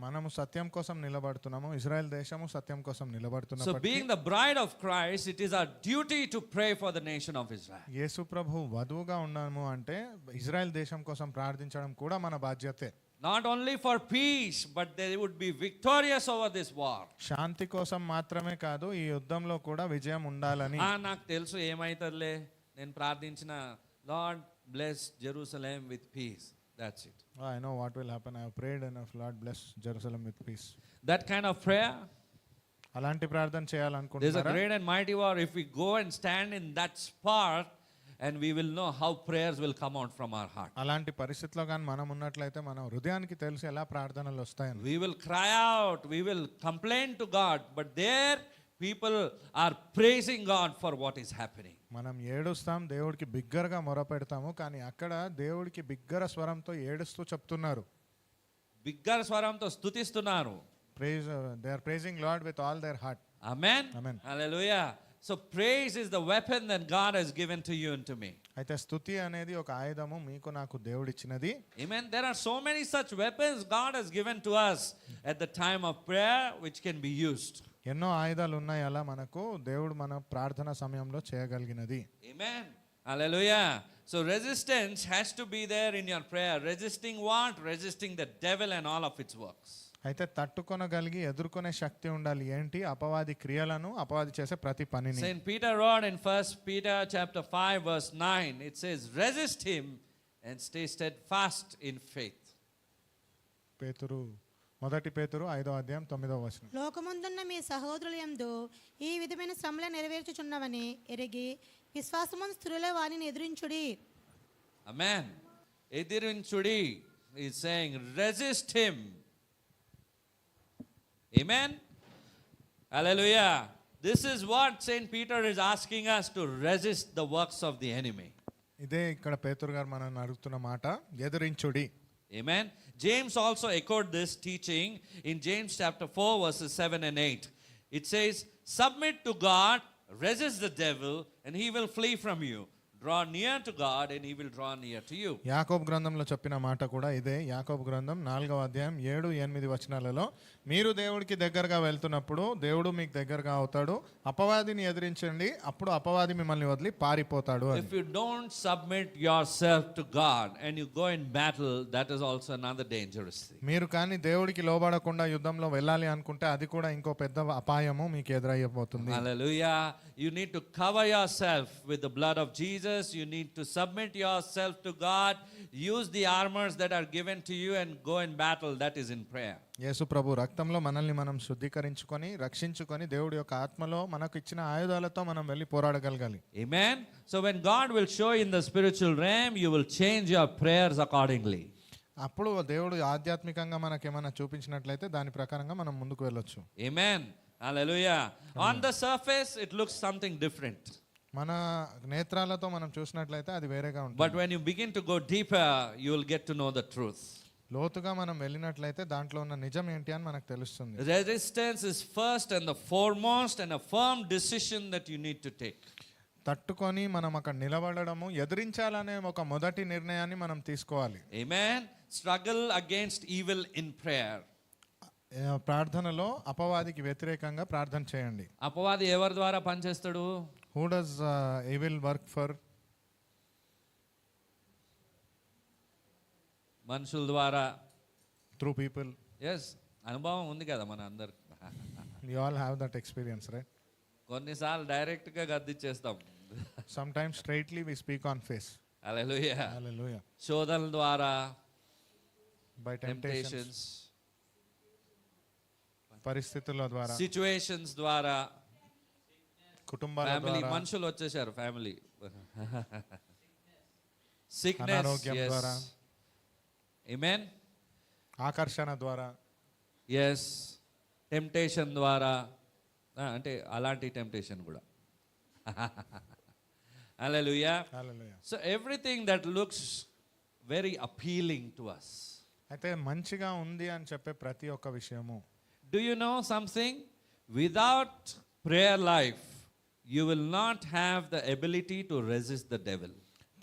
[SPEAKER 2] మనము సత్యం కోసం నిలబడుతున్నాము, ఇజ్రాయెల్ దేశము సత్యం కోసం
[SPEAKER 1] So,
[SPEAKER 2] నిలబడుతున్నప్పటికీ
[SPEAKER 1] being the bride of Christ, it is our duty to pray for the nation of Israel.
[SPEAKER 2] యేసు ప్రభు వధువుగా ఉన్నాము అంటే Israel దేశం కోసం ప్రార్థించడం కూడా మన బాధ్యతే.
[SPEAKER 1] Not only for peace, but they would be victorious over this war.
[SPEAKER 2] శాంతి కోసం మాత్రమే కాదు, ఈ యుద్ధంలో కూడా విజయం ఉండాలని.
[SPEAKER 1] నాకు తెలుసు ఏమైతుందిలే, నేను ప్రార్థించిన lord bless Jerusalem with peace, that's it.
[SPEAKER 2] I know what will happen. I have prayed enough. Lord bless Jerusalem with peace.
[SPEAKER 1] That kind of prayer,
[SPEAKER 2] అలాంటి ప్రార్థన
[SPEAKER 1] there's a
[SPEAKER 2] చేయాలనుకుంటున్నారా?
[SPEAKER 1] great and mighty war. If we go and stand in that spot, and we will know how prayers will come out from our heart.
[SPEAKER 2] అలాంటి పరిస్థితిలో కానీ మనం ఉన్నట్లయితే మన హృదయానికి తెలుసు ఎలా ప్రార్థనలు వస్తాయని.
[SPEAKER 1] We will cry out, we will complain to God, but there people are praising God for what is happening.
[SPEAKER 2] మనం ఏడుస్తాం, దేవుడికి బిగ్గరగా మొరపెడతాము, కానీ అక్కడ దేవుడికి బిగ్గర స్వరంతో ఏడుస్తూ చెప్తున్నారు.
[SPEAKER 1] బిగ్గర స్వరంతో స్తుతిస్తున్నారు.
[SPEAKER 2] Praise, they are praising Lord with all their heart.
[SPEAKER 1] Amen.
[SPEAKER 2] Amen.
[SPEAKER 1] Hallelujah. So praise is the weapon that God has given to you and to me.
[SPEAKER 2] అయితే స్తుతి అనేది ఒక ఆయుధము మీకు నాకు దేవుడిచ్చినది.
[SPEAKER 1] Amen. There are so many such weapons God has given to us at the time of prayer which can be used.
[SPEAKER 2] ఎన్నో ఆయుధాలు ఉన్నాయి అలా మనకు దేవుడు మన ప్రార్థన సమయంలో చేయగలిగినది.
[SPEAKER 1] Amen. Hallelujah. So resistance has to be there in your prayer. Resisting what? Resisting the devil and all of its works.
[SPEAKER 2] అయితే తట్టుకొనగలిగి ఎదుర్కొనే శక్తి ఉండాలి. ఏంటి? అపవాది క్రియలను, అపవాది చేసే ప్రతి పనిని.
[SPEAKER 1] Saint Peter wrote in 1 Peter chapter 5 verse 9, it says, resist him and stay steadfast in faith.
[SPEAKER 2] పేతురు, మొదటి పేతురు 5వ అధ్యాయం 9వ వచనం.
[SPEAKER 3] లోకముందున్న మీ సహోదరుల యందు ఈ విధమైన శ్రమలను నెరవేర్చుచున్నవని ఎరిగి విశ్వాసమును స్థిరులే వారిని ఎదిరించుడి.
[SPEAKER 1] Amen. Edirinchudi is saying, resist him. Amen. Hallelujah. This is what Saint Peter is asking us to resist the works of the enemy.
[SPEAKER 2] ఇదే ఇక్కడ పేతురు గారు మనల్ని అడుగుతున్న మాట, ఎదిరించుడి.
[SPEAKER 1] Amen. James also echoed this teaching in James chapter 4 verses 7 and 8. It says, submit to God, resist the devil, and he will flee from you. Draw near to God, and he will draw near to you.
[SPEAKER 2] యాకోబు గ్రంథంలో చెప్పిన మాట కూడా ఇదే. యాకోబు గ్రంథం 4వ అధ్యాయం 7-8 వచనాలలో, మీరు దేవుడికి దగ్గరగా వెళ్తున్నప్పుడు దేవుడు మీకు దగ్గరగా అవుతాడు, అపవాదిని ఎదిరించండి, అప్పుడు అపవాది మిమ్మల్ని వదిలి పారిపోతాడు అని.
[SPEAKER 1] If you don't submit yourself to God and you go in battle, that is also another dangerous thing.
[SPEAKER 2] మీరు కానీ దేవుడికి లోబడకుండా యుద్ధంలో వెళ్ళాలి అనుకుంటే అది కూడా ఇంకో పెద్ద అపాయము మీకు ఎదురయ్యబోతుంది.
[SPEAKER 1] Hallelujah. You need to cover yourself with the blood of Jesus. You need to submit yourself to God. Use the armors that are given to you and go in battle. That is in prayer.
[SPEAKER 2] యేసు ప్రభు రక్తంలో మనల్ని మనం శుద్ధీకరించుకొని రక్షించుకొని దేవుడి యొక్క ఆత్మలో మనకు ఇచ్చిన ఆయుధాలతో మనం వెళ్ళి పోరాడగలగాలి.
[SPEAKER 1] Amen. So when God will show in the spiritual realm, you will change your prayers accordingly.
[SPEAKER 2] అప్పుడు దేవుడు ఆధ్యాత్మికంగా మనకి ఏమైనా చూపించినట్లయితే దాని ప్రకారంగా మనం ముందుకు వెళ్ళొచ్చు.
[SPEAKER 1] Amen. Hallelujah. On the surface, it looks something different.
[SPEAKER 2] మన నేత్రాలతో మనం చూసినట్లయితే అది వేరేగా ఉంటుంది.
[SPEAKER 1] But when you begin to go deeper, you will get to know the truth.
[SPEAKER 2] లోతుగా మనం వెళ్ళినట్లయితే దాంట్లో ఉన్న నిజం ఏంటి అని మనకు తెలుస్తుంది.
[SPEAKER 1] Resistance is first and the foremost and a firm decision that you need to take.
[SPEAKER 2] తట్టుకొని మనం అక్కడ నిలబడము, ఎదిరించాలనే ఒక మొదటి నిర్ణయాన్ని మనం తీసుకోవాలి.
[SPEAKER 1] Amen. Struggle against evil in prayer.
[SPEAKER 2] ప్రార్థనలో అపవాదికి వ్యతిరేకంగా ప్రార్థన చేయండి.
[SPEAKER 1] అపవాది ఎవరి ద్వారా పనిచేస్తాడు?
[SPEAKER 2] Who does evil work for?
[SPEAKER 1] మనుషుల ద్వారా.
[SPEAKER 2] Through people.
[SPEAKER 1] ఎస్, అనుభవం ఉంది కదా మన అందరికి.
[SPEAKER 2] You all have that experience, right?
[SPEAKER 1] కొన్నిసార్లు డైరెక్ట్గా గద్దిచ్చేస్తాం.
[SPEAKER 2] Some times straightly we speak on face.
[SPEAKER 1] Hallelujah.
[SPEAKER 2] Hallelujah.
[SPEAKER 1] శోధనల ద్వారా,
[SPEAKER 2] బై టెంప్టేషన్స్, పరిస్థితుల ద్వారా,
[SPEAKER 1] సిచ్యువేషన్స్ ద్వారా,
[SPEAKER 2] కుటుంబాల
[SPEAKER 1] ఫ్యామిలీ,
[SPEAKER 2] ద్వారా,
[SPEAKER 1] మనుషులు వచ్చేసారు, ఫ్యామిలీ, సిక్నెస్,
[SPEAKER 2] అనారోగ్యం ద్వారా,
[SPEAKER 1] ఆమేన్,
[SPEAKER 2] ఆకర్షణ ద్వారా,
[SPEAKER 1] ఎస్, టెంప్టేషన్ ద్వారా, అంటే అలాంటి టెంప్టేషన్ కూడా. Hallelujah.
[SPEAKER 2] Hallelujah.
[SPEAKER 1] So everything that looks very appealing to us.
[SPEAKER 2] అయితే మంచిగా ఉంది అని చెప్పే ప్రతి ఒక్క విషయము.
[SPEAKER 1] Do you know something? Without prayer life, you will not have the ability to resist the devil.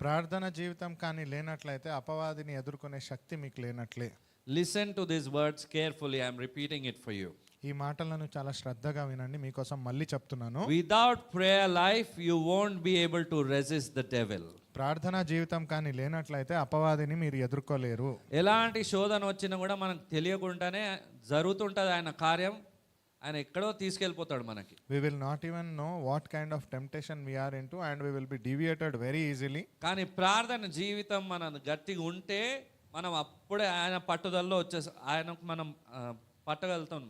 [SPEAKER 2] ప్రార్థన జీవితం కానీ లేనట్లయితే అపవాదిని ఎదుర్కొనే శక్తి మీకు లేనట్లే.
[SPEAKER 1] Listen to these words carefully. I am repeating it for you.
[SPEAKER 2] ఈ మాటలను చాలా శ్రద్ధగా వినండి, మీకోసం మళ్ళీ చెప్తున్నాను.
[SPEAKER 1] Without prayer life, you won't be able to resist the devil.
[SPEAKER 2] ప్రార్థనా జీవితం కానీ లేనట్లయితే అపవాదిని మీరు ఎదుర్కోలేరు.
[SPEAKER 1] ఎలాంటి శోధన వచ్చినా కూడా మనకు తెలియకుండానే జరుగుతుంటుంది ఆయన కార్యం. ఆయన ఎక్కడో తీసుకెళ్ళిపోతాడు మనకి.
[SPEAKER 2] We will not even know what kind of temptation we are into and we will be deviated very easily.
[SPEAKER 1] కానీ ప్రార్థన జీవితం మన గట్టిగా ఉంటే మనం అప్పుడే ఆయన పట్టుదలలో ఆయనకు మనం పట్టగలుగుతాం.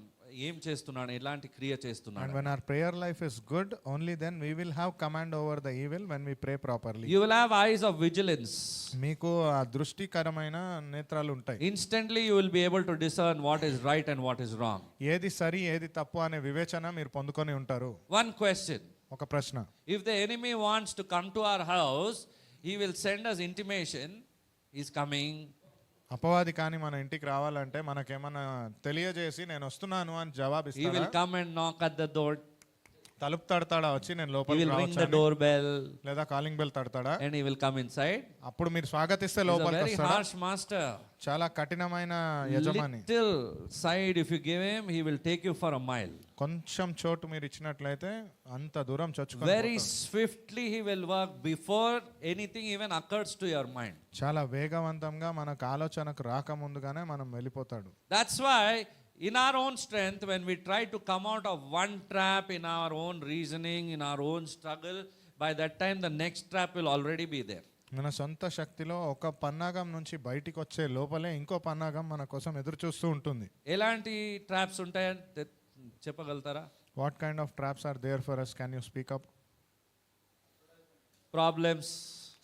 [SPEAKER 1] ఏం చేస్తున్నాడు, ఎలాంటి క్రియ చేస్తున్నాడు.
[SPEAKER 2] And when our prayer life is good, only then we will have command over the evil when we pray properly.
[SPEAKER 1] You will have eyes of vigilance.
[SPEAKER 2] మీకు ఆ దృష్టికరమైన నేత్రాలు ఉంటాయి.
[SPEAKER 1] Instantly you will be able to discern what is right and what is wrong.
[SPEAKER 2] ఏది సరి ఏది తప్పు అనే వివేచన మీరు పొందుకొని ఉంటారు.
[SPEAKER 1] One question.
[SPEAKER 2] ఒక ప్రశ్న.
[SPEAKER 1] If the enemy wants to come to our house, he will send us intimation. He's coming.
[SPEAKER 2] అపవాది కానీ మన ఇంటికి రావాలంటే మనకేమన్నా తెలియజేసి నేను వస్తున్నాను అని జవాబు
[SPEAKER 1] He will
[SPEAKER 2] ఇస్తాడా?
[SPEAKER 1] come and knock at the door.
[SPEAKER 2] తలుపు తడతాడా వచ్చి నేను
[SPEAKER 1] He
[SPEAKER 2] లోపలికి
[SPEAKER 1] will ring the
[SPEAKER 2] రావచ్చా?
[SPEAKER 1] doorbell
[SPEAKER 2] లేదా కాలింగ్ బెల్ తడతాడా?
[SPEAKER 1] and he will come inside.
[SPEAKER 2] అప్పుడు మీరు స్వాగతిస్తే
[SPEAKER 1] He's a
[SPEAKER 2] లోపలికి
[SPEAKER 1] very
[SPEAKER 2] వస్తాడా?
[SPEAKER 1] harsh master.
[SPEAKER 2] చాలా కఠినమైన యజమాని.
[SPEAKER 1] Little side if you give him, he will take you for a mile.
[SPEAKER 2] కొంచెం చోటు మీరు ఇచ్చినట్లయితే అంత దూరం చొచ్చుకొని
[SPEAKER 1] Very
[SPEAKER 2] పోతాడు.
[SPEAKER 1] swiftly he will work before anything even occurs to your mind.
[SPEAKER 2] చాలా వేగవంతంగా మనకు ఆలోచనకు రాకముందుగానే మనం వెళ్ళిపోతాడు.
[SPEAKER 1] That's why in our own strength, when we try to come out of one trap in our own reasoning, in our own struggle, by that time the next trap will already be there.
[SPEAKER 2] మన సొంత శక్తిలో ఒక పన్నాగం నుంచి బయటికి వచ్చే లోపలే ఇంకో పన్నాగం మన కోసం ఎదురు చూస్తూ ఉంటుంది.
[SPEAKER 1] ఎలాంటి ట్రాప్స్ ఉంటాయని చెప్పగలుగుతారా?
[SPEAKER 2] What kind of traps are there for us? Can you speak up?
[SPEAKER 1] Problems.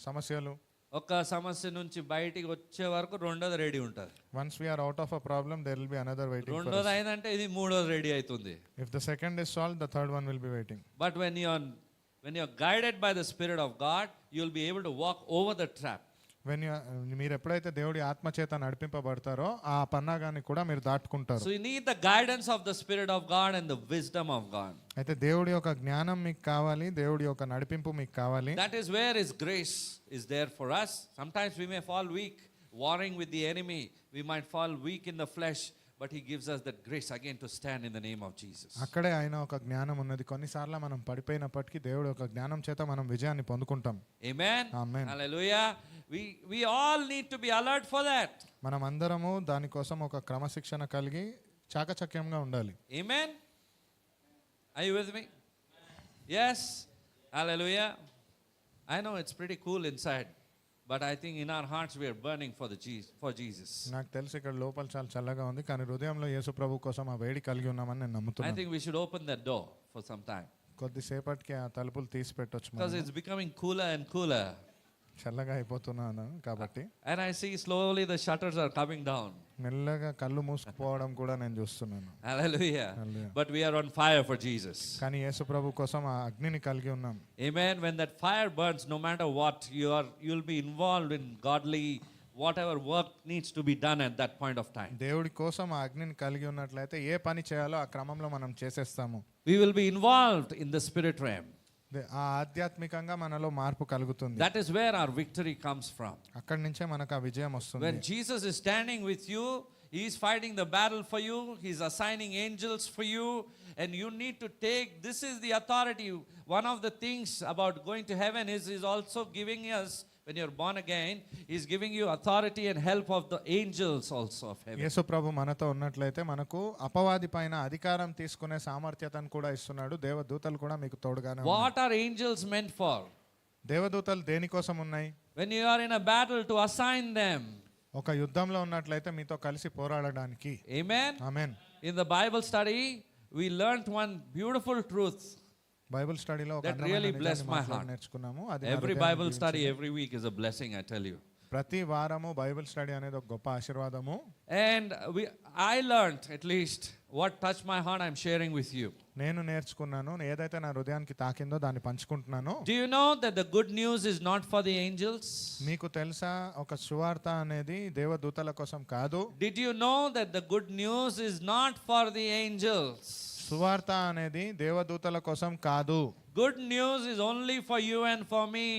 [SPEAKER 2] సమస్యలు.
[SPEAKER 1] ఒక సమస్య నుంచి బయటికి వచ్చే వరకు రెండోది రెడీ ఉంటుంది.
[SPEAKER 2] Once we are out of a problem, there will be another waiting for us.
[SPEAKER 1] రెండోది అయిందంటే ఇది మూడోది రెడీ అవుతుంది.
[SPEAKER 2] If the second is solved, the third one will be waiting.
[SPEAKER 1] But when you are guided by the Spirit of God, you will be able to walk over the trap.
[SPEAKER 2] మీరు ఎప్పుడైతే దేవుడి ఆత్మ చేత నడిపింపబడతారో ఆ పన్నాగాన్ని కూడా మీరు దాటుకుంటారు.
[SPEAKER 1] So you need the guidance of the Spirit of God and the wisdom of God.
[SPEAKER 2] అయితే దేవుడి యొక్క జ్ఞానం మీకు కావాలి, దేవుడి యొక్క నడిపింపు మీకు కావాలి.
[SPEAKER 1] That is where His grace is there for us. Sometimes we may fall weak, warring with the enemy. We might fall weak in the flesh, but He gives us that grace again to stand in the name of Jesus.
[SPEAKER 2] అక్కడే ఆయన ఒక జ్ఞానం ఉన్నది. కొన్నిసార్లు మనం పడిపోయినప్పటికీ దేవుడి యొక్క జ్ఞానం చేత మనం విజయాన్ని పొందుకుంటాం.
[SPEAKER 1] Amen.
[SPEAKER 2] Amen.
[SPEAKER 1] Hallelujah. We all need to be alert for that.
[SPEAKER 2] మనం అందరము దానికోసం ఒక క్రమశిక్షణ కలిగి చాకచక్యంగా ఉండాలి.
[SPEAKER 1] Amen. Are you with me? Yes. Hallelujah. I know it's pretty cool inside, but I think in our hearts we are burning for Jesus.
[SPEAKER 2] నాకు తెలిసి ఇక్కడ లోపల చాలా చల్లగా ఉంది, కానీ హృదయంలో యేసు ప్రభు కోసం ఆ వేడి కలిగి ఉన్నామని నేను
[SPEAKER 1] I
[SPEAKER 2] నమ్ముతున్నాను.
[SPEAKER 1] think we should open that door for some time
[SPEAKER 2] కొద్దిసేపటికి ఆ తలుపులు తీసి పెట్టొచ్చు,
[SPEAKER 1] because it's becoming cooler and cooler.
[SPEAKER 2] చల్లగా అయిపోతున్నాను కాబట్టి.
[SPEAKER 1] And I see slowly the shutters are coming down.
[SPEAKER 2] మెల్లగా కళ్ళు మూసుకుపోవడం కూడా నేను చూస్తున్నాను.
[SPEAKER 1] Hallelujah.
[SPEAKER 2] Hallelujah.
[SPEAKER 1] But we are on fire for Jesus.
[SPEAKER 2] కానీ యేసు ప్రభు కోసం ఆ అగ్నిని కలిగి ఉన్నాం.
[SPEAKER 1] Amen. When that fire burns, no matter what, you'll be involved in godly whatever work needs to be done at that point of time.
[SPEAKER 2] దేవుడి కోసం ఆ అగ్నిని కలిగి ఉన్నట్లయితే ఏ పని చేయాలో ఆ క్రమంలో మనం చేసేస్తాము.
[SPEAKER 1] We will be involved in the spirit realm.
[SPEAKER 2] ఆ ఆధ్యాత్మికంగా మనలో మార్పు కలుగుతుంది.
[SPEAKER 1] That is where our victory comes from.
[SPEAKER 2] అక్కడి నుంచే మనకు ఆ విజయం వస్తుంది.
[SPEAKER 1] When Jesus is standing with you, he is fighting the battle for you, he is assigning angels for you, and you need to take, this is the authority. One of the things about going to heaven is also giving us, when you're born again, he's giving you authority and help of the angels also of heaven.
[SPEAKER 2] యేసు ప్రభు మనతో ఉన్నట్లయితే మనకు అపవాది పైన అధికారం తీసుకునే సామర్థ్యతను కూడా ఇస్తున్నాడు. దేవదూతలు కూడా మీకు తోడుగానే ఉన్నారు.
[SPEAKER 1] What are angels meant for?
[SPEAKER 2] దేవదూతలు దేనికోసం ఉన్నాయి?
[SPEAKER 1] When you are in a battle, to assign them.
[SPEAKER 2] ఒక యుద్ధంలో ఉన్నట్లయితే మీతో కలిసి పోరాడడానికి.
[SPEAKER 1] Amen.
[SPEAKER 2] Amen.
[SPEAKER 1] In the Bible study, we learnt one beautiful truth.
[SPEAKER 2] Bible స్టడీలో
[SPEAKER 1] That really blessed my heart.
[SPEAKER 2] నేర్చుకున్నాము. అది
[SPEAKER 1] Every Bible study every week is a blessing, I tell you.
[SPEAKER 2] ప్రతి వారము బైబిల్ స్టడీ అనేది ఒక గొప్ప ఆశీర్వాదము.
[SPEAKER 1] And I learned at least what touched my heart, I'm sharing with you.
[SPEAKER 2] నేను నేర్చుకున్నాను. ఏదైతే నా హృదయానికి తాకిందో దాన్ని పంచుకుంటున్నాను.
[SPEAKER 1] Do you know that the good news is not for the angels?
[SPEAKER 2] మీకు తెలుసా ఒక సువార్త అనేది దేవదూతల కోసం కాదు.
[SPEAKER 1] Did you know that the good news is not for the angels?
[SPEAKER 2] సువార్త అనేది దేవదూతల కోసం కాదు.
[SPEAKER 1] Good news is only for you and for me.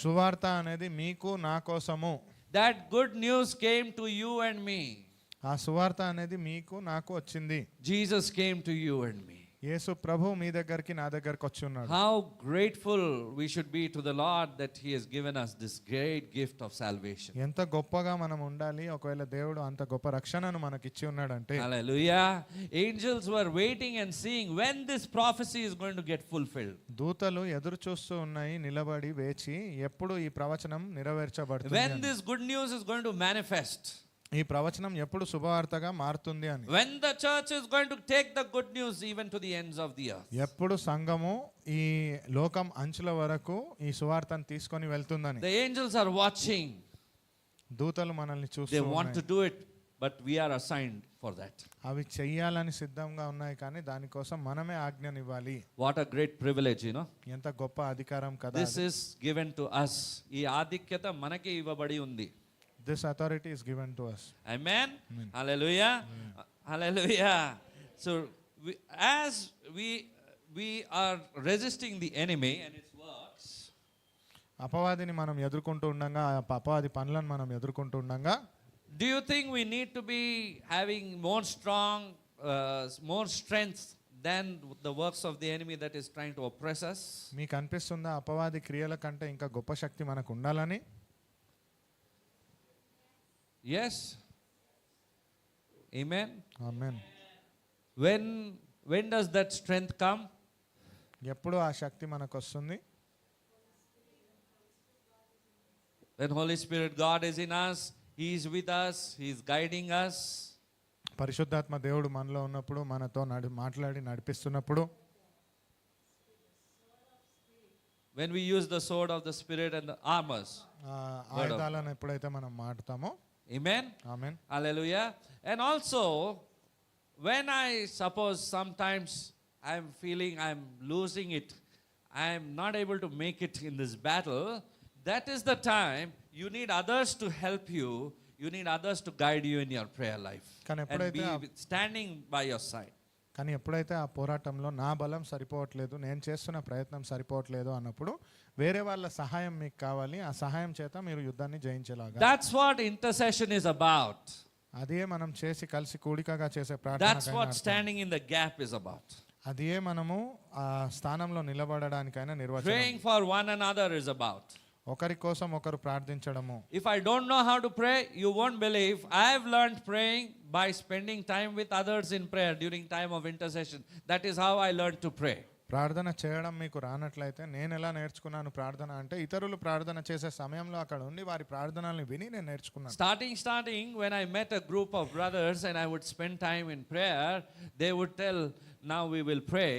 [SPEAKER 2] సువార్త అనేది మీకు నా కోసము.
[SPEAKER 1] That good news came to you and me.
[SPEAKER 2] ఆ సువార్త అనేది మీకు నాకు వచ్చింది.
[SPEAKER 1] Jesus came to you and me.
[SPEAKER 2] యేసు ప్రభు మీ దగ్గరికి నా దగ్గరికి వచ్చి ఉన్నాడు.
[SPEAKER 1] How grateful we should be to the Lord that he has given us this great gift of salvation.
[SPEAKER 2] ఎంత గొప్పగా మనం ఉండాలి ఒకవేళ దేవుడు అంత గొప్ప రక్షణను మనకి ఇచ్చి ఉన్నాడంటే.
[SPEAKER 1] Hallelujah. Angels were waiting and seeing when this prophecy is going to get fulfilled.
[SPEAKER 2] దూతలు ఎదురు చూస్తూ ఉన్నాయి, నిలబడి వేచి ఎప్పుడు ఈ ప్రవచనం నెరవేర్చబడుతుంది
[SPEAKER 1] When
[SPEAKER 2] అని.
[SPEAKER 1] this good news is going to manifest.
[SPEAKER 2] ఈ ప్రవచనం ఎప్పుడు శుభవార్తగా మారుతుంది అని.
[SPEAKER 1] When the church is going to take the good news even to the ends of the earth.
[SPEAKER 2] ఎప్పుడు సంఘము ఈ లోకం అంచుల వరకు ఈ సువార్తను తీసుకొని వెళ్తుందని.
[SPEAKER 1] The angels are watching.
[SPEAKER 2] దూతలు మనల్ని
[SPEAKER 1] They
[SPEAKER 2] చూస్తూ
[SPEAKER 1] want to
[SPEAKER 2] ఉన్నాయి.
[SPEAKER 1] do it, but we are assigned for that.
[SPEAKER 2] అవి చెయ్యాలని సిద్ధంగా ఉన్నాయి కానీ దానికోసం మనమే ఆజ్ఞనివ్వాలి.
[SPEAKER 1] What a great privilege, you know.
[SPEAKER 2] ఎంత గొప్ప అధికారం కదా.
[SPEAKER 1] This is given to us. ఈ ఆధిక్యత మనకే ఇవ్వబడి ఉంది.
[SPEAKER 2] This authority is given to us.
[SPEAKER 1] Amen. Hallelujah. Hallelujah. So as we are resisting the enemy and its works.
[SPEAKER 2] అపవాదిని మనం ఎదుర్కొంటూ ఉండగా అపవాది పనులను మనం ఎదుర్కొంటూ ఉండగా
[SPEAKER 1] Do you think we need to be having more strength than the works of the enemy that is trying to oppress us?
[SPEAKER 2] మీకు అనిపిస్తుందా అపవాది క్రియల కంటే ఇంకా గొప్ప శక్తి మనకు ఉండాలని?
[SPEAKER 1] Yes. Amen.
[SPEAKER 2] Amen.
[SPEAKER 1] When does that strength come?
[SPEAKER 2] ఎప్పుడు ఆ శక్తి మనకు వస్తుంది?
[SPEAKER 1] When Holy Spirit God is in us, he is with us, he is guiding us.
[SPEAKER 2] పరిశుద్ధాత్మ దేవుడు మనలో ఉన్నప్పుడు మనతో మాట్లాడి నడిపిస్తున్నప్పుడు.
[SPEAKER 1] When we use the sword of the Spirit and the armors.
[SPEAKER 2] ఆయుధాలను ఎప్పుడైతే మనం మాట్లాడతామో.
[SPEAKER 1] Amen.
[SPEAKER 2] Amen.
[SPEAKER 1] Hallelujah. And also, when I suppose sometimes I'm feeling I'm losing it, I'm not able to make it in this battle, that is the time you need others to help you. You need others to guide you in your prayer life. And be standing by your side.
[SPEAKER 2] కానీ ఎప్పుడైతే ఆ పోరాటంలో నా బలం సరిపోవట్లేదు, నేను చేస్తున్న ప్రయత్నం సరిపోవట్లేదు అన్నప్పుడు వేరే వాళ్ళ సహాయం మీకు కావాలి. ఆ సహాయం చేత మీరు యుద్ధాన్ని జయించేలాగా.
[SPEAKER 1] That's what intercession is about.
[SPEAKER 2] అదే మనం చేసి కలిసి కూడికగా చేసే
[SPEAKER 1] That's what
[SPEAKER 2] ప్రార్థన.
[SPEAKER 1] standing in the gap is about.
[SPEAKER 2] అదే మనము ఆ స్థానంలో నిలబడడానికైనా నిర్వచనం.
[SPEAKER 1] Praying for one another is about.
[SPEAKER 2] ఒకరి కోసం ఒకరు ప్రార్థించడము.
[SPEAKER 1] If I don't know how to pray, you won't believe. I have learned praying by spending time with others in prayer during time of intercession. That is how I learned to pray.
[SPEAKER 2] ప్రార్థన చేయడం మీకు రానట్లయితే నేను ఎలా నేర్చుకున్నాను ప్రార్థన అంటే ఇతరులు ప్రార్థన చేసే సమయంలో అక్కడ ఉండి వారి ప్రార్థనల్ని విని నేను నేర్చుకున్నాను.
[SPEAKER 1] Starting when I met a group of brothers and I would spend time in prayer, they would tell, now we will pray,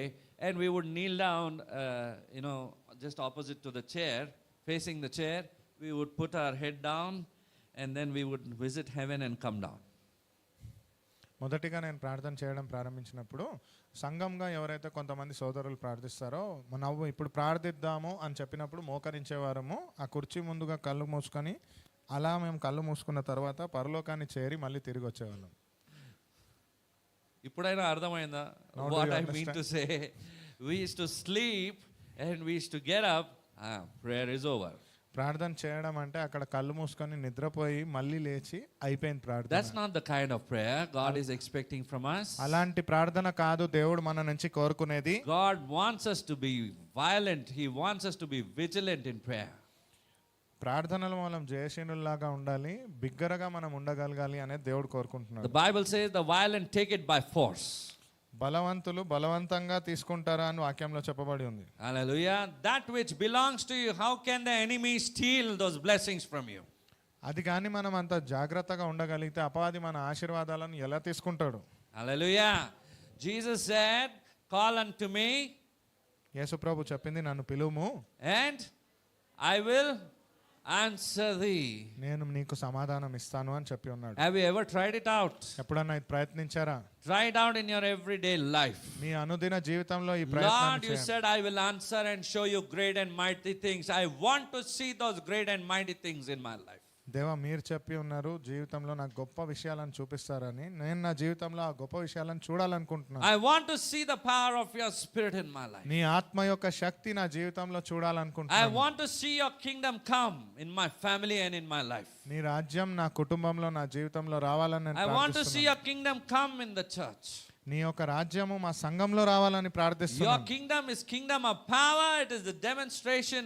[SPEAKER 1] and we would kneel down, just opposite to the chair, facing the chair. We would put our head down and then we would visit heaven and come down.
[SPEAKER 2] మొదటిగా నేను ప్రార్థన చేయడం ప్రారంభించినప్పుడు సంఘంగా ఎవరైతే కొంతమంది సోదరులు ప్రార్థిస్తారో మనం ఇప్పుడు ప్రార్థిద్దాము అని చెప్పినప్పుడు మోకరించేవారము. ఆ కుర్చీ ముందుగా కళ్ళు మూసుకొని అలా మేము కళ్ళు మూసుకున్న తర్వాత పరలోకాన్ని చేరి మళ్ళీ తిరిగి వచ్చేవాళ్ళం.
[SPEAKER 1] ఇప్పుడైనా అర్థమైందా
[SPEAKER 2] Now do
[SPEAKER 1] what
[SPEAKER 2] you
[SPEAKER 1] I mean to say? We use to sleep and we use to get up, prayer is over.
[SPEAKER 2] ప్రార్థన చేయడం అంటే అక్కడ కళ్ళు మూసుకొని నిద్రపోయి మళ్ళీ లేచి అయిపోయింది ప్రార్థన.
[SPEAKER 1] That's not the kind of prayer God is expecting from us.
[SPEAKER 2] అలాంటి ప్రార్థన కాదు దేవుడు మన నుంచి కోరుకునేది.
[SPEAKER 1] God wants us to be violent. He wants us to be vigilant in prayer.
[SPEAKER 2] ప్రార్థనలో మనం జయశీనుల్లాగా ఉండాలి, బిగ్గరగా మనం ఉండగలగాలి అనేది దేవుడు కోరుకుంటున్నాడు.
[SPEAKER 1] The Bible says the violent take it by force.
[SPEAKER 2] బలవంతులు బలవంతంగా తీసుకుంటారా అని వాక్యంలో చెప్పబడి ఉంది.
[SPEAKER 1] Hallelujah. That which belongs to you, how can the enemy steal those blessings from you?
[SPEAKER 2] అది కానీ మనం అంత జాగ్రత్తగా ఉండగలిగితే అపవాది మన ఆశీర్వాదాలను ఎలా తీసుకుంటాడు?
[SPEAKER 1] Hallelujah. Jesus said, call unto me
[SPEAKER 2] యేసు ప్రభు చెప్పింది, నన్ను పిలువుము
[SPEAKER 1] and I will answer thee.
[SPEAKER 2] నేను నీకు సమాధానం ఇస్తాను అని చెప్పి ఉన్నాడు.
[SPEAKER 1] Have you ever tried it out?
[SPEAKER 2] ఎప్పుడన్నా ఇది ప్రయత్నించారా?
[SPEAKER 1] Try it out in your everyday life.
[SPEAKER 2] మీ అనుదిన జీవితంలో ఈ
[SPEAKER 1] Lord,
[SPEAKER 2] ప్రయత్నం
[SPEAKER 1] you
[SPEAKER 2] చేయండి.
[SPEAKER 1] said I will answer and show you great and mighty things. I want to see those great and mighty things in my life.
[SPEAKER 2] దేవా, మీరు చెప్పి ఉన్నారు జీవితంలో నాకు గొప్ప విషయాలను చూపిస్తారని. నేను నా జీవితంలో ఆ గొప్ప విషయాలను చూడాలనుకుంటున్నాను.
[SPEAKER 1] I want to see the power of your spirit in my life.
[SPEAKER 2] నీ ఆత్మ యొక్క శక్తి నా జీవితంలో
[SPEAKER 1] I
[SPEAKER 2] చూడాలనుకుంటున్నాను.
[SPEAKER 1] want to see your kingdom come in my family and in my life.
[SPEAKER 2] నీ రాజ్యం నా కుటుంబంలో నా జీవితంలో రావాలని నేను
[SPEAKER 1] I want to see
[SPEAKER 2] ప్రార్థిస్తున్నాను.
[SPEAKER 1] your kingdom come in the church.
[SPEAKER 2] నీ యొక్క రాజ్యము మా సంఘంలో రావాలని
[SPEAKER 1] Your
[SPEAKER 2] ప్రార్థిస్తున్నాను.
[SPEAKER 1] kingdom is kingdom of power. It is the demonstration.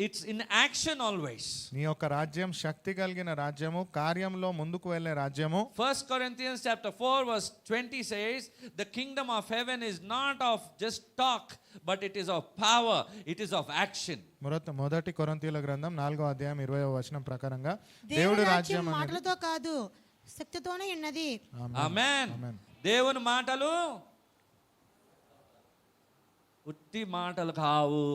[SPEAKER 1] It's in action always.
[SPEAKER 2] నీ యొక్క రాజ్యం శక్తి కలిగిన రాజ్యము, కార్యంలో ముందుకు వెళ్ళే రాజ్యము.
[SPEAKER 1] 1 Corinthians chapter 4 verse 20 says, the kingdom of heaven is not of just talk, but it is of power. It is of action.
[SPEAKER 2] మొదటి కొరింథీయుల గ్రంథం 4వ అధ్యాయం 20వ వచనం ప్రకారంగా
[SPEAKER 3] దేవుడి
[SPEAKER 2] దేవుడి
[SPEAKER 3] రాజ్యం
[SPEAKER 2] రాజ్యం అనేది
[SPEAKER 3] మాటలతో కాదు, శక్తితోనే ఉన్నది.
[SPEAKER 1] Amen.
[SPEAKER 2] Amen.
[SPEAKER 1] దేవుని మాటలు ఉట్టి మాటలు కావు,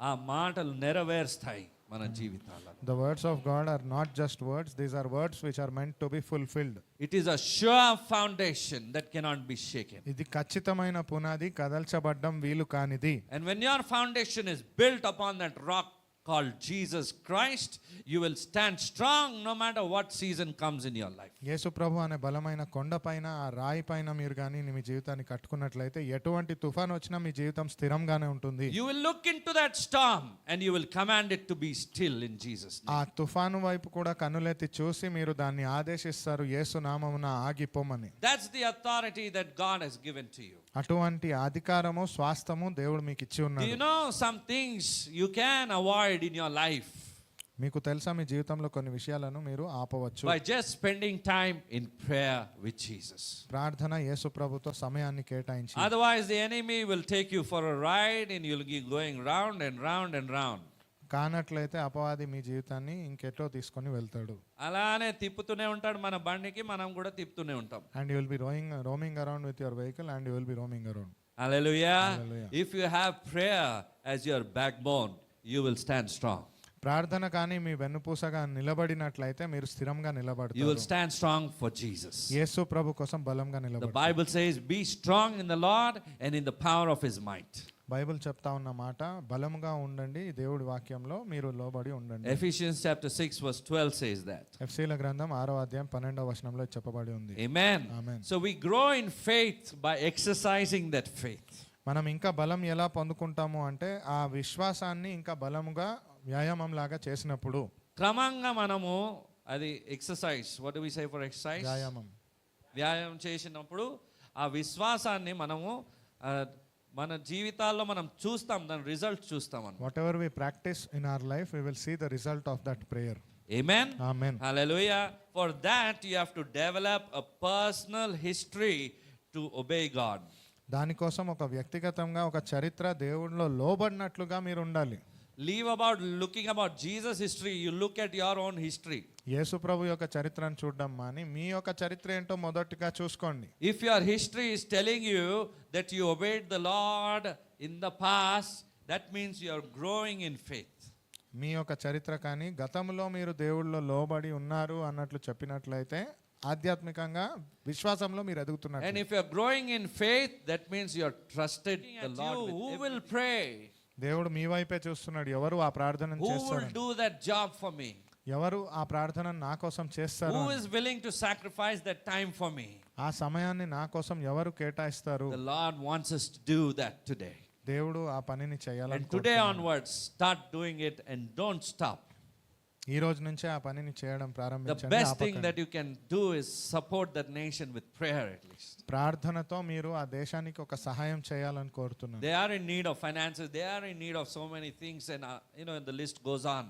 [SPEAKER 1] ఆ మాటలు నెరవేరుస్తాయి మన జీవితాలను.
[SPEAKER 2] The words of God are not just words, these are words which are meant to be fulfilled.
[SPEAKER 1] It is a sure foundation that cannot be shaken.
[SPEAKER 2] ఇది ఖచ్చితమైన పునాది, కదల్చబడ్డం వీలు కానిది.
[SPEAKER 1] And when your foundation is built upon that rock called Jesus Christ, you will stand strong no matter what season comes in your life.
[SPEAKER 2] యేసు ప్రభు అనే బలమైన కొండపైన, ఆ రాయి పైన మీరు కానీ మీ జీవితాన్ని కట్టుకున్నట్లయితే ఎటువంటి తుఫాన్ వచ్చినా మీ జీవితం స్థిరంగానే ఉంటుంది.
[SPEAKER 1] You will look into that storm and you will command it to be still in Jesus' name.
[SPEAKER 2] ఆ తుఫాను వైపు కూడా కన్నులెత్తి చూసి మీరు దాన్ని ఆదేశిస్తారు, యేసు నామమున ఆగిపోమని.
[SPEAKER 1] That's the authority that God has given to you.
[SPEAKER 2] అటువంటి అధికారము, స్వాస్థము దేవుడు మీకు ఇచ్చి
[SPEAKER 1] Do you
[SPEAKER 2] ఉన్నాడు.
[SPEAKER 1] know some things you can avoid in your life
[SPEAKER 2] మీకు తెలుసా మీ జీవితంలో కొన్ని విషయాలను మీరు ఆపవచ్చు
[SPEAKER 1] by just spending time in prayer with Jesus?
[SPEAKER 2] ప్రార్థన, యేసు ప్రభుతో సమయాన్ని కేటాయించి.
[SPEAKER 1] Otherwise, the enemy will take you for a ride and you'll be going round and round and round.
[SPEAKER 2] కానట్లయితే అపవాది మీ జీవితాన్ని ఇంకెటో తీసుకొని వెళ్తాడు.
[SPEAKER 1] అలానే తిప్పుతూనే ఉంటాడు మన బండికి, మనం కూడా తిప్పుతూనే ఉంటాం.
[SPEAKER 2] And you will be roaming around with your vehicle and you will be roaming around.
[SPEAKER 1] Hallelujah.
[SPEAKER 2] Hallelujah.
[SPEAKER 1] If you have prayer as your backbone, you will stand strong.
[SPEAKER 2] ప్రార్థన కానీ మీ వెన్నుపూసగా నిలబడినట్లయితే మీరు స్థిరంగా
[SPEAKER 1] You will
[SPEAKER 2] నిలబడతారు.
[SPEAKER 1] stand strong for Jesus.
[SPEAKER 2] యేసు ప్రభు కోసం బలంగా
[SPEAKER 1] The
[SPEAKER 2] నిలబడతారు.
[SPEAKER 1] Bible says, be strong in the Lord and in the power of his might.
[SPEAKER 2] Bible చెప్తా ఉన్న మాట, బలముగా ఉండండి, దేవుడి వాక్యంలో మీరు లోబడి ఉండండి.
[SPEAKER 1] Ephesians chapter 6 verse 12 says that.
[SPEAKER 2] ఎఫెసీయుల గ్రంథం 6వ అధ్యాయం 12వ వచనంలో చెప్పబడి ఉంది.
[SPEAKER 1] Amen.
[SPEAKER 2] Amen.
[SPEAKER 1] So we grow in faith by exercising that faith.
[SPEAKER 2] మనం ఇంకా బలం ఎలా పొందుకుంటాము అంటే ఆ విశ్వాసాన్ని ఇంకా బలముగా వ్యాయామం లాగా చేసినప్పుడు.
[SPEAKER 1] క్రమంగా మనము అది exercise, what do we say for exercise? వ్యాయామం చేసినప్పుడు ఆ విశ్వాసాన్ని మనము మన జీవితాల్లో మనం చూస్తాం, దాని రిజల్ట్ చూస్తాం అన్నమాట.
[SPEAKER 2] Whatever we practice in our life, we will see the result of that prayer.
[SPEAKER 1] Amen.
[SPEAKER 2] Amen.
[SPEAKER 1] Hallelujah. For that you have to develop a personal history to obey God.
[SPEAKER 2] దానికోసం ఒక వ్యక్తిగతంగా ఒక చరిత్ర దేవుడిలో లోబడినట్లుగా మీరు ఉండాలి.
[SPEAKER 1] Leave about looking about Jesus history, you look at your own history.
[SPEAKER 2] యేసు ప్రభు యొక్క చరిత్రను చూడడం మాని మీ యొక్క చరిత్ర ఏంటో మొదటిగా చూసుకోండి.
[SPEAKER 1] If your history is telling you that you obeyed the Lord in the past, that means you are growing in faith.
[SPEAKER 2] మీ యొక్క చరిత్ర కానీ గతంలో మీరు దేవుడిలో లోబడి ఉన్నారు అన్నట్లు చెప్పినట్లయితే ఆధ్యాత్మికంగా విశ్వాసంలో మీరు ఎదుగుతున్నారు.
[SPEAKER 1] And if you are growing in faith, that means you are trusted the Lord. Who will pray?
[SPEAKER 2] దేవుడు మీ వైపే చూస్తున్నాడు. ఎవరు ఆ ప్రార్థనను
[SPEAKER 1] Who will
[SPEAKER 2] చేస్తారు?
[SPEAKER 1] do that job for me?
[SPEAKER 2] ఎవరు ఆ ప్రార్థనను నా కోసం చేస్తారు?
[SPEAKER 1] Who is willing to sacrifice that time for me?
[SPEAKER 2] ఆ సమయాన్ని నా కోసం ఎవరు కేటాయిస్తారు?
[SPEAKER 1] The Lord wants us to do that today.
[SPEAKER 2] దేవుడు ఆ పనిని
[SPEAKER 1] And
[SPEAKER 2] చేయాలని
[SPEAKER 1] today onwards, start doing it and don't stop.
[SPEAKER 2] ఈ రోజు నుంచే ఆ పనిని చేయడం
[SPEAKER 1] The
[SPEAKER 2] ప్రారంభించండి.
[SPEAKER 1] best thing
[SPEAKER 2] ఆపకండి.
[SPEAKER 1] that you can do is support that nation with prayer at least.
[SPEAKER 2] ప్రార్థనతో మీరు ఆ దేశానికి ఒక సహాయం చేయాలని కోరుతున్నాను.
[SPEAKER 1] They are in need of finances, they are in need of so many things, and and the list goes on.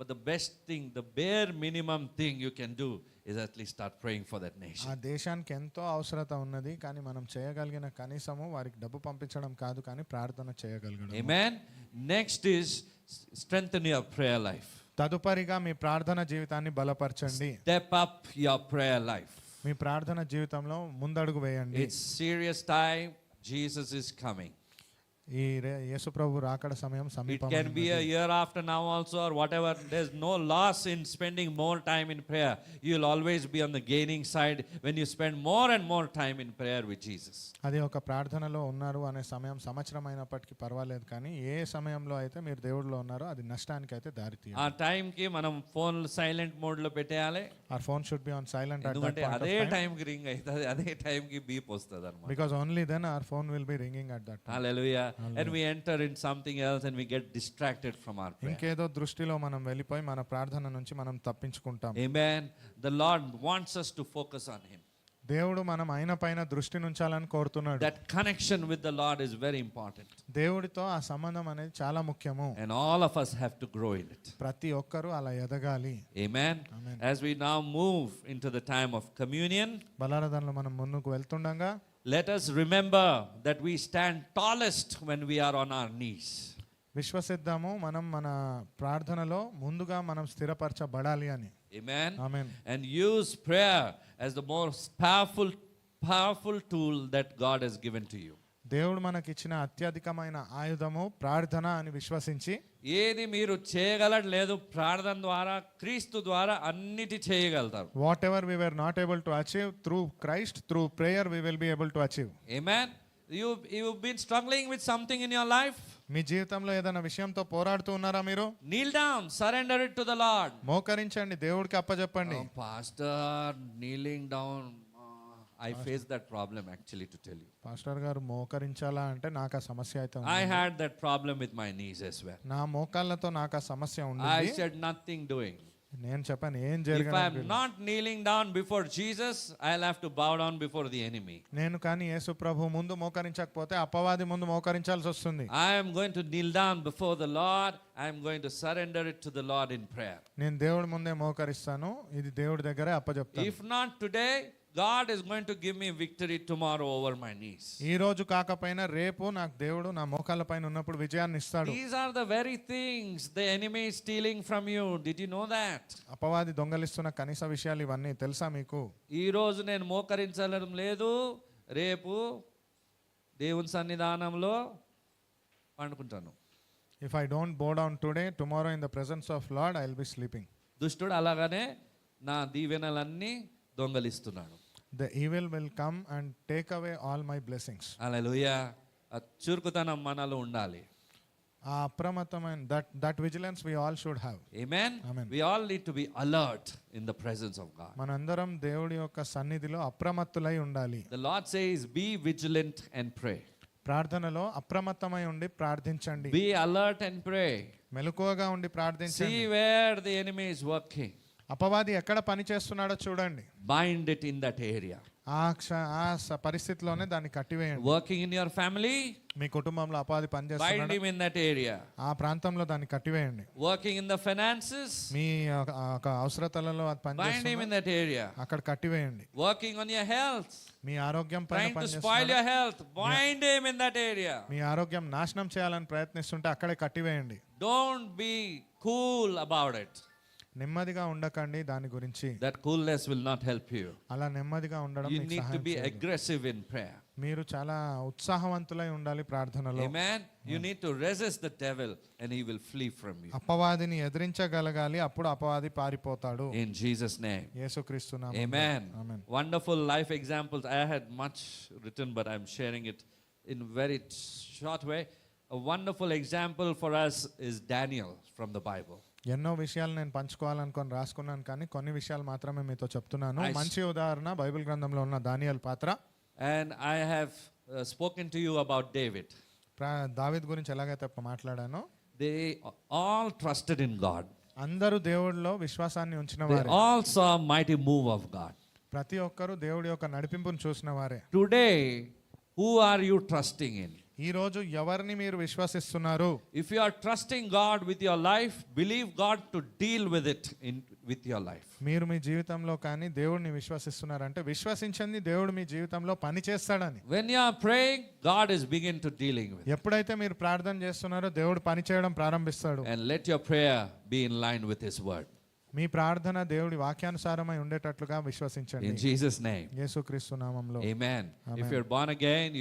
[SPEAKER 1] But the best thing, the bare minimum thing you can do is at least start praying for that
[SPEAKER 2] ఆ
[SPEAKER 1] nation.
[SPEAKER 2] దేశానికి ఎంతో అవసరత ఉన్నది, కానీ మనం చేయగలిగిన కనీసము వారికి డబ్బు పంపించడం కాదు, కానీ ప్రార్థన చేయగలగడం.
[SPEAKER 1] Amen. Next is strengthen your prayer life.
[SPEAKER 2] తదుపరిగా మీ ప్రార్థన జీవితాన్ని బలపరచండి.
[SPEAKER 1] Step up your prayer life.
[SPEAKER 2] మీ ప్రార్థన జీవితంలో ముందడుగు వేయండి.
[SPEAKER 1] It's serious time. Jesus is coming.
[SPEAKER 2] ఈ యేసు ప్రభు రాకడ సమయం
[SPEAKER 1] It
[SPEAKER 2] సమీపంలో
[SPEAKER 1] can be a
[SPEAKER 2] ఉన్నది.
[SPEAKER 1] year after now also or whatever. There's no loss in spending more time in prayer. You'll always be on the gaining side when you spend more and more time in prayer with Jesus.
[SPEAKER 2] అది ఒక ప్రార్థనలో ఉన్నారు అనే సమయం సంవత్సరం అయినప్పటికీ పర్వాలేదు, కానీ ఏ సమయంలో అయితే మీరు దేవుడిలో ఉన్నారో అది నష్టానికి అయితే దారి తీయదు.
[SPEAKER 1] ఆ టైంకి మనం ఫోన్ సైలెంట్ మోడ్ లో పెట్టేయాలి.
[SPEAKER 2] Our phone should be on silent at that
[SPEAKER 1] ఎందుకంటే
[SPEAKER 2] point of
[SPEAKER 1] అదే
[SPEAKER 2] time,
[SPEAKER 1] టైంకి రింగ్ అవుతుంది, అదే టైంకి బీప్ వస్తుంది అనమాట.
[SPEAKER 2] because only then our phone will be ringing at that time.
[SPEAKER 1] Hallelujah. And we enter in something else and we get distracted from our prayer.
[SPEAKER 2] ఇంకేదో దృష్టిలో మనం వెళ్ళిపోయి మన ప్రార్థన నుంచి మనం తప్పించుకుంటాం.
[SPEAKER 1] Amen. The Lord wants us to focus on Him.
[SPEAKER 2] దేవుడు మనం ఆయన పైన దృష్టి ఉంచాలని కోరుతున్నాడు.
[SPEAKER 1] That connection with the Lord is very important.
[SPEAKER 2] దేవుడితో ఆ సంబంధం అనేది చాలా ముఖ్యము.
[SPEAKER 1] And all of us have to grow in it.
[SPEAKER 2] ప్రతి ఒక్కరూ అలా ఎదగాలి.
[SPEAKER 1] Amen.
[SPEAKER 2] Amen.
[SPEAKER 1] As we now move into the time of communion,
[SPEAKER 2] బలారాధనలో మనం ముందుకు వెళ్తుండగా
[SPEAKER 1] let us remember that we stand tallest when we are on our knees.
[SPEAKER 2] విశ్వసిద్దాము, మనం మన ప్రార్థనలో ముందుగా మనం స్థిరపరచబడాలి అని.
[SPEAKER 1] Amen.
[SPEAKER 2] Amen.
[SPEAKER 1] And use prayer as the most powerful tool that God has given to you.
[SPEAKER 2] దేవుడు మనకిచ్చిన అత్యధికమైన ఆయుధము ప్రార్థన అని విశ్వసించి,
[SPEAKER 1] ఏది మీరు చేయగలలేదు ప్రార్థన ద్వారా, క్రీస్తు ద్వారా అన్నిటి చేయగలుగుతారు.
[SPEAKER 2] Whatever we were not able to achieve through Christ, through prayer we will be able to achieve.
[SPEAKER 1] Amen. You've been struggling with something in your life.
[SPEAKER 2] మీ జీవితంలో ఏదైనా విషయంతో పోరాడుతూ ఉన్నారా? మీరు
[SPEAKER 1] Kneel down, surrender it to the Lord.
[SPEAKER 2] మోకరించండి, దేవుడికి అప్పచెప్పండి.
[SPEAKER 1] Oh, Pastor, kneeling down. I face that problem actually, to tell you.
[SPEAKER 2] Pastor గారు మోకరించాలా అంటే నాకు ఆ సమస్య అయితే
[SPEAKER 1] I
[SPEAKER 2] ఉంది.
[SPEAKER 1] had that problem with my knees as well.
[SPEAKER 2] నా మోకాళ్ళతో నాకు ఆ సమస్య
[SPEAKER 1] I
[SPEAKER 2] ఉంది.
[SPEAKER 1] said nothing doing.
[SPEAKER 2] నేను చెప్పాను ఏం
[SPEAKER 1] If I
[SPEAKER 2] జరిగింది.
[SPEAKER 1] am not kneeling down before Jesus, I'll have to bow down before the enemy.
[SPEAKER 2] నేను కానీ యేసు ప్రభు ముందు మోకరించకపోతే అపవాది ముందు మోకరించాల్సి వస్తుంది.
[SPEAKER 1] I am going to kneel down before the Lord. I am going to surrender it to the Lord in prayer.
[SPEAKER 2] నేను దేవుడి ముందే మోకరిస్తాను, ఇది దేవుడి దగ్గరే అప్పచెప్తాను.
[SPEAKER 1] If not today, God is going to give me victory tomorrow over my knees.
[SPEAKER 2] ఈ రోజు కాకపోయినా రేపు నాకు దేవుడు నా మోకాళ్ళ పైన ఉన్నప్పుడు విజయాన్ని ఇస్తాడు.
[SPEAKER 1] These are the very things the enemy is stealing from you. Did you know that?
[SPEAKER 2] అపవాది దొంగలిస్తున్న కనీస విషయాలు ఇవన్నీ తెలుసా మీకు?
[SPEAKER 1] ఈ రోజు నేను మోకరించడం లేదు, రేపు దేవుని సన్నిధానంలో పండుకుంటాను.
[SPEAKER 2] If I don't bow down today, tomorrow in the presence of Lord I will be sleeping.
[SPEAKER 1] దుష్టుడు అలాగానే నా దీవెనలన్నీ దొంగలిస్తున్నాడు.
[SPEAKER 2] The evil will come and take away all my blessings.
[SPEAKER 1] హల్లెలూయా. ఆ చురుకుతనం మనలో ఉండాలి.
[SPEAKER 2] ఆ అప్రమత్తమైన that vigilance we all should have.
[SPEAKER 1] Amen.
[SPEAKER 2] Amen.
[SPEAKER 1] We all need to be alert in the presence of God.
[SPEAKER 2] మనందరం దేవుడి యొక్క సన్నిధిలో అప్రమత్తులై ఉండాలి.
[SPEAKER 1] The Lord says, be vigilant and pray.
[SPEAKER 2] ప్రార్థనలో అప్రమత్తమై ఉండి ప్రార్థించండి.
[SPEAKER 1] Be alert and pray.
[SPEAKER 2] మెలకువగా ఉండి ప్రార్థించండి.
[SPEAKER 1] See where the enemy is working.
[SPEAKER 2] అపవాది ఎక్కడ పని చేస్తున్నాడో చూడండి.
[SPEAKER 1] Bind it in that area.
[SPEAKER 2] పరిస్థితిలోనే దాన్ని కట్టివేయండి.
[SPEAKER 1] Working in your family,
[SPEAKER 2] మీ కుటుంబంలో అపవాది పని
[SPEAKER 1] bind
[SPEAKER 2] చేస్తున్నాడు,
[SPEAKER 1] him in that area.
[SPEAKER 2] ఆ ప్రాంతంలో దాన్ని కట్టివేయండి.
[SPEAKER 1] Working in the finances,
[SPEAKER 2] మీ అవసరతలలో అది పని
[SPEAKER 1] bind him in
[SPEAKER 2] చేస్తున్నాడు,
[SPEAKER 1] that area.
[SPEAKER 2] అక్కడ కట్టివేయండి.
[SPEAKER 1] Working on your health,
[SPEAKER 2] మీ ఆరోగ్యం పైన
[SPEAKER 1] trying to
[SPEAKER 2] పని
[SPEAKER 1] spoil your
[SPEAKER 2] చేస్తున్నాడు,
[SPEAKER 1] health, bind him in that area.
[SPEAKER 2] మీ ఆరోగ్యం నాశనం చేయాలని ప్రయత్నిస్తుంటే అక్కడే కట్టివేయండి.
[SPEAKER 1] Don't be cool about it.
[SPEAKER 2] నెమ్మదిగా ఉండకండి దాని గురించి.
[SPEAKER 1] That coolness will not help you.
[SPEAKER 2] అలా నెమ్మదిగా ఉండడం
[SPEAKER 1] You
[SPEAKER 2] మీకు
[SPEAKER 1] need to
[SPEAKER 2] సహాయం
[SPEAKER 1] be
[SPEAKER 2] చేయదు.
[SPEAKER 1] aggressive in prayer.
[SPEAKER 2] మీరు చాలా ఉత్సాహవంతులై ఉండాలి ప్రార్థనలో.
[SPEAKER 1] Amen. You need to resist the devil and he will flee from you.
[SPEAKER 2] అపవాదిని ఎదిరించగలగాలి, అప్పుడు అపవాది పారిపోతాడు.
[SPEAKER 1] In Jesus' name.
[SPEAKER 2] యేసుక్రీస్తు నామములో.
[SPEAKER 1] Amen.
[SPEAKER 2] Amen.
[SPEAKER 1] Wonderful life examples. I had much written, but I'm sharing it in very short way. A wonderful example for us is Daniel from the Bible.
[SPEAKER 2] ఎన్నో విషయాలు నేను పంచుకోవాలనుకొని రాసుకున్నాను, కానీ కొన్ని విషయాలు మాత్రమే మీతో చెప్తున్నాను.
[SPEAKER 1] I-
[SPEAKER 2] మంచి ఉదాహరణ బైబిల్ గ్రంథంలో ఉన్న దానియేలు పాత్ర.
[SPEAKER 1] And I have spoken to you about David.
[SPEAKER 2] దావీదు గురించి ఎలాగైతే మాట్లాడానో,
[SPEAKER 1] They all trusted in God.
[SPEAKER 2] అందరూ దేవుడిలో విశ్వాసాన్ని ఉంచిన
[SPEAKER 1] They
[SPEAKER 2] వారే.
[SPEAKER 1] all saw a mighty move of God.
[SPEAKER 2] ప్రతి ఒక్కరూ దేవుడి యొక్క నడిపింపును చూసిన వారే.
[SPEAKER 1] Today, who are you trusting in?
[SPEAKER 2] ఈ రోజు ఎవరిని మీరు విశ్వసిస్తున్నారు?
[SPEAKER 1] If you are trusting God with your life, believe God to deal with it with your life.
[SPEAKER 2] మీరు మీ జీవితంలో కానీ దేవుడిని విశ్వసిస్తున్నారంటే విశ్వసించండి దేవుడు మీ జీవితంలో పని చేస్తాడని.
[SPEAKER 1] When you are praying, God is begin to dealing with it.
[SPEAKER 2] ఎప్పుడైతే మీరు ప్రార్థన చేస్తున్నారో దేవుడు పని చేయడం ప్రారంభిస్తాడు.
[SPEAKER 1] And let your prayer be in line with His word.
[SPEAKER 2] మీ ప్రార్థన దేవుడి వాక్యానుసారమై ఉండేటట్లుగా విశ్వసించండి.
[SPEAKER 1] In Jesus' name.
[SPEAKER 2] యేసుక్రీస్తు నామములో.
[SPEAKER 1] Amen. If
[SPEAKER 2] Amen.
[SPEAKER 1] you're born again,